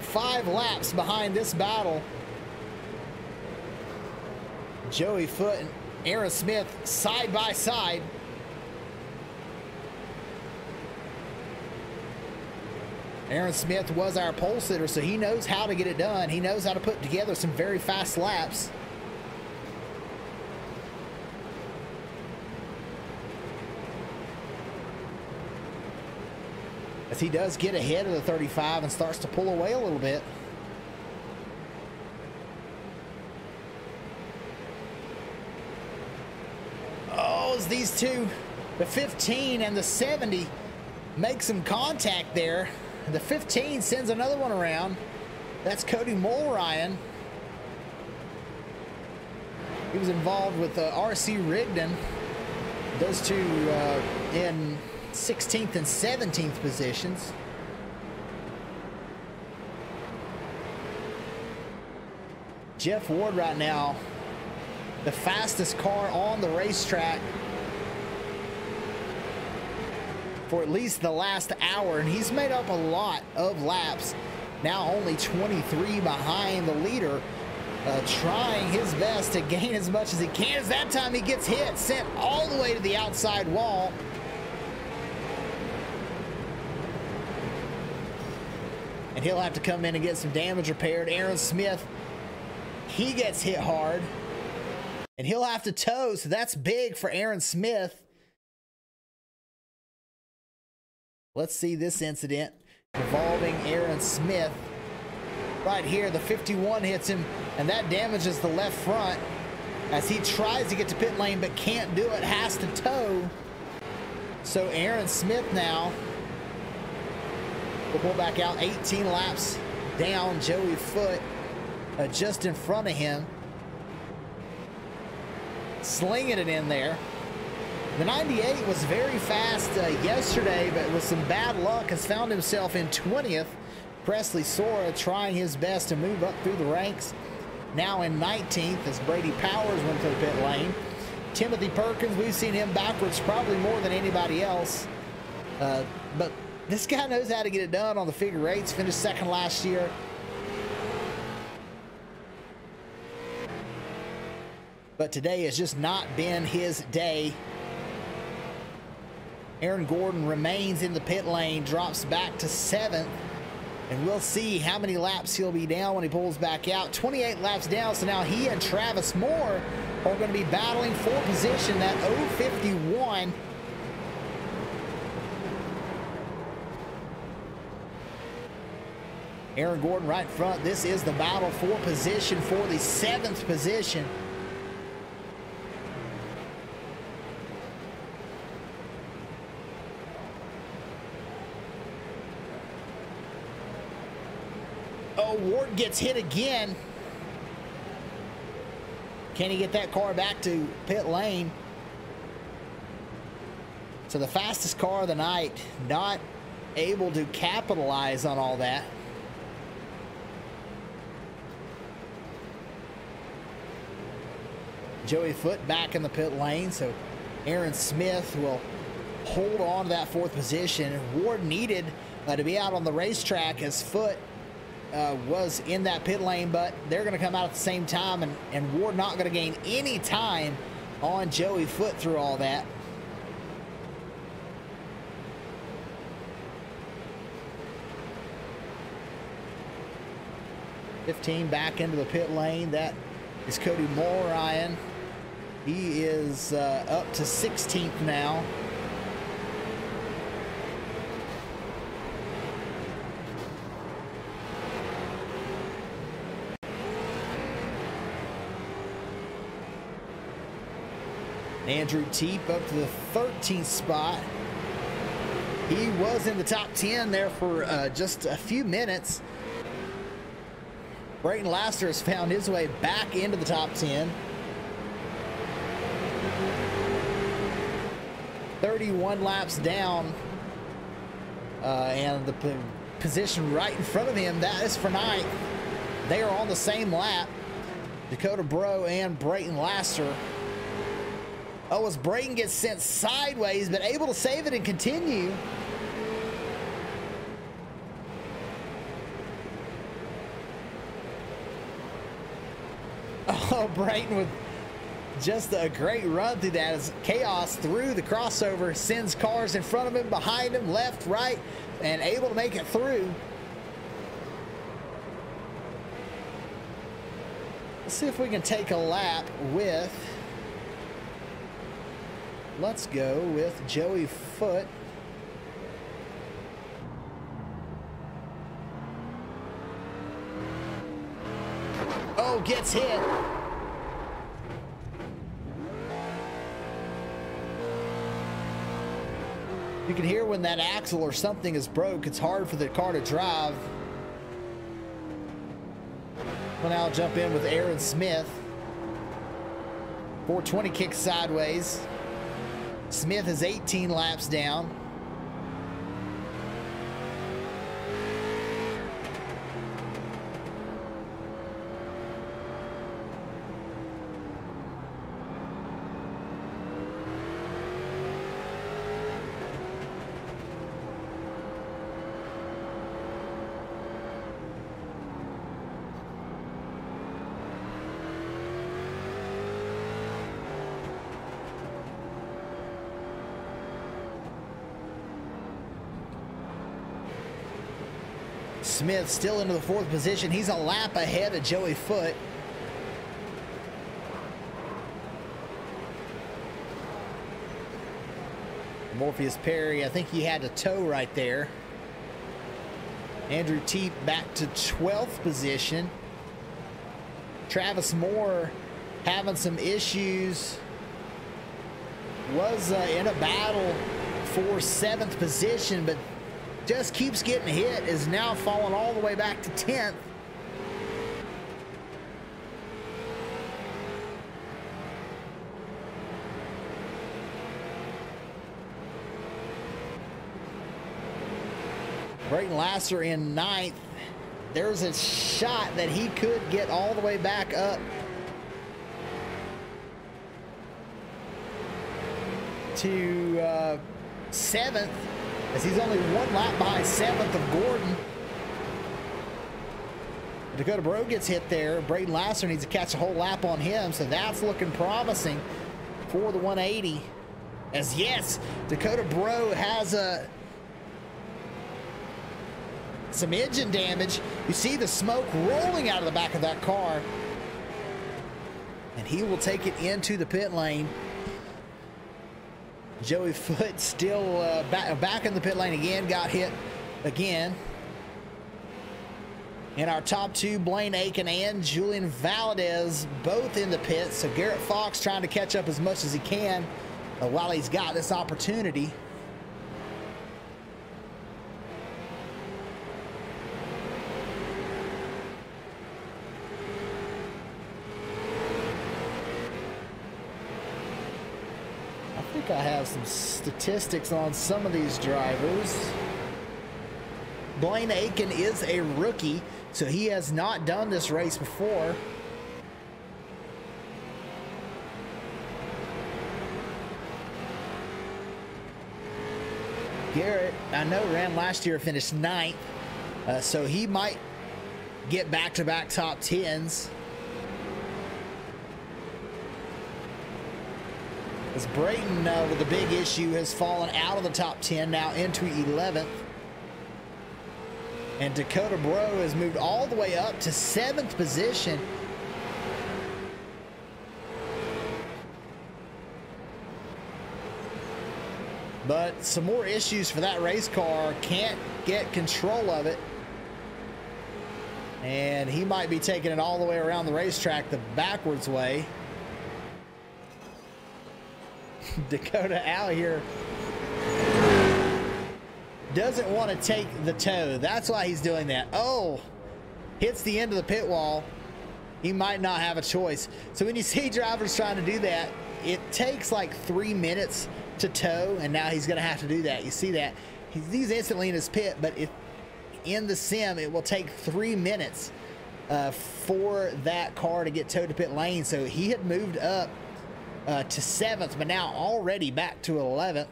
5 laps behind this battle. Joey Foote and Aaron Smith side by side. Aaron Smith was our pole sitter, so he knows how to get it done. He knows how to put together some very fast laps. As he does get ahead of the 35 and starts to pull away a little bit. Oh, as these two, the 15 and the 70, make some contact there. The 15 sends another one around. That's Cody Mulryan. He was involved with RC Rigdon. Those two in 16th and 17th positions. Jeff Ward right now, the fastest car on the racetrack for at least the last hour, and he's made up a lot of laps. Now only 23 behind the leader, trying his best to gain as much as he can. As that time he gets hit, sent all the way to the outside wall. And he'll have to come in and get some damage repaired. Aaron Smith, he gets hit hard, and he'll have to tow, so that's big for Aaron Smith. Let's see this incident involving Aaron Smith. Right here, the 51 hits him, and that damages the left front as he tries to get to pit lane but can't do it, has to tow. So Aaron Smith now will pull back out 18 laps down. Joey Foote just in front of him, slinging it in there. The 98 was very fast yesterday, but with some bad luck has found himself in 20th. Presley Sora trying his best to move up through the ranks. Now in 19th as Brady Powers went to the pit lane. Timothy Perkins, we've seen him backwards probably more than anybody else. But this guy knows how to get it done on the figure eights. Finished 2nd last year. But today has just not been his day. Aaron Gordon remains in the pit lane, drops back to 7th, and we'll see how many laps he'll be down when he pulls back out. 28 laps down, so now he and Travis Moore are going to be battling for position, that 051. Aaron Gordon right in front. This is the battle for position, for the 7th position. Oh, Ward gets hit again. Can he get that car back to pit lane? So the fastest car of the night, not able to capitalize on all that. Joey Foote back in the pit lane, so Aaron Smith will hold on to that 4th position. Ward needed to be out on the racetrack as Foote was in that pit lane, but they're going to come out at the same time, and Ward not going to gain any time on Joey Foote through all that. $15 back into the pit lane. That is Cody Mulryan. He is up to 16th now. Andrew Teep up to the 13th spot. He was in the top 10 there for just a few minutes. Brayton Laster has found his way back into the top 10. 31 laps down. and the position right in front of him, that is for ninth. They are on the same lap. Dakota Bro and Brayton Laster. Oh, as Brayton gets sent sideways, but able to save it and continue. Oh, Brayton with just a great run through that as Chaos through the crossover sends cars in front of him, behind him, left, right, and able to make it through. Let's see if we can take a lap with, let's go with Joey Foote. Oh, gets hit. You can hear when that axle or something is broke, it's hard for the car to drive. We'll now jump in with Aaron Smith. 420 kicks sideways. Smith is 18 laps down. Smith still into the fourth position. He's a lap ahead of Joey Foote. Morpheus Perry, I think he had a tow right there. Andrew Teep back to 12th position. Travis Moore having some issues. Was in a battle for 7th position, but just keeps getting hit, is now falling all the way back to 10th. Brayton Laster in 9th. There's a shot that he could get all the way back up to 7th, as he's only 1 lap behind 7th of Gordon. Dakota Bro gets hit there. Brayton Laster needs to catch a whole lap on him, so that's looking promising for the 180. As yes, Dakota Bro has some engine damage. You see the smoke rolling out of the back of that car, and he will take it into the pit lane. Joey Foote still back in the pit lane again, got hit again. In our top 2, Blaine Aiken and Julian Valadez both in the pit. So Garrett Fox trying to catch up as much as he can while he's got this opportunity. I have some statistics on some of these drivers. Blaine Aiken is a rookie, so he has not done this race before. Garrett, I know, ran last year, finished 9th, so he might get back-to-back top 10s. As Brayton, with the big issue, has fallen out of the top 10, now into 11th. And Dakota Bro has moved all the way up to 7th position. But some more issues for that race car. Can't get control of it. And he might be taking it all the way around the racetrack the backwards way. Dakota out here doesn't want to take the tow. That's why he's doing that. Oh, hits the end of the pit wall. He might not have a choice. So when you see drivers trying to do that, it takes like 3 minutes to tow, and now he's going to have to do that. You see that? he's instantly in his pit, but if in the sim, it will take 3 minutes for that car to get towed to pit lane. So he had moved up to 7th, but now already back to 11th.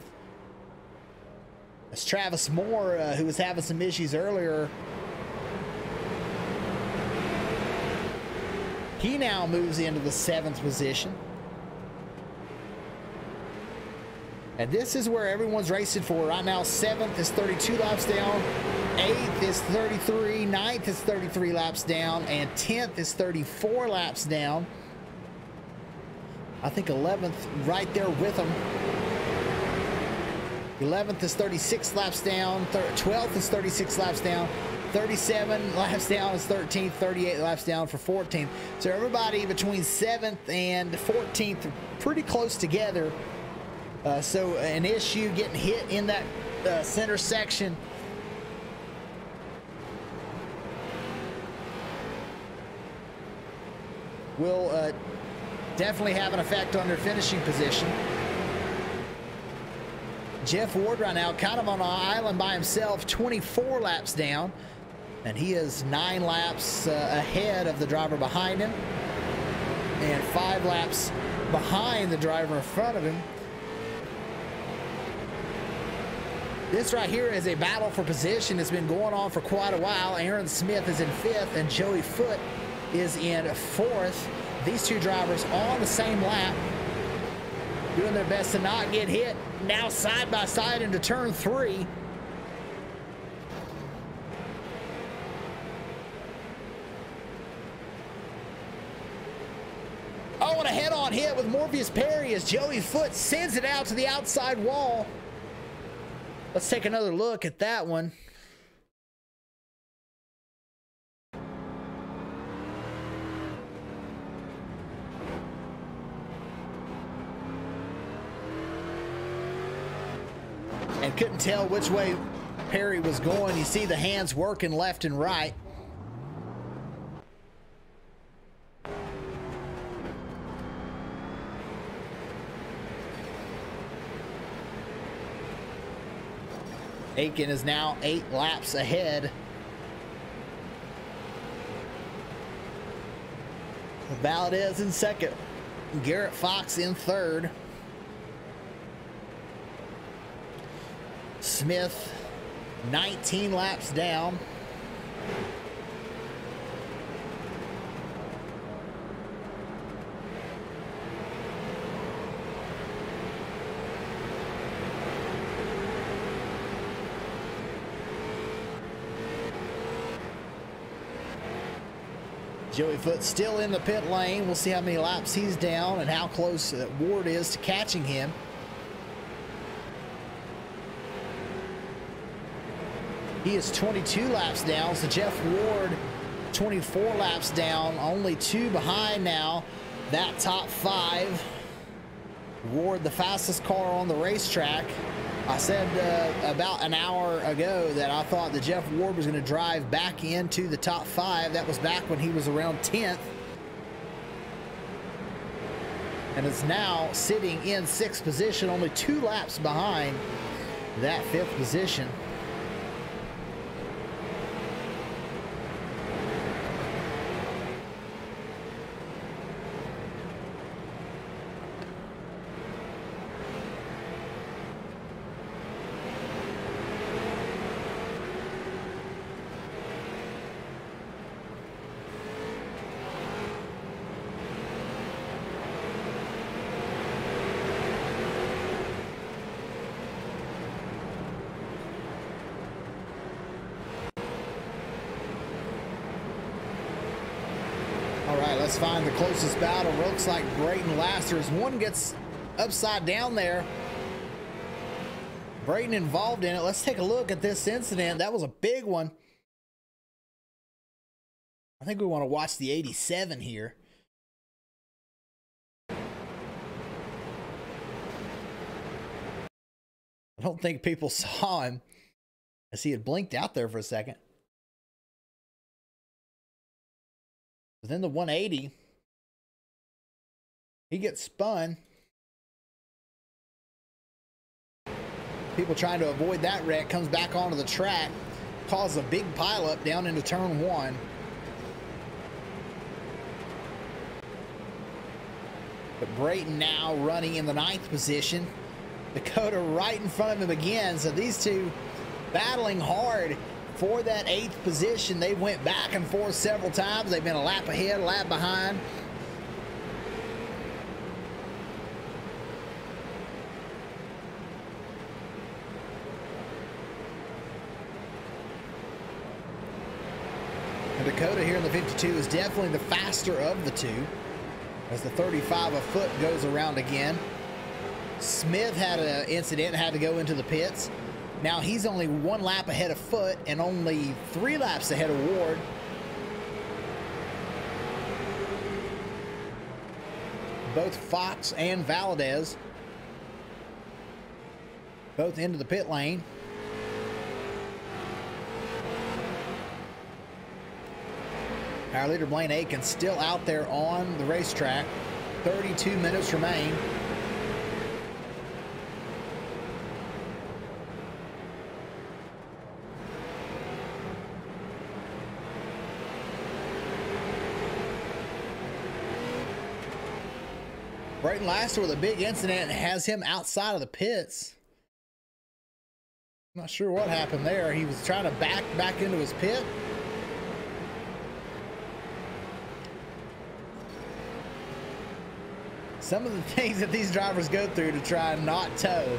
As Travis Moore, who was having some issues earlier, he now moves into the 7th position. And this is where everyone's racing for right now. 7th is 32 laps down, 8th is 33, 9th is 33 laps down, and 10th is 34 laps down. I think 11th right there with them. 11th is 36 laps down, 12th is 36 laps down, 37 laps down is 13th, 38 laps down for 14th. So everybody between 7th and 14th are pretty close together. So an issue getting hit in that center section. Will definitely have an effect on their finishing position. Jeff Ward right now kind of on an island by himself, 24 laps down, and he is 9 laps ahead of the driver behind him and 5 laps behind the driver in front of him. This right here is a battle for position. It's been going on for quite a while. Aaron Smith is in 5th and Joey Foote is in 4th. These two drivers on the same lap, doing their best to not get hit. Now side by side into turn 3. Oh, and a head-on hit with Morpheus Perry as Joey Foote sends it out to the outside wall. Let's take another look at that one. And couldn't tell which way Perry was going. You see the hands working left and right. Aiken is now 8 laps ahead. Valdez in 2nd. Garrett Fox in 3rd. Smith 19 laps down. Joey Foote still in the pit lane. We'll see how many laps he's down and how close Ward is to catching him. He is 22 laps down, so Jeff Ward 24 laps down, only 2 behind now. That top 5. Ward, the fastest car on the racetrack. I said about an hour ago that I thought that Jeff Ward was going to drive back into the top 5. That was back when he was around 10th. And is now sitting in 6th position, only 2 laps behind that 5th position. Let's find the closest battle. Looks like Brayton Lasters. One gets upside down there. Brayton involved in it. Let's take a look at this incident. That was a big one. I think we want to watch the 87 here. I don't think people saw him as he had blinked out there for a second. But then the 180, he gets spun. People trying to avoid that wreck, comes back onto the track, causes a big pileup down into turn 1. But Brayton now running in the 9th position. Dakota right in front of him again. So these two battling hard for that 8th position. They went back and forth several times. They've been a lap ahead, a lap behind. And Dakota here in the 52 is definitely the faster of the two, as the 35 a foot goes around again. Smith had an incident, had to go into the pits. Now he's only 1 lap ahead of Foot and only 3 laps ahead of Ward. Both Fox and Valdez both into the pit lane. Our leader Blaine Aiken still out there on the racetrack. 32 minutes remain. Brayton Laster with a big incident has him outside of the pits. Not sure what happened there. He was trying to back into his pit. Some of the things that these drivers go through to try and not tow.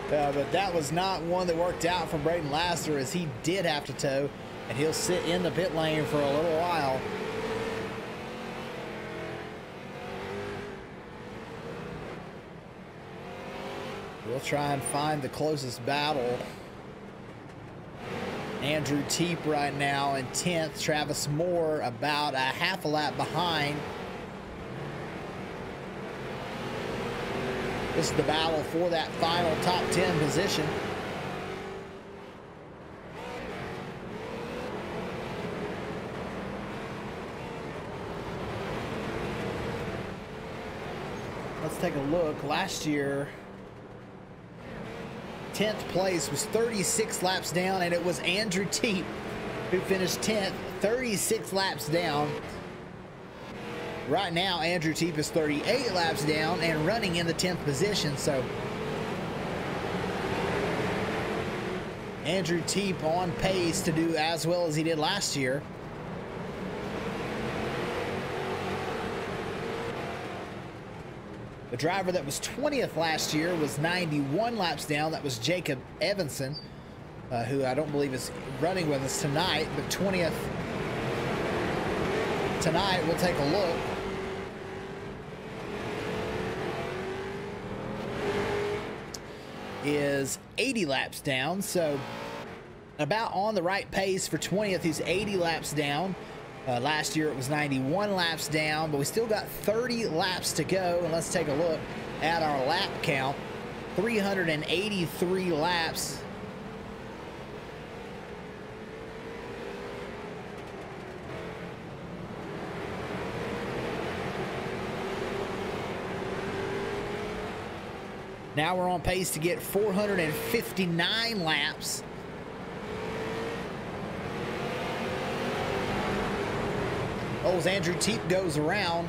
But that was not one that worked out for Brayton Laster, as he did have to tow, and he'll sit in the pit lane for a little while. We'll try and find the closest battle. Andrew Teep right now in 10th. Travis Moore about a half a lap behind. This is the battle for that final top 10 position. Let's take a look. Last year, 10th place was 36 laps down, and it was Andrew Teep who finished 10th, 36 laps down. Right now, Andrew Teep is 38 laps down and running in the 10th position. So Andrew Teep on pace to do as well as he did last year. The driver that was 20th last year was 91 laps down. That was Jacob Evanson, who I don't believe is running with us tonight, but 20th tonight. We'll take a look. Is 80 laps down, so about on the right pace for 20th. He's 80 laps down. Last year it was 91 laps down, but we still got 30 laps to go. And let's take a look at our lap count. 383 laps. Now we're on pace to get 459 laps. As Andrew Teep goes around.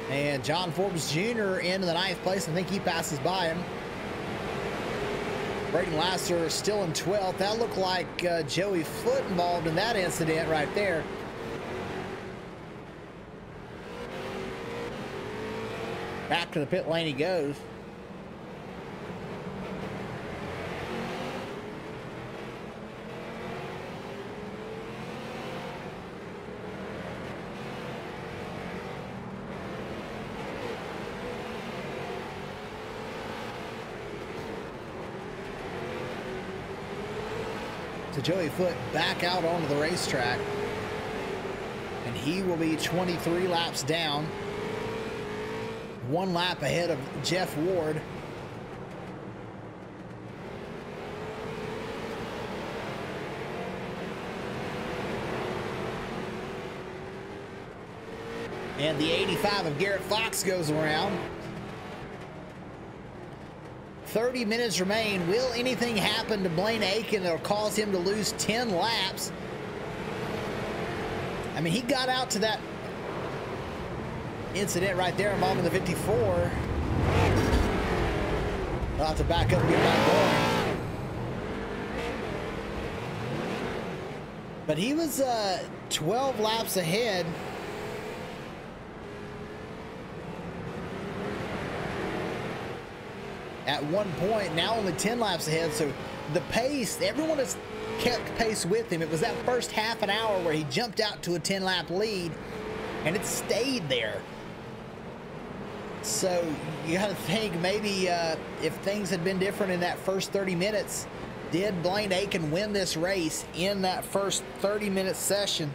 And John Forbes Jr. into the 9th place. I think he passes by him. Brayton Laster still in 12th. That looked like Joey Foot involved in that incident right there. Back to the pit lane he goes. So Joey Foot back out onto the racetrack, and he will be 23 laps down, 1 lap ahead of Jeff Ward. And the 85 of Garrett Fox goes around. 30 minutes remain. Will anything happen to Blaine Aiken that'll cause him to lose 10 laps? I mean, he got out to that incident right there involving the 54. I'll have to back up and get back going. But he was 12 laps ahead. At one point, now only 10 laps ahead, so the pace, everyone has kept pace with him. It was that first half an hour where he jumped out to a 10-lap lead, and it stayed there. So you got to think maybe if things had been different in that first 30 minutes, did Blaine Aiken win this race in that first 30-minute session?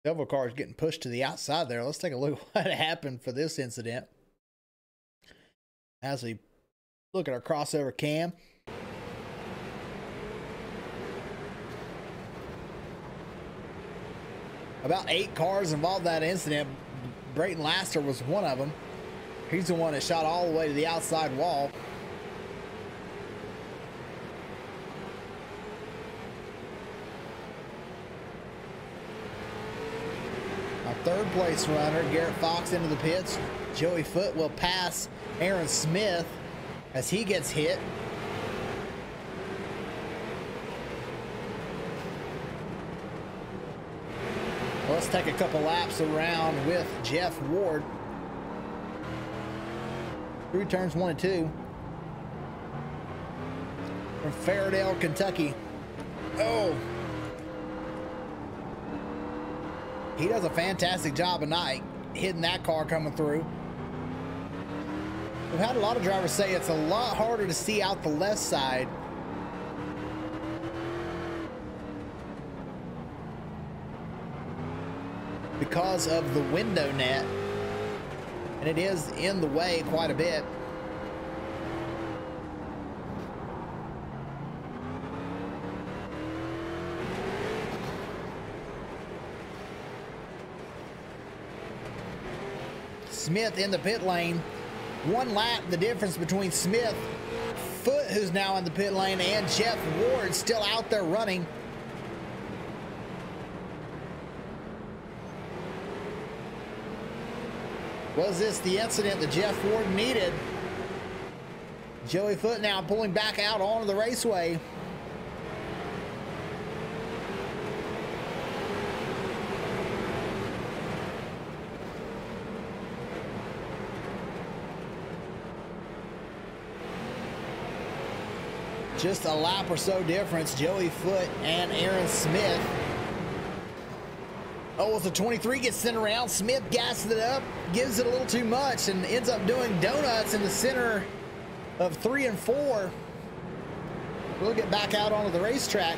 Several cars getting pushed to the outside there. Let's take a look at what happened for this incident as we look at our crossover cam. About 8 cars involved in that incident. Brayton Laster was one of them. He's the one that shot all the way to the outside wall. Our third place runner, Garrett Fox, into the pits. Joey Foote will pass Aaron Smith as he gets hit. Let's take a couple laps around with Jeff Ward through turns 1 and 2 from Fairdale, Kentucky. Oh, he does a fantastic job of not hitting that car coming through. We've had a lot of drivers say it's a lot harder to see out the left side. Because of the window net, and it is in the way quite a bit. Smith in the pit lane. 1 lap the difference between Smith, Foote, who's now in the pit lane, and Jeff Ward still out there running. Was this the incident that Jeff Ward needed? Joey Foote now pulling back out onto the raceway. Just a lap or so difference, Joey Foote and Aaron Smith. Oh, as the 23 gets sent around, Smith gasses it up, gives it a little too much, and ends up doing donuts in the center of 3 and 4. We'll get back out onto the racetrack.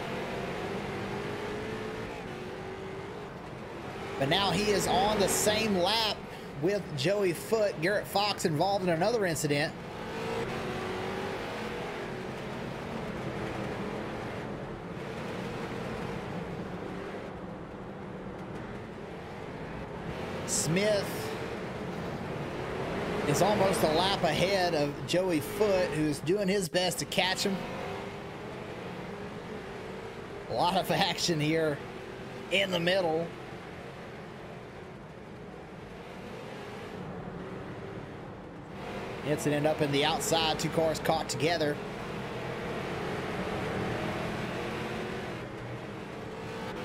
But now he is on the same lap with Joey Foote. Garrett Fox involved in another incident. Smith is almost a lap ahead of Joey Foote, who's doing his best to catch him. A lot of action here in the middle. Incident up in the outside, 2 cars caught together.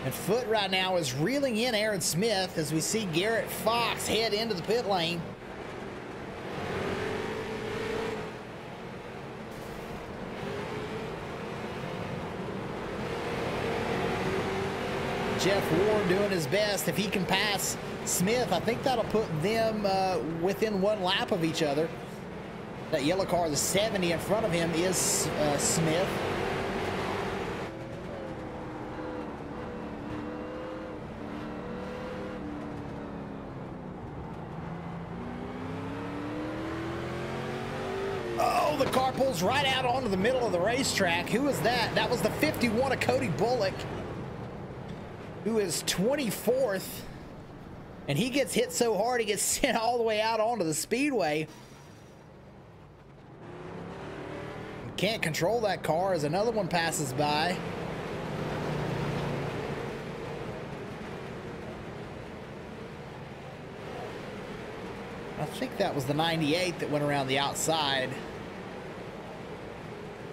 And Foote right now is reeling in Aaron Smith as we see Garrett Fox head into the pit lane. Jeff Ward doing his best. If he can pass Smith, I think that'll put them within 1 lap of each other. That yellow car, the 70 in front of him, is Smith. Oh, the car pulls right out onto the middle of the racetrack. Who was that? That was the 51 of Cody Bullock, who is 24th. And he gets hit so hard, he gets sent all the way out onto the speedway. Can't control that car as another one passes by. I think that was the 98 that went around the outside.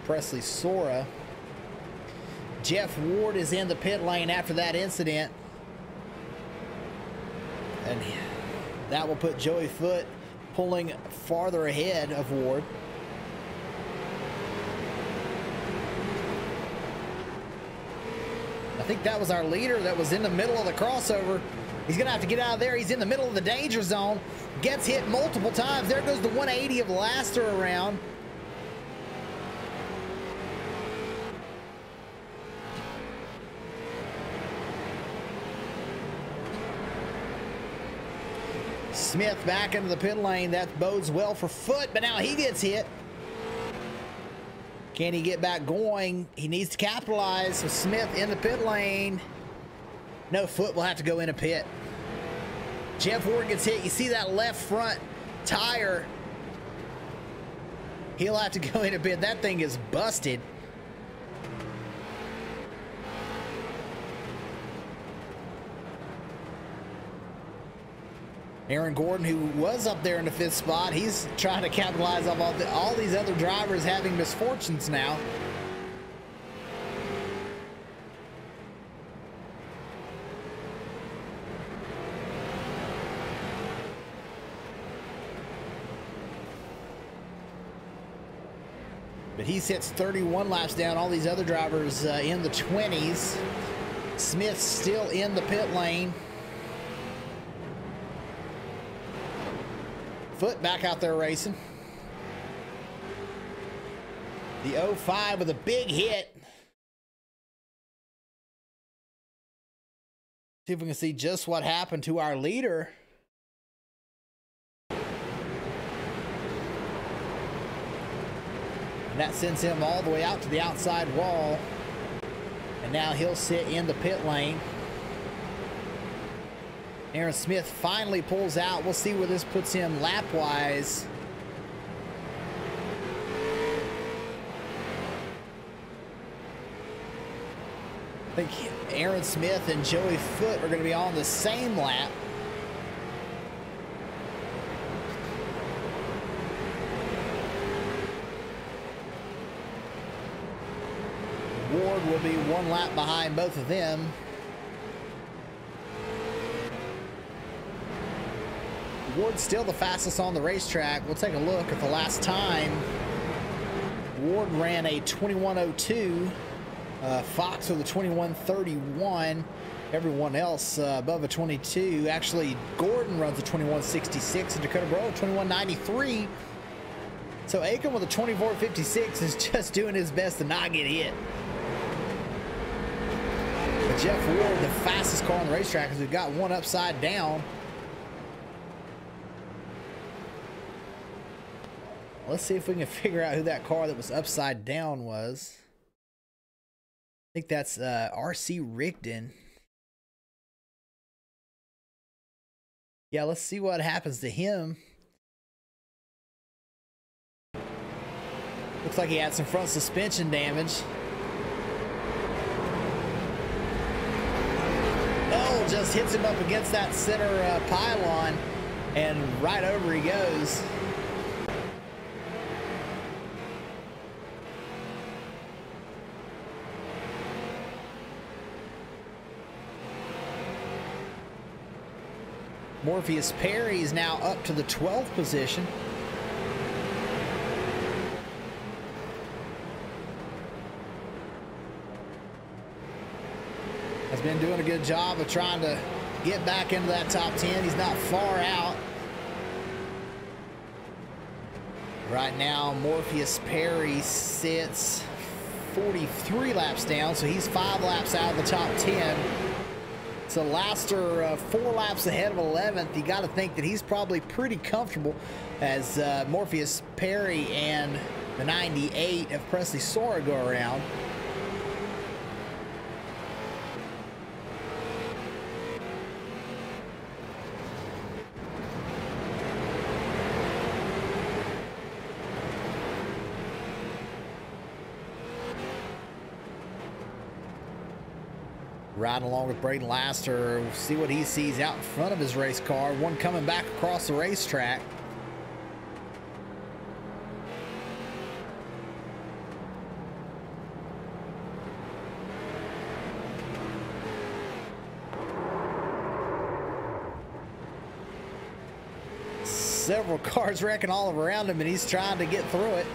Presley Sora. Jeff Ward is in the pit lane after that incident. And that will put Joey Foote pulling farther ahead of Ward. I think that was our leader that was in the middle of the crossover. He's going to have to get out of there. He's in the middle of the danger zone. Gets hit multiple times. There goes the 180 of Laster around. Smith back into the pit lane. That bodes well for Foote, but now he gets hit. Can he get back going? He needs to capitalize. So Smith in the pit lane. No, Foote will have to go in a pit. Jeff Ward gets hit. You see that left front tire. He'll have to go in a pit. That thing is busted. Aaron Gordon, who was up there in the 5th spot, he's trying to capitalize off all these other drivers having misfortunes now. But he sits 31 laps down. All these other drivers in the 20s. Smith still in the pit lane. Foote back out there racing. The 05 with a big hit. See if we can see just what happened to our leader. And that sends him all the way out to the outside wall. And now he'll sit in the pit lane. Aaron Smith finally pulls out. We'll see where this puts him lap-wise. I think Aaron Smith and Joey Foote are going to be on the same lap. Ward will be 1 lap behind both of them. Ward's still the fastest on the racetrack. We'll take a look at the last time. Ward ran a 21:02. Fox with a 21:31. Everyone else above a 22. Actually, Gordon runs a 21:66 and Dakota Bro 21:93. So Aiken with a 24:56 is just doing his best to not get hit. But Jeff Ward, the fastest car on the racetrack, because we've got one upside down. Let's see if we can figure out who that car that was upside down was. I think that's RC Rigdon. Yeah, let's see what happens to him. Looks like he had some front suspension damage. Oh, just hits him up against that center pylon, and right over he goes. Morpheus Perry is now up to the 12th position. Has been doing a good job of trying to get back into that top 10. He's not far out. Right now, Morpheus Perry sits 43 laps down, so he's 5 laps out of the top 10. So Laster 4 laps ahead of 11th. You got to think that he's probably pretty comfortable as Morpheus Perry and the 98 of Presley Sora go around. Riding along with Braden Laster, see what he sees out in front of his race car. One coming back across the racetrack. Several cars wrecking all around him, and he's trying to get through it.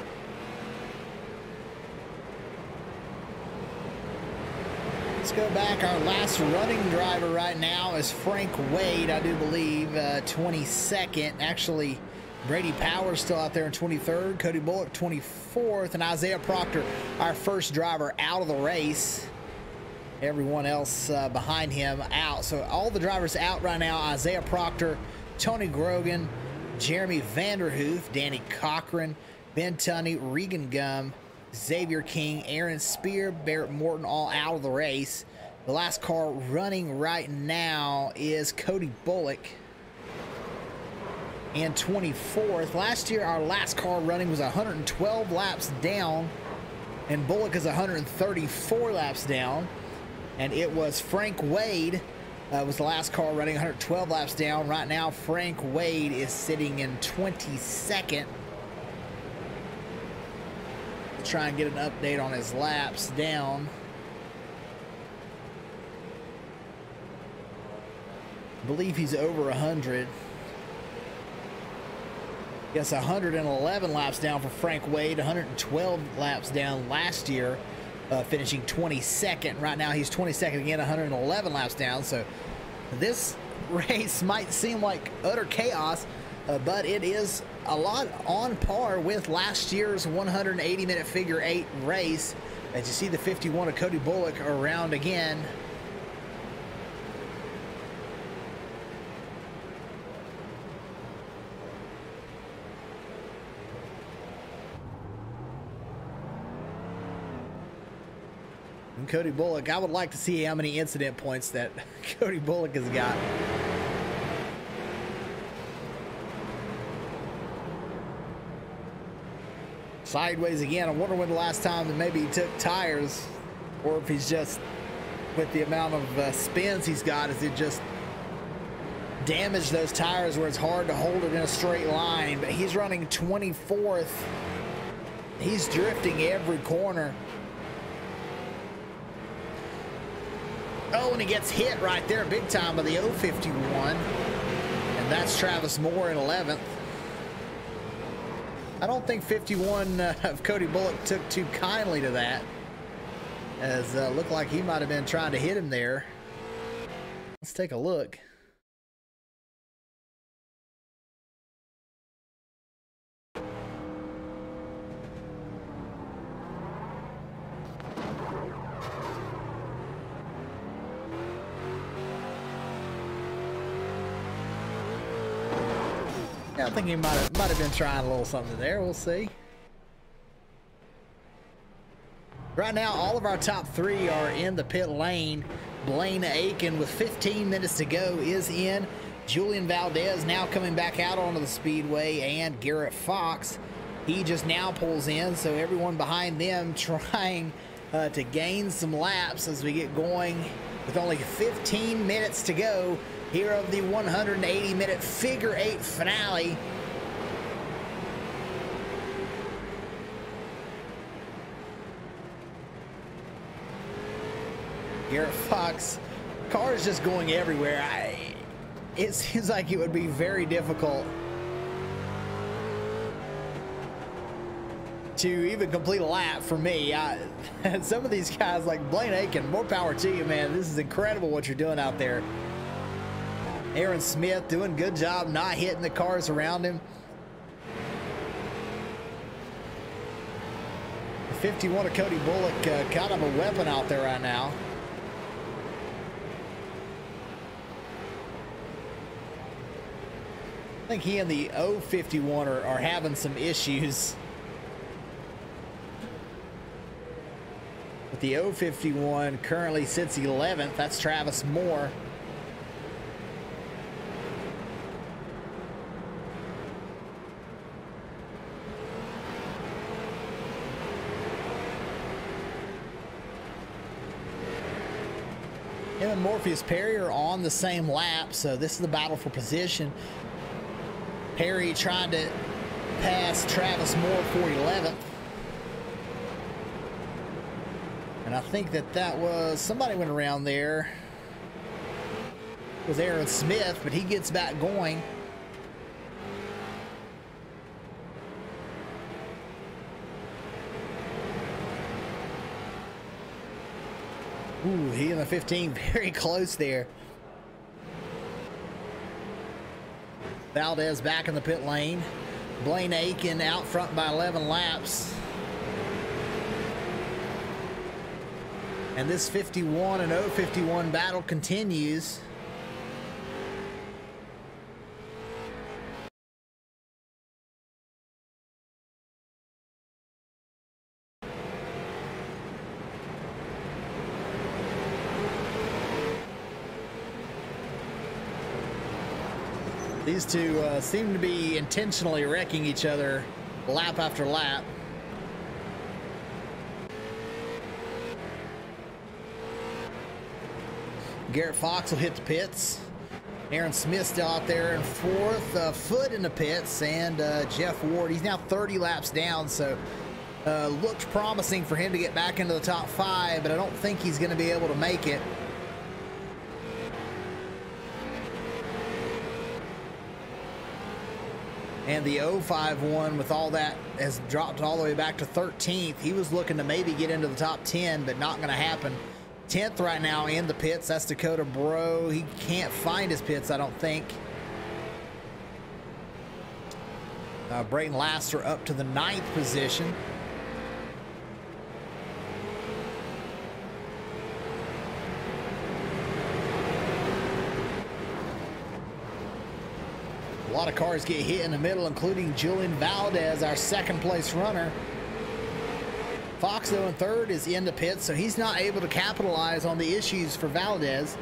Let's go back. Our last running driver right now is Frank Wade, I do believe, 22nd. Actually, Brady Powers still out there in 23rd. Cody Bullock 24th, and Isaiah Proctor, our first driver, out of the race. Everyone else behind him out. So all the drivers out right now: Isaiah Proctor, Tony Grogan, Jeremy Vanderhoof, Danny Cochran, Ben Tunney, Regan Gum, Xavier King, Aaron Spear, Barrett Morton, all out of the race. The last car running right now is Cody Bullock in 24th. Last year, our last car running was 112 laps down, and Bullock is 134 laps down. And it was Frank Wade was the last car running, 112 laps down. Right now, Frank Wade is sitting in 22nd. Try and get an update on his laps down. I believe he's over 100. Yes, 111 laps down for Frank Wade, 112 laps down last year, finishing 22nd. Right now he's 22nd again, 111 laps down. So this race might seem like utter chaos, but it is a lot on par with last year's 180-minute figure 8 race. As you see the 51 of Cody Bullock around again. And Cody Bullock, I would like to see how many incident points that Cody Bullock has got. Sideways again. I wonder when the last time that maybe he took tires, or if he's just, with the amount of spins he's got, is it just damaged those tires where it's hard to hold it in a straight line. But he's running 24th. He's drifting every corner. Oh, and he gets hit right there big time by the 051. And that's Travis Moore in 11th. I don't think 51 of Cody Bullock took too kindly to that, as looked like he might have been trying to hit him there. Let's take a look. Yeah, I think he might have been trying a little something there. We'll see. Right now, all of our top 3 are in the pit lane. Blaine Aiken, with 15 minutes to go, is in. Julian Valdez now coming back out onto the speedway, and Garrett Fox, he just now pulls in. So everyone behind them trying to gain some laps as we get going with only 15 minutes to go here of the 180-minute figure 8 finale. Garrett Fox, car is just going everywhere. It seems like it would be very difficult to even complete a lap for me. Some of these guys, like Blaine Aiken, more power to you, man. This is incredible what you're doing out there. Aaron Smith doing a good job not hitting the cars around him. The 51 of Cody Bullock, kind of a weapon out there right now. I think he and the 051 are having some issues. But the 051 currently sits 11th. That's Travis Moore. Him and Morpheus Perry are on the same lap, so this is the battle for position. Perry trying to pass Travis Moore for 11th. And I think that was, somebody went around there. It was Aaron Smith, but he gets back going. Ooh, he in the 15, very close there. Valdez back in the pit lane. Blaine Aiken out front by 11 laps. And this 51 and 051 battle continues. These two seem to be intentionally wrecking each other lap after lap. Garrett Fox will hit the pits. Aaron Smith still out there in fourth. Foot in the pits, and Jeff Ward, he's now 30 laps down, so looked promising for him to get back into the top 5, but I don't think he's going to be able to make it. And the 051, with all that, has dropped all the way back to 13th. He was looking to maybe get into the top 10, but not going to happen. 10th right now in the pits. That's Dakota Bro. He can't find his pits, I don't think. Brayton Laster up to the 9th position. A lot of cars get hit in the middle, including Julian Valdez, our second place runner. Fox, though, in third is in the pit, so he's not able to capitalize on the issues for Valdez.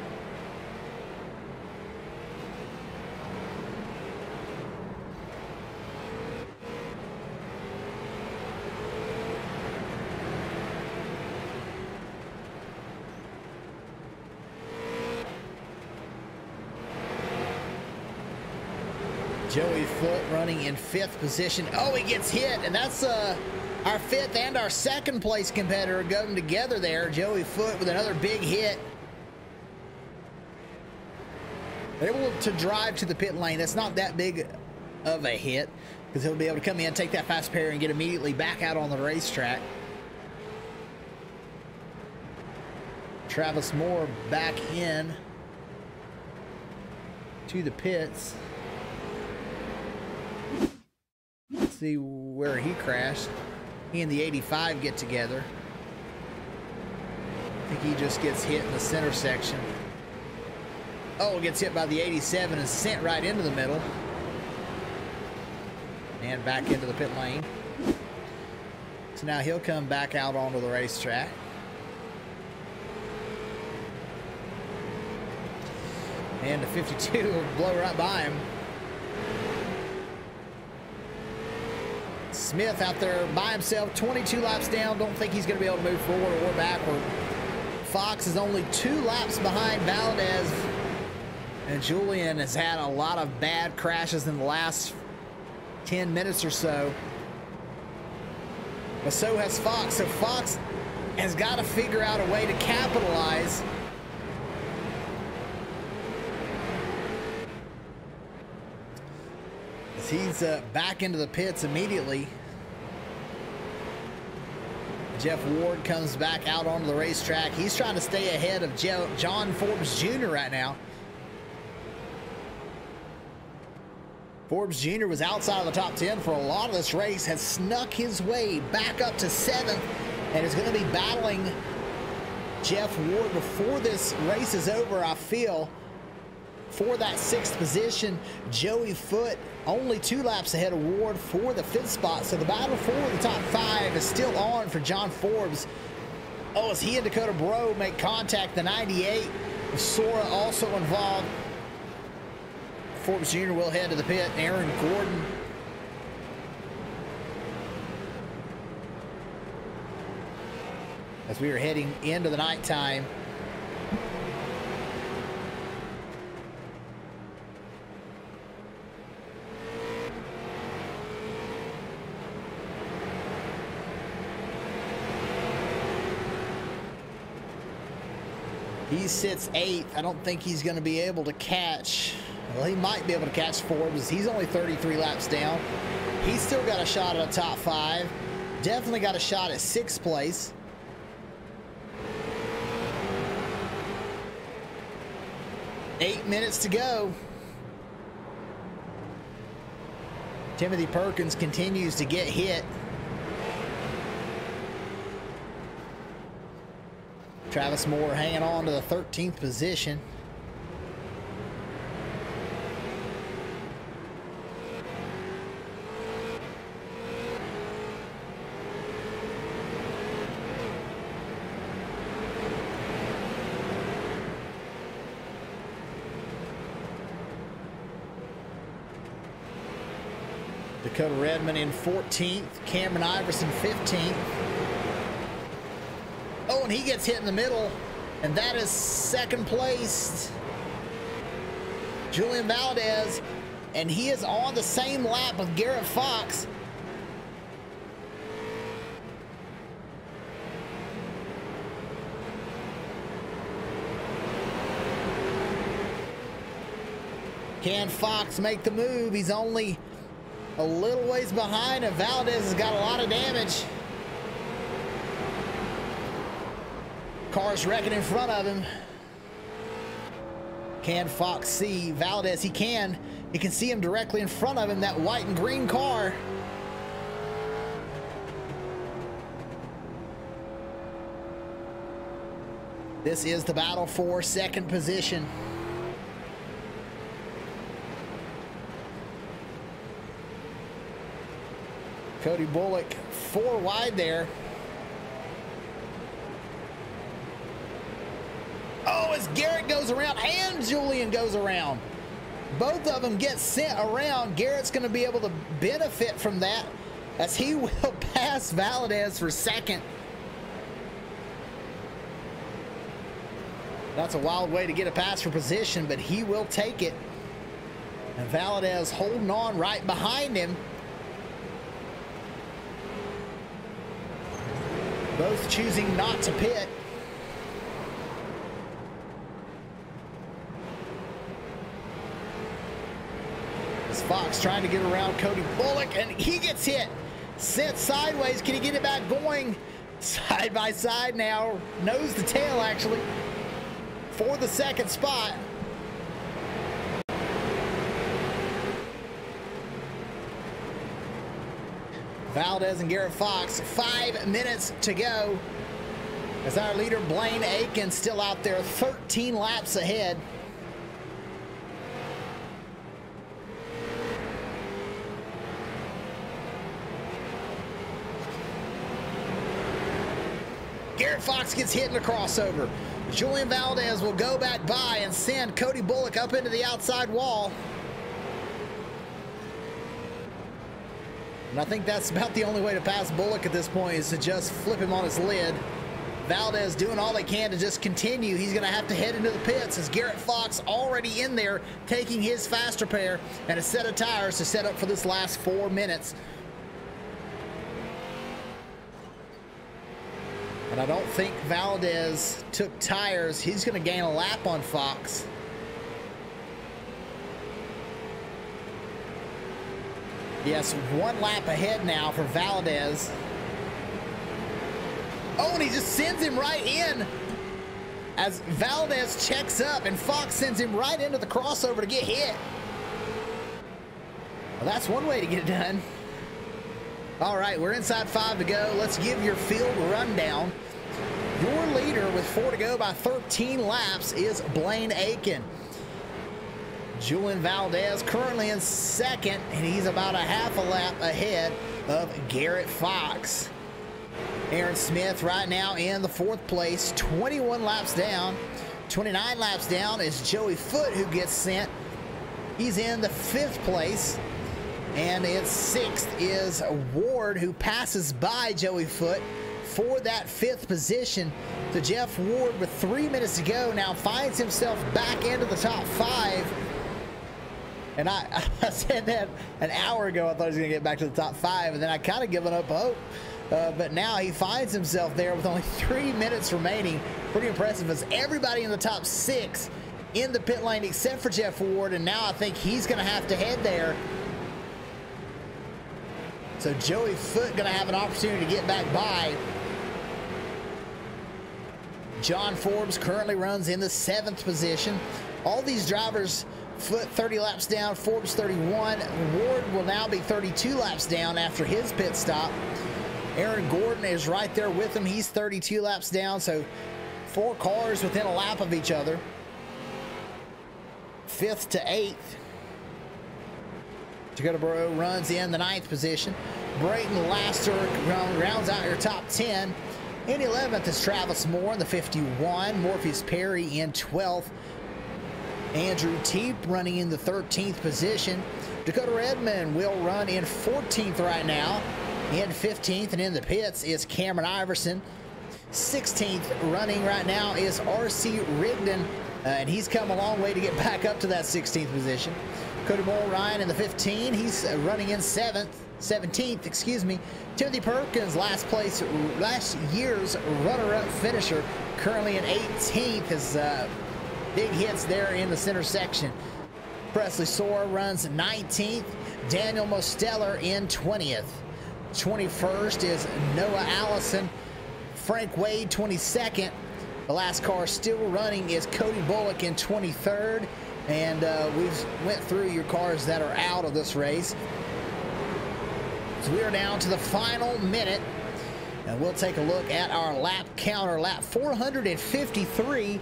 Joey Foote running in 5th position. Oh, he gets hit, and that's our 5th and our 2nd place competitor going together there. Joey Foote with another big hit. They're able to drive to the pit lane. That's not that big of a hit, because he'll be able to come in, take that fast pair, and get immediately back out on the racetrack. Travis Moore back in to the pits. Let's see where he crashed. He and the 85 get together. I think he just gets hit in the center section. Oh, gets hit by the 87 and sent right into the middle. And back into the pit lane. So now he'll come back out onto the racetrack. And the 52 will blow right by him. Smith out there by himself, 22 laps down. Don't think he's going to be able to move forward or backward. Fox is only 2 laps behind Valdez. And Julian has had a lot of bad crashes in the last 10 minutes or so. But so has Fox. So Fox has got to figure out a way to capitalize. He's back into the pits immediately. Jeff Ward comes back out onto the racetrack. He's trying to stay ahead of John Forbes Jr. right now. Forbes Jr. was outside of the top 10 for a lot of this race, has snuck his way back up to 7th, and is going to be battling Jeff Ward before this race is over, I feel. for that 6th position. Joey Foote only 2 laps ahead of Ward for the 5th spot. So the battle for the top 5 is still on for John Forbes. Oh, as he and Dakota Bro make contact, the 98. Sora also involved. Forbes Jr. will head to the pit. Aaron Gordon. As we are heading into the nighttime. He sits 8th. I don't think he's going to be able to catch. Well, he might be able to catch Forbes. He's only 33 laps down. He's still got a shot at a top 5. Definitely got a shot at 6th place. Eight minutes to go. Timothy Perkins continues to get hit. Travis Moore hanging on to the 13th position. Dakota Redmond in 14th. Cameron Iverson 15th. Oh, and he gets hit in the middle, and that is 2nd place. Julian Valdez, and he is on the same lap with Garrett Fox. Can Fox make the move? He's only a little ways behind, and Valdez has got a lot of damage. Car's wrecking in front of him. Can Fox see Valdez? He can. He can see him directly in front of him, that white and green car. This is the battle for 2nd position. Cody Bullock 4 wide there. Oh, as Garrett goes around and Julian goes around. Both of them get sent around. Garrett's going to be able to benefit from that as he will pass Valdez for 2nd. That's a wild way to get a pass for position, but he will take it. And Valdez holding on right behind him. Both choosing not to pit. Fox trying to get around Cody Bullock, and he gets hit. Sent sideways. Can he get it back going? Side by side now. Nose to tail, actually, for the 2nd spot. Valdez and Garrett Fox, 5 minutes to go. As our leader, Blaine Aiken, still out there, 13 laps ahead. Garrett Fox gets hit in the crossover. Julian Valdez will go back by and send Cody Bullock up into the outside wall. And I think that's about the only way to pass Bullock at this point, is to just flip him on his lid. Valdez doing all they can to just continue. He's going to have to head into the pits as Garrett Fox already in there taking his faster pair and a set of tires to set up for this last 4 minutes. And I don't think Valdez took tires. He's going to gain a lap on Fox. Yes, 1 lap ahead now for Valdez. Oh, and he just sends him right in as Valdez checks up, and Fox sends him right into the crossover to get hit. Well, that's one way to get it done. All right, we're inside 5 to go. Let's give your field rundown. Your leader with 4 to go by 13 laps is Blaine Aiken. Julian Valdez currently in second, and he's about a half a lap ahead of Garrett Fox. Aaron Smith right now in the 4th place, 21 laps down. 29 laps down is Joey Foote, who gets sent. He's in the 5th place. And in 6th is Ward, who passes by Joey Foote for that 5th position. So Jeff Ward, with 3 minutes to go, now finds himself back into the top 5. And I said that an hour ago. I thought he was going to get back to the top 5, and then I kind of given up hope. But now he finds himself there with only 3 minutes remaining. Pretty impressive, as everybody in the top 6 in the pit lane except for Jeff Ward, and now I think he's going to have to head there. So Joey Foote going to have an opportunity to get back by. John Forbes currently runs in the 7th position. All these drivers, Foote 30 laps down, Forbes 31. Ward will now be 32 laps down after his pit stop. Aaron Gordon is right there with him. He's 32 laps down, so 4 cars within a lap of each other. 5th to 8th. Dakota Burrow runs in the 9th position. Brayton Laster rounds out your top 10. In 11th is Travis Moore in the 51. Morpheus Perry in 12th. Andrew Teep running in the 13th position. Dakota Redmond will run in 14th right now. In 15th and in the pits is Cameron Iverson. 16th running right now is R.C. Rigdon, and he's come a long way to get back up to that 16th position. Cody Moore Ryan in the 15. He's running in 17th, excuse me. Timothy Perkins, last year's runner-up finisher, currently in 18th, as big hits there in the center section. Presley Soar runs 19th. Daniel Mosteller in 20th. 21st is Noah Allison. Frank Wade 22nd. The last car still running is Cody Bullock in 23rd. And we've went through your cars that are out of this race. So we are down to the final minute. And we'll take a look at our lap counter. Lap 453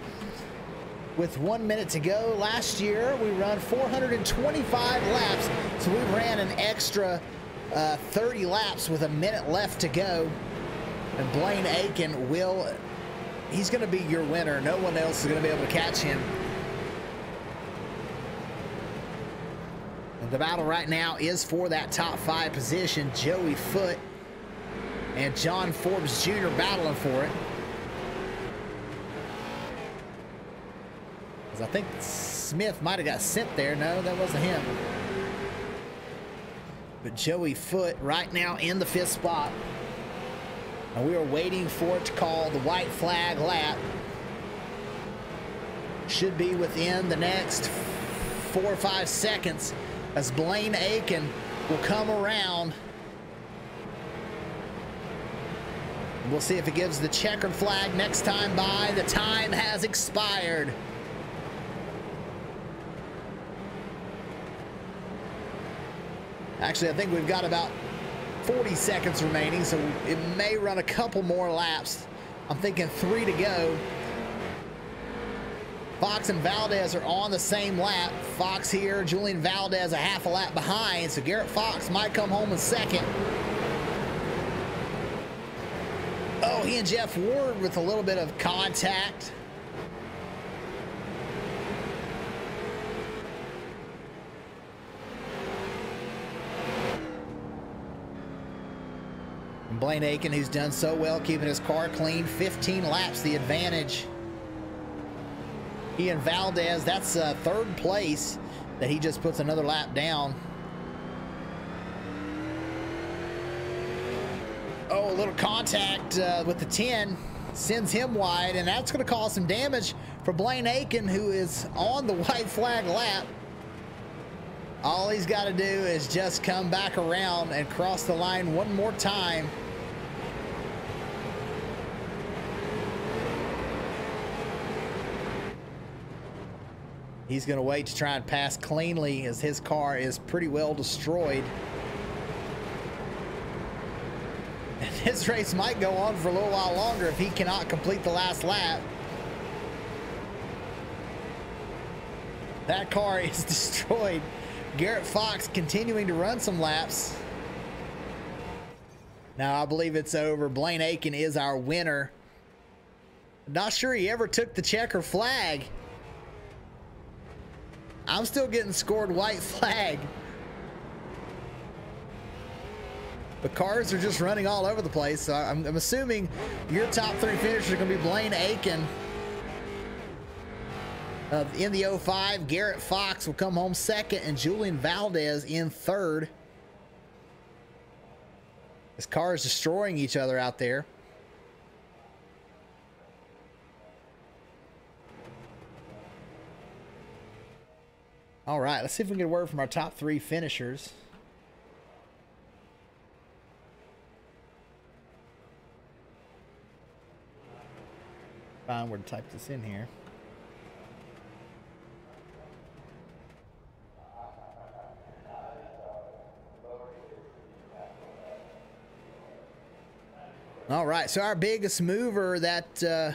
with 1 minute to go. Last year we run 425 laps. So we ran an extra 30 laps with a minute left to go. And Blaine Aiken he's going to be your winner. No one else is going to be able to catch him. And the battle right now is for that top 5 position. Joey Foote and John Forbes Jr. battling for it. I think Smith might have got sent there. No, that wasn't him. But Joey Foote right now in the 5th spot. And we are waiting for it to call the white flag lap. Should be within the next 4 or 5 seconds, as Blaine Aiken will come around. We'll see if it gives the checkered flag next time by. The time has expired. Actually, I think we've got about 40 seconds remaining, so it may run a couple more laps. I'm thinking 3 to go. Fox and Valdez are on the same lap. Fox here, Julian Valdez a half a lap behind, so Garrett Fox might come home in second. Oh, he and Jeff Ward with a little bit of contact. And Blaine Aiken, who's done so well keeping his car clean, 15 laps the advantage. Ian Valdez, that's 3rd place that he just puts another lap down. Oh, a little contact with the 10 sends him wide, and that's going to cause some damage for Blaine Aiken, who is on the white flag lap. All he's got to do is just come back around and cross the line one more time. He's going to wait to try and pass cleanly, as his car is pretty well destroyed. And his race might go on for a little while longer if he cannot complete the last lap. That car is destroyed. Garrett Fox continuing to run some laps. Now I believe it's over. Blaine Aiken is our winner. Not sure he ever took the checker flag. I'm still getting scored white flag. The cars are just running all over the place. So I'm assuming your top 3 finishers are going to be Blaine Aiken. In the 05, Garrett Fox will come home second and Julian Valdez in third. This car is destroying each other out there. All right, let's see if we can get a word from our top 3 finishers. Find where to type this in here. All right, so our biggest mover that I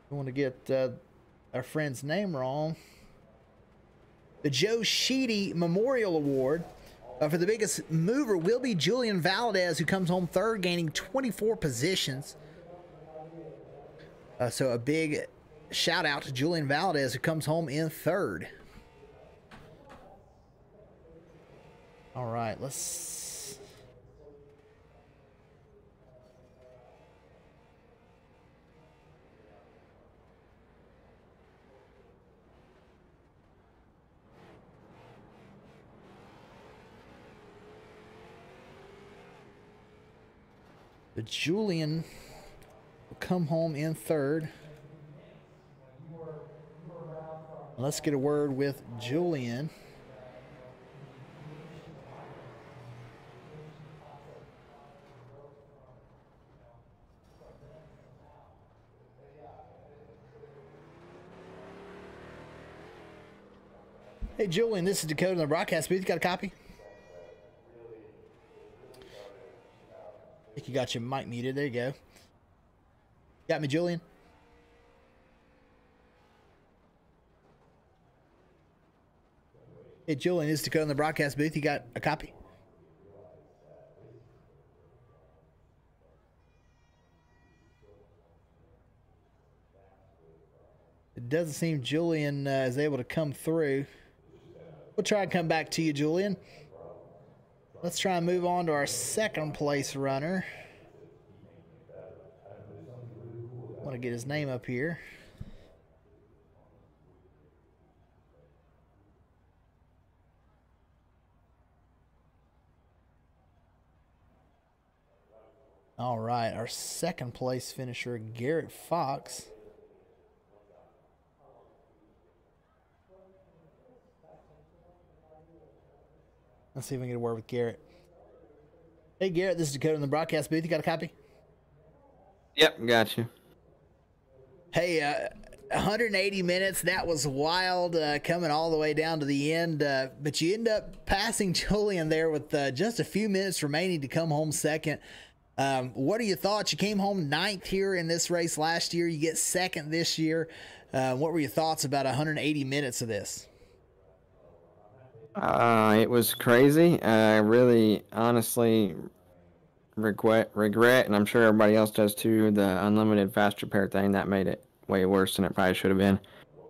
want to get our friend's name wrong. The Joe Sheedy Memorial Award for the biggest mover will be Julian Valdez, who comes home third, gaining 24 positions. So a big shout out to Julian Valdez, who comes home in third. All right, let's... The Julian will come home in third. Let's get a word with Julian. Hey, Julian, this is Dakota in the broadcast booth. You got a copy? I think you got your mic muted. There you go. Got me, Julian? Hey, Julian, this is Dakota in the broadcast booth. You got a copy? It doesn't seem Julian is able to come through. We'll try and come back to you, Julian. Let's try and move on to our second place runner. I want to get his name up here. All right, our second place finisher, Garrett Fox. Let's see if we can get a word with Garrett. Hey, Garrett, this is Dakota in the broadcast booth. You got a copy? Yep, got you. Hey, 180 minutes. That was wild, coming all the way down to the end. But you end up passing Julian there with just a few minutes remaining to come home second. What are your thoughts? You came home 9th here in this race last year. You get second this year. What were your thoughts about 180 minutes of this? It was crazy. I really, honestly regret, and I'm sure everybody else does too, the unlimited fast repair thing. That made it way worse than it probably should have been.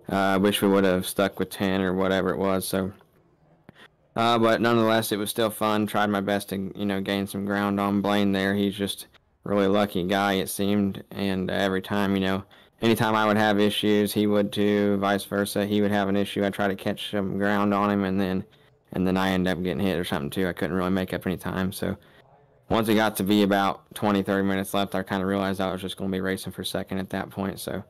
I wish we would have stuck with 10 or whatever it was. So, but nonetheless, it was still fun. Tried my best to, gain some ground on Blaine there. He's just a really lucky guy, it seemed. And every time, anytime I would have issues, he would too, vice versa. He would have an issue. I'd try to catch some ground on him, and then I ended up getting hit or something too. I couldn't really make up any time. So once it got to be about 20, 30 minutes left, I kind of realized I was just going to be racing for second at that point. So,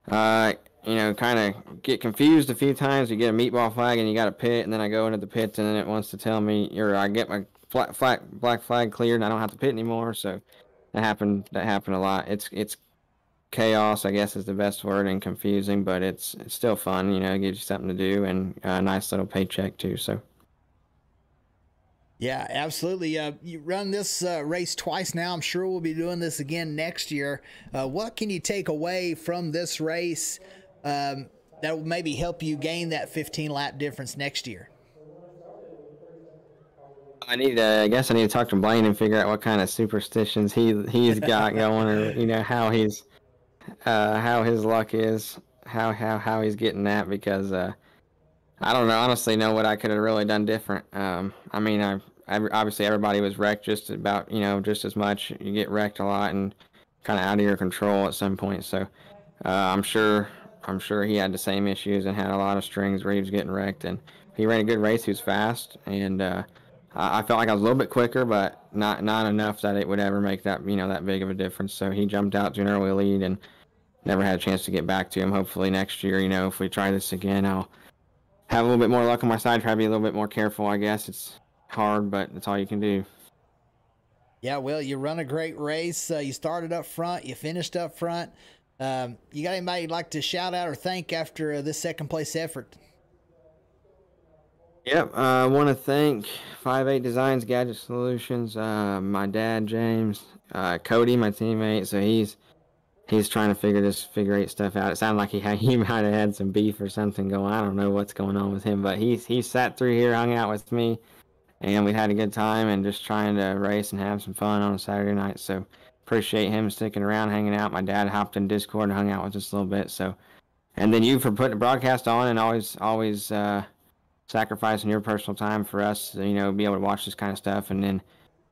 kind of get confused a few times. You get a meatball flag and you got a pit, and then I go into the pit and then it wants to tell me, I get my black flag cleared and I don't have to pit anymore. So that happened a lot. It's chaos, I guess is the best word, and confusing, but it's still fun. It gives you something to do and a nice little paycheck too. So Yeah, absolutely. You run this race twice now. I'm sure we'll be doing this again next year. What can you take away from this race that will maybe help you gain that 15 lap difference next year? I guess I need to talk to Blaine and figure out what kind of superstitions he's got going, or how how his luck is, how he's getting that, because I don't know, honestly know what I could have really done different. I mean, obviously everybody was wrecked just about, just as much. You get wrecked a lot and kind of out of your control at some point. So I'm sure he had the same issues and had a lot of strings where he was getting wrecked. And he ran a good race. He was fast, and I felt like I was a little bit quicker, but not enough that it would ever make that that big of a difference. So he jumped out to an early lead and never had a chance to get back to him. Hopefully next year, if we try this again, I'll have a little bit more luck on my side, try to be a little bit more careful, I guess. It's hard, but that's all you can do. Yeah, well, you run a great race. You started up front. You finished up front. You got anybody you'd like to shout out or thank after this second place effort? Yep, I want to thank 5-8 Designs Gadget Solutions, my dad, James, Cody, my teammate. So he's trying to figure this figure eight stuff out. It sounded like he might have had some beef or something going. I don't know what's going on with him, but he sat through here, hung out with me, and we had a good time and just trying to race and have some fun on a Saturday night. So appreciate him sticking around, hanging out. My dad hopped in Discord and hung out with us a little bit. So, and then you for putting the broadcast on and always sacrificing your personal time for us to, be able to watch this kind of stuff. And then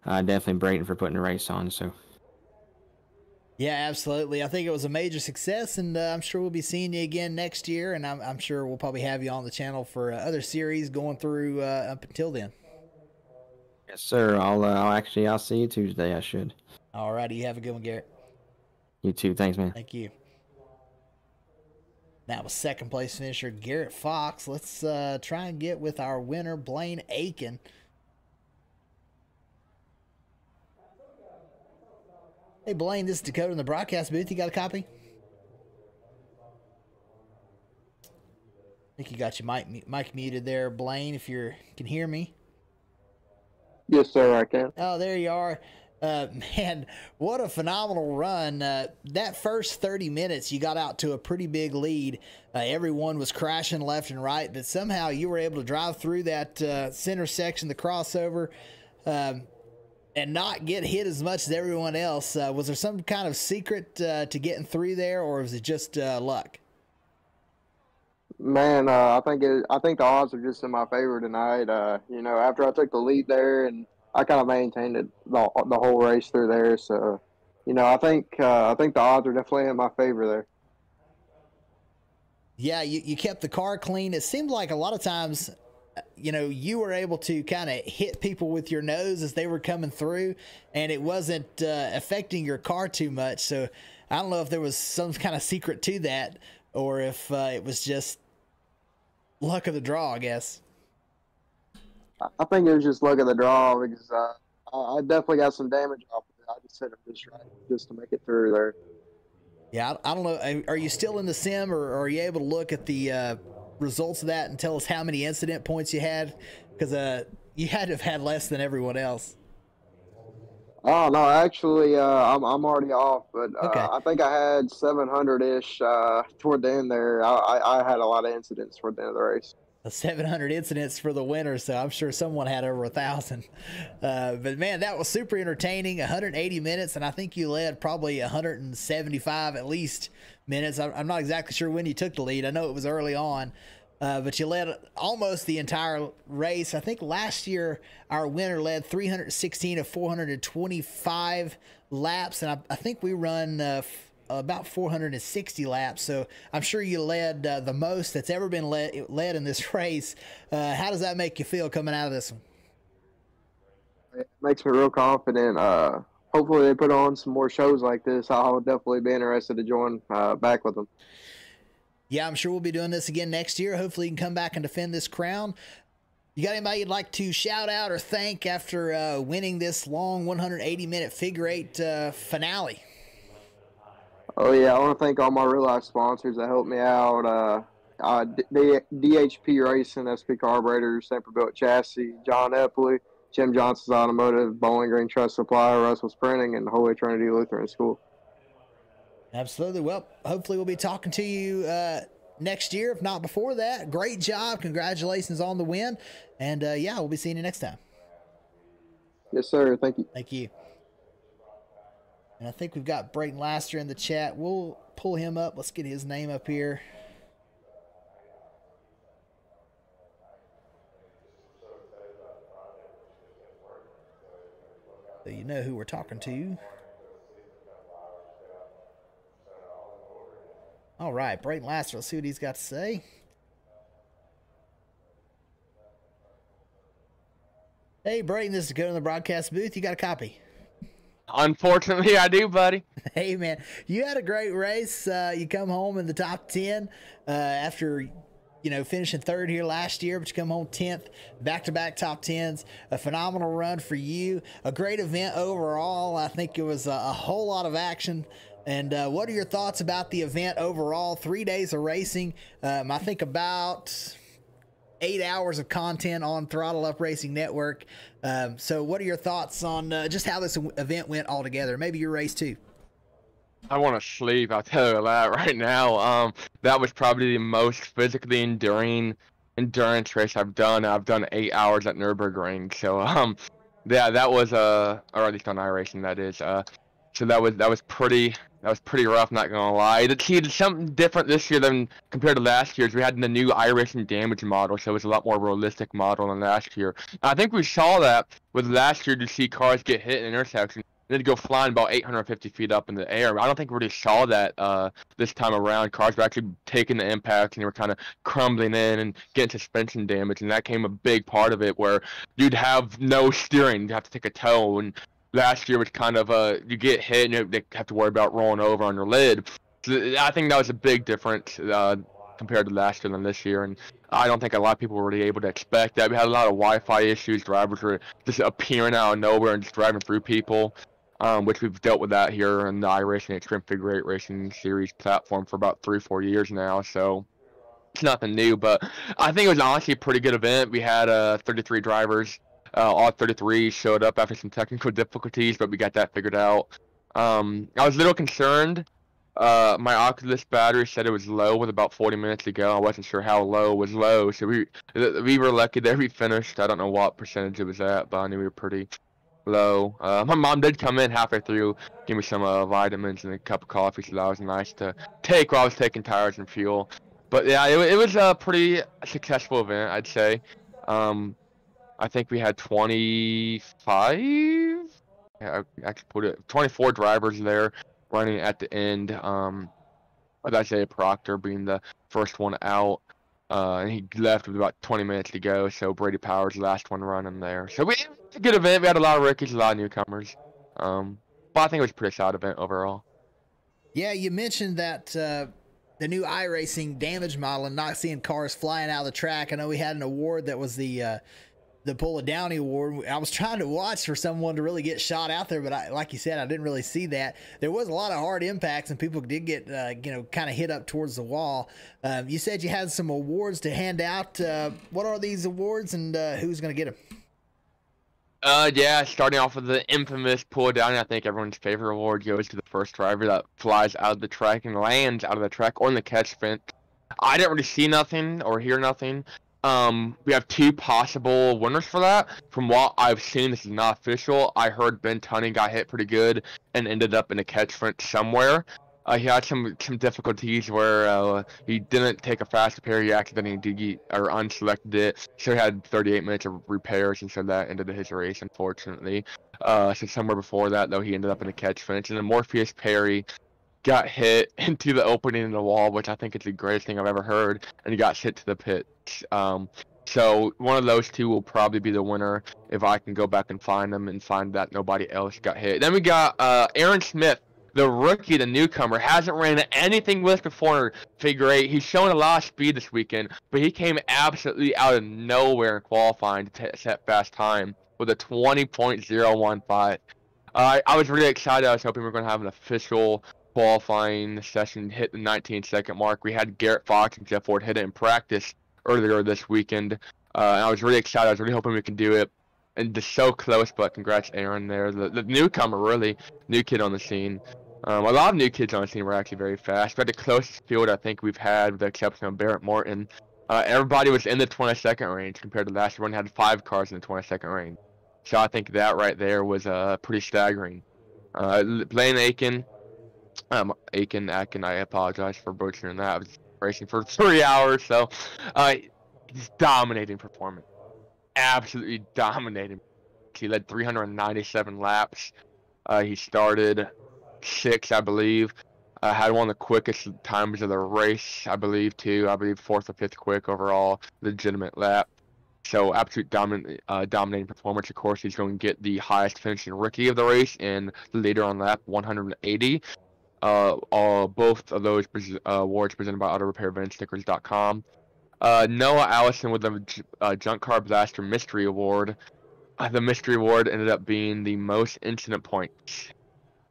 definitely Brayton for putting the race on. So. Yeah, absolutely. I think it was a major success, and I'm sure we'll be seeing you again next year, and I'm sure we'll probably have you on the channel for other series going through up until then. Yes, sir. I'll see you Tuesday. I should. All righty. You have a good one, Garrett. You too. Thanks, man. Thank you. That was second place finisher Garrett Fox. Let's try and get with our winner, Blaine Aiken. Hey, Blaine, this is Dakota in the broadcast booth. You got a copy? I think you got your mic muted there, Blaine, if you can hear me. Yes, sir, I can. Oh, there you are. Man, what a phenomenal run. That first 30 minutes, you got out to a pretty big lead. Everyone was crashing left and right, but somehow you were able to drive through that center section, the crossover, and not get hit as much as everyone else. Was there some kind of secret to getting through there, or was it just luck? Man, I think the odds are just in my favor tonight. After I took the lead there, and I kind of maintained it the whole race through there. So, I think the odds are definitely in my favor there. Yeah, you kept the car clean. It seemed like a lot of times, you were able to kind of hit people with your nose as they were coming through, and it wasn't affecting your car too much. So I don't know if there was some kind of secret to that, or if it was just luck of the draw, I guess. I think it was just luck of the draw, because I definitely got some damage off of it. I just hit it just right just to make it through there. Yeah, I don't know. Are you still in the sim, or are you able to look at the results of that and tell us how many incident points you had? Because you had to have had less than everyone else. Oh no, actually, I'm already off, but okay. I think I had 700-ish toward the end there. I had a lot of incidents toward the end of the race. 700 incidents for the winner, so I'm sure someone had over 1,000. But man, that was super entertaining. 180 minutes, and I think you led probably 175 at least minutes. I'm not exactly sure when you took the lead. I know it was early on, but you led almost the entire race. I think last year our winner led 316 of 425 laps, and I think we run about 460 laps, so I'm sure you led the most that's ever been led in this race. How does that make you feel coming out of this one? It makes me real confident. Hopefully they put on some more shows like this. I'll definitely be interested to join back with them. Yeah, I'm sure we'll be doing this again next year. Hopefully you can come back and defend this crown. You got anybody you'd like to shout out or thank after winning this long 180-minute figure eight finale? Oh, yeah, I want to thank all my real-life sponsors that helped me out. DHP Racing, SP Carburetors, Semper Built Chassis, John Epley, Jim Johnson's Automotive, Bowling Green Trust Supply, Russell's Printing, and Holy Trinity Lutheran School. Absolutely. Well, hopefully we'll be talking to you next year, if not before that. Great job. Congratulations on the win. And, yeah, we'll be seeing you next time. Yes, sir. Thank you. Thank you. And I think we've got Brayton Laster in the chat. We'll pull him up. Let's get his name up here. So you know who we're talking to. All right, Brayton Laster. Let's see what he's got to say. Hey, Brayton, this is Go in the broadcast booth. You got a copy? Unfortunately, I do, buddy. Hey, man, you had a great race. You come home in the top 10 after, finishing third here last year, but you come home 10th, back-to-back top 10s. A phenomenal run for you. A great event overall. I think it was a whole lot of action. And what are your thoughts about the event overall? 3 days of racing. I think about 8 hours of content on Throttle Up Racing Network. So what are your thoughts on just how this event went altogether? Maybe your race too. I want to sleep, I'll tell you that right now. That was probably the most physically endurance race I've done. I've done 8 hours at Nürburgring. So yeah, that was or at least on iRacing, that is. So that was pretty rough, not gonna lie. It's something different this year than compared to last year's. We had the new iRacing damage model, so it was a lot more realistic model than last year. I think we saw that with last year to see cars get hit in an intersection and then go flying about 850 feet up in the air. I don't think we really saw that this time around. Cars were actually taking the impact and they were kind of crumbling in and getting suspension damage, and that came a big part of it where you'd have no steering, you'd have to take a tow. And last year was kind of you get hit and they have to worry about rolling over on your lid. So I think that was a big difference compared to last year than this year, and I don't think a lot of people were really able to expect that. We had a lot of Wi-Fi issues. Drivers were just appearing out of nowhere and just driving through people, which we've dealt with that here in the iRacing Extreme Figure 8 Racing Series platform for about 3-4 years now. So it's nothing new, but I think it was honestly a pretty good event. We had 33 drivers. All 33 showed up after some technical difficulties, but we got that figured out. I was a little concerned. My Oculus battery said it was low with about 40 minutes to go. I wasn't sure how low was low, so we were lucky there. We finished. I don't know what percentage it was at, but I knew we were pretty low. My mom did come in halfway through, give me some vitamins and a cup of coffee, so that was nice to take while I was taking tires and fuel. But yeah, it was a pretty successful event, I'd say. I think we had 25, yeah, I could put it, 24 drivers there running at the end. With Isaiah Proctor being the first one out, and he left with about 20 minutes to go, so Brady Powers, the last one running there. So it was a good event. We had a lot of rookies, a lot of newcomers. But I think it was a pretty solid event overall. Yeah, you mentioned that the new iRacing damage model and not seeing cars flying out of the track. I know we had an award that was the Pull It Downey Award. I was trying to watch for someone to really get shot out there, but like you said, I didn't really see that. There was a lot of hard impacts, and people did get, kind of hit up towards the wall. You said you had some awards to hand out. What are these awards, and who's going to get them? Yeah, starting off with the infamous Pull It Downey. I think everyone's favorite award goes to the first driver that flies out of the track and lands out of the track or in the catch fence. I didn't really see nothing or hear nothing. We have 2 possible winners for that. From what I've seen, this is not official. I heard Ben Tunney got hit pretty good and ended up in a catch front somewhere. He had some difficulties where he didn't take a fast repair. He accidentally unselected it, so he had 38 minutes of repairs, and so that ended his race, unfortunately. So somewhere before that, though, he ended up in a catch fence. And then Morpheus Perry got hit into the opening in the wall, which I think is the greatest thing I've ever heard, and he got hit to the pits. So one of those 2 will probably be the winner if I can go back and find them and find that nobody else got hit. Then we got Aaron Smith, the rookie, the newcomer, hasn't ran anything with before figure 8. He's shown a lot of speed this weekend, but he came absolutely out of nowhere in qualifying to set fast time with a 20.015. I was really excited. I was hoping we were going to have an official qualifying session hit the 19-second mark. We had Garrett Fox and Jeff Ford hit it in practice earlier this weekend, and I was really excited. I was really hoping we could do it. and just so close. But congrats, Aaron, there, the newcomer, really new kid on the scene. A lot of new kids on the scene were actually very fast. But the closest field I think we've had, with the exception of Barrett Morton, everybody was in the 22nd range compared to last year. We only had 5 cars in the 22nd range. So I think that right there was pretty staggering. Blaine Aiken, I apologize for butchering that. I was racing for 3 hours, so he's dominating performance. Absolutely dominating. He led 397 laps. He started 6th, I believe. Had one of the quickest times of the race, I believe, too. I believe 4th or 5th quick overall, legitimate lap. So absolute dominating performance. Of course, he's going to get the highest finishing rookie of the race and the leader on lap 180. Both of those awards presented by AutoRepairVinStickers.com. Noah Allison with the Junk Car Blaster Mystery Award. The Mystery Award ended up being the most incident points.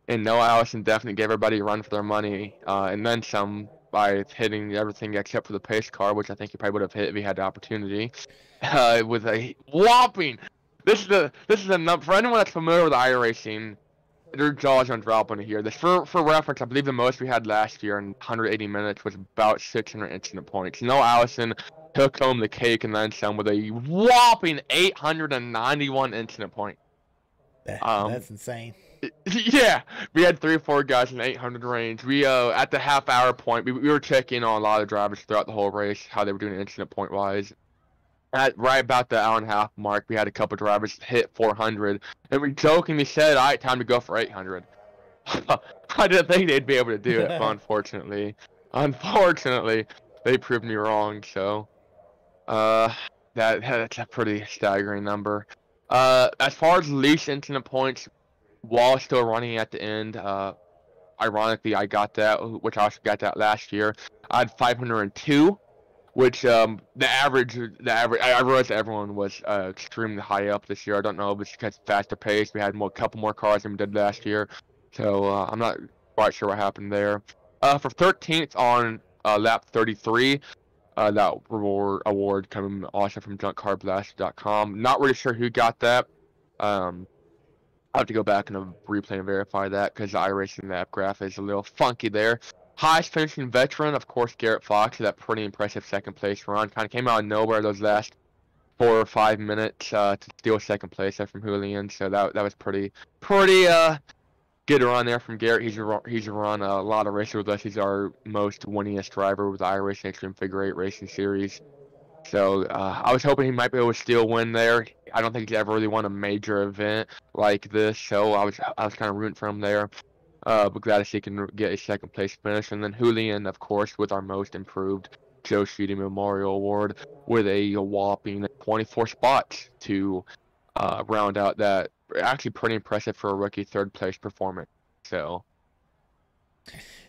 And Noah Allison definitely gave everybody a run for their money, and then some, by hitting everything except for the pace car, which I think he probably would have hit if he had the opportunity. With a whopping, this is a number for anyone that's familiar with iRacing. Their jaws are dropping here. This for reference, I believe the most we had last year in 180 minutes was about 600 incident points. Noah Allison took home the cake and then some with a whopping 891 incident points. That's insane. Yeah, we had 3 or 4 guys in 800 range. We at the half-hour point, we were checking on a lot of drivers throughout the whole race, how they were doing incident point-wise. At right about the hour and a half mark, we had a couple drivers hit 400, and we jokingly said, "All right, time to go for 800." I didn't think they'd be able to do it, but unfortunately, they proved me wrong. So, that's a pretty staggering number. As far as least incident points, while still running at the end, ironically, I got that, which I also got that last year. I had 502, which the average. I realized everyone was extremely high up this year. I don't know if it's because faster pace. We had a couple more cars than we did last year, so I'm not quite sure what happened there. For 13th on lap 33. That award coming also from JunkCarBlaster.com. Not really sure who got that. I have to go back and replay and verify that because the iRacing app graph is a little funky there. Highest finishing veteran, of course, Garrett Fox. That pretty impressive second place run. Kind of came out of nowhere those last 4 or 5 minutes to steal second place there from Julian. So that was pretty good run there from Garrett. He's run a lot of races with us. He's our most winningest driver with the iRacing Extreme Figure 8 Racing Series. So I was hoping he might be able to still win there. I don't think he's ever really won a major event like this, so I was kind of rooting for him there. But glad to see he can get a second place finish. And then Julian, of course, with our most improved Joe Sheedy Memorial Award with a whopping 24 spots to round out that. Actually pretty impressive for a rookie 3rd place performance. So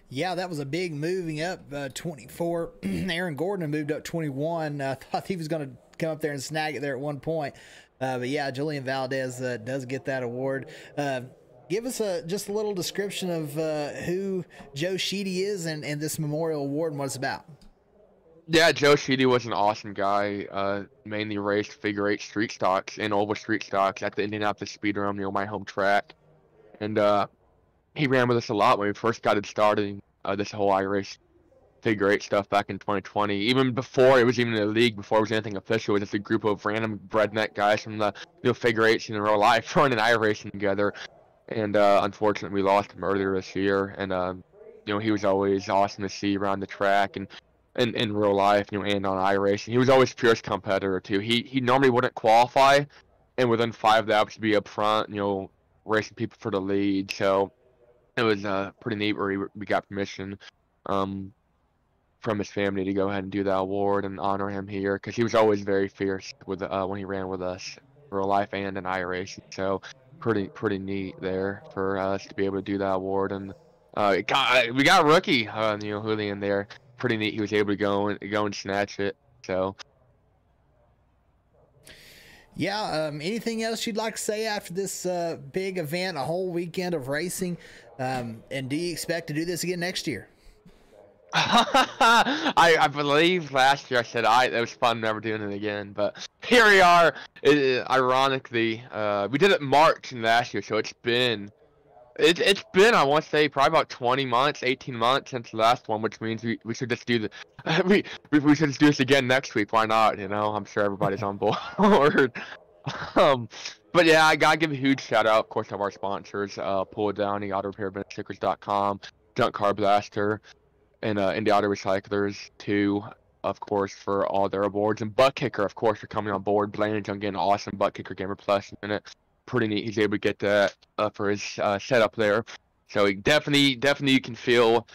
yeah, that was a big moving up. 24. Aaron Gordon moved up 21. Thought he was going to come up there and snag it there at one point. But yeah, Julian Valdez does get that award. Give us just a little description of who Joe Sheedy is and this Memorial Award and what it's about. Yeah, Joe Sheedy was an awesome guy. Mainly raced figure 8 street stocks and oval street stocks at the Indianapolis Speedrome, my home track. And he ran with us a lot when we first got it started. This whole iRace figure 8 stuff back in 2020. Even before it was even a league, before it was anything official, it was just a group of random redneck guys from the figure 8s in real life running iRacing together. And unfortunately, we lost him earlier this year. And he was always awesome to see around the track and in real life, and on iRacing. He was always a fierce competitor too. He normally wouldn't qualify, and within 5 laps be up front, racing people for the lead. So it was pretty neat where we got permission from his family to go ahead and do that award and honor him here, because he was always very fierce with when he ran with us, real life and in iRacing. So pretty neat there for us to be able to do that award. And we got a rookie, Julian there. Pretty neat. He was able to go and snatch it. So yeah. Anything else you'd like to say after this big event, a whole weekend of racing? And do you expect to do this again next year? I believe last year I said it was fun, never doing it again. But here we are. Ironically, we did it in March last year, so it's been I want to say probably about 20 months, 18 months since the last one, which means we should just do the we should just do this again next week. Why not? You know, I'm sure everybody's on board. But yeah, I gotta give a huge shout out, of course, to our sponsors, Pull Down, Auto Repair, Stickers.com, Junk Car Blaster, and Indy Auto Recyclers too, of course, for all their awards, and ButtKicker, of course, for coming on board. Blaine on getting an awesome ButtKicker Gamer Plus in it. Pretty neat. He's able to get that for his setup there. So he definitely you can feel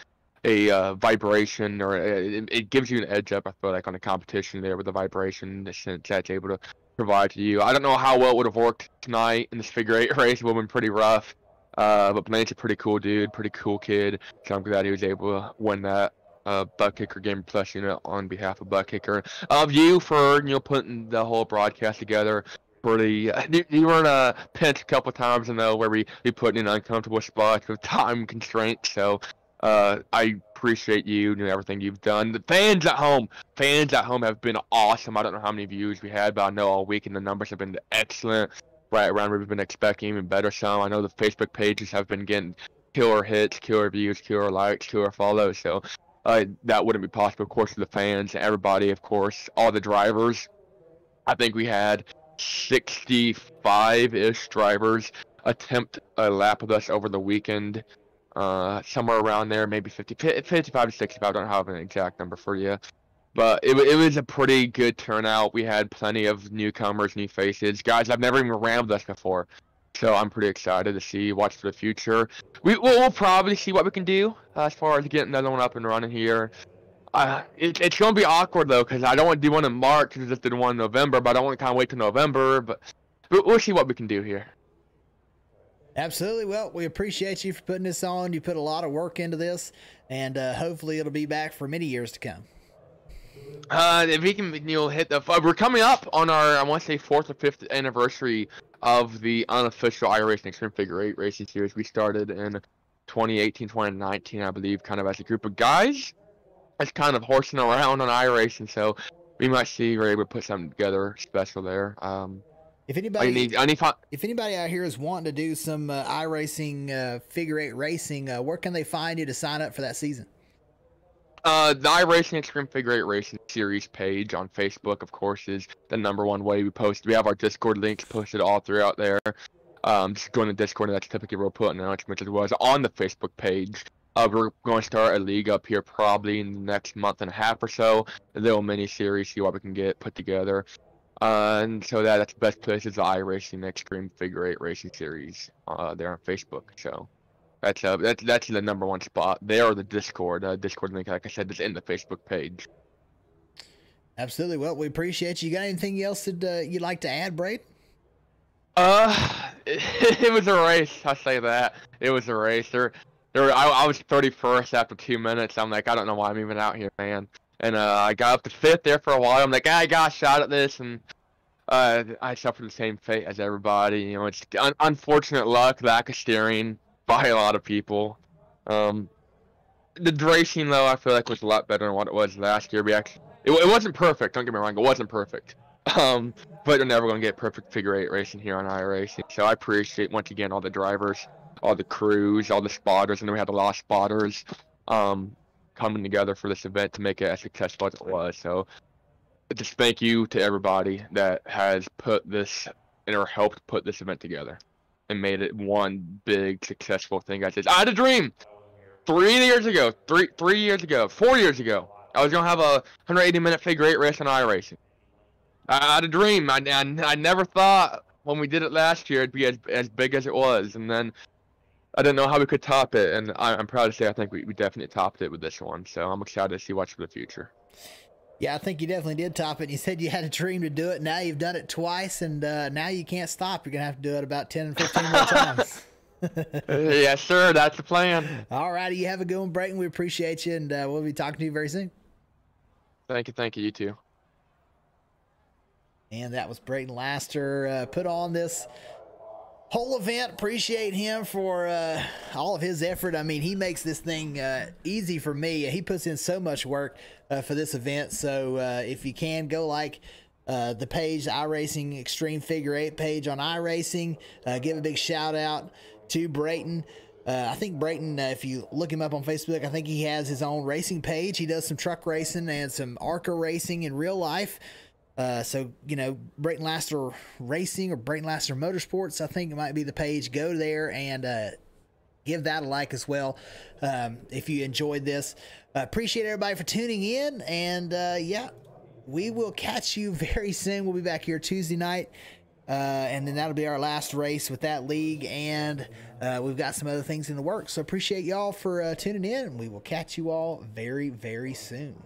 a vibration, or it gives you an edge up. I feel like on the competition there with the vibration, since that's able to provide to you. I don't know how well it would have worked tonight in this figure 8 race. It would have been pretty rough. But Blaine's a pretty cool dude, pretty cool kid. So I'm glad he was able to win that ButtKicker Game Plus unit on behalf of ButtKicker. Of you for putting the whole broadcast together. You were in a pinch a couple times, where we put in uncomfortable spots with time constraints. So I appreciate you and everything you've done. The fans at home have been awesome. I don't know how many views we had, but I know all week and the numbers have been excellent. Right around where we've been expecting, even better some. I know the Facebook pages have been getting killer hits, killer views, killer likes, killer follows. So that wouldn't be possible, of course, for the fans, everybody, of course, all the drivers. I think we had 65-ish drivers attempt a lap with us over the weekend, somewhere around there, maybe 55 to 65. I don't have an exact number for you, but it was a pretty good turnout. We had plenty of newcomers, new faces, guys I've never even ran with us before, so I'm pretty excited to watch for the future. We'll probably see what we can do as far as getting another one up and running here. It's going to be awkward, though, because I don't want to do one in March, because I just did one in November, but I don't want to kind of wait till November, but we'll see what we can do here. Absolutely. Well, we appreciate you for putting this on. You put a lot of work into this, and hopefully it'll be back for many years to come. If we can, hit we're coming up on our, I want to say, 4th or 5th anniversary of the unofficial iRacing Extreme Figure 8 racing series. We started in 2018, 2019, I believe, kind of as a group of guys. It's kind of horsing around on iRacing, so we might see we're able to put something together special there. If anybody out here is wanting to do some iRacing figure 8 racing, where can they find you to sign up for that season? The iRacing Extreme Figure 8 Racing Series page on Facebook, of course, is the #1 way we post. We have our Discord links posted all throughout there. Just go to the Discord, and that's typically where we'll put an announcement as well as on the Facebook page. We're going to start a league up here probably in the next month and a half or so. A little mini series, see what we can get put together. And so that's the best place is the iRacing Extreme Figure 8 Racing Series there on Facebook. So that's the #1 spot there, or the Discord. Discord link, like I said, is in the Facebook page. Absolutely. Well, we appreciate you. You got anything else that you'd like to add, Braden? It was a race. I'll say that. It was a race. I was 31st after 2 minutes. I'm like, I don't know why I'm even out here, man. And I got up to 5th there for a while. I'm like, I got a shot at this, and I suffered the same fate as everybody. It's unfortunate luck, lack of steering by a lot of people. The racing, though, I feel like was a lot better than what it was last year. It wasn't perfect. Don't get me wrong, it wasn't perfect. But you're never going to get perfect figure 8 racing here on iRacing. So I appreciate, once again, all the drivers, all the crews, all the spotters, and we had a lot of spotters coming together for this event to make it as successful as it was. So just thank you to everybody that has put this or helped put this event together and made it one big successful thing. I had a dream 4 years ago, I was going to have a 180-minute figure 8 race on iRacing. I had a dream. I never thought when we did it last year it'd be as big as it was, and then I didn't know how we could top it, and I'm proud to say I think we definitely topped it with this one, so I'm excited to see what's for the future. Yeah, I think you definitely did top it. You said you had a dream to do it. Now you've done it twice, and now you can't stop. You're going to have to do it about 10 and 15 more times. Yes, sir. That's the plan. All righty. You have a good one, Brayton. We appreciate you, and we'll be talking to you very soon. Thank you. Thank you. You too. And that was Brayton Laster. Put on this whole event. Appreciate him for all of his effort. I mean, he makes this thing easy for me. He puts in so much work for this event. So if you can, go like the page, the iRacing Extreme Figure 8 page on iRacing. Give a big shout out to Brayton. I think Brayton, if you look him up on Facebook, I think he has his own racing page. He does some truck racing and some ARCA racing in real life. So, you know, Brayton Laster Racing or Brayton Laster Motorsports, I think it might be the page. Go there and give that a like as well if you enjoyed this. Appreciate everybody for tuning in. And, yeah, we will catch you very soon. We'll be back here Tuesday night. And then that'll be our last race with that league. And we've got some other things in the works. So appreciate y'all for tuning in. And we will catch you all very, very soon.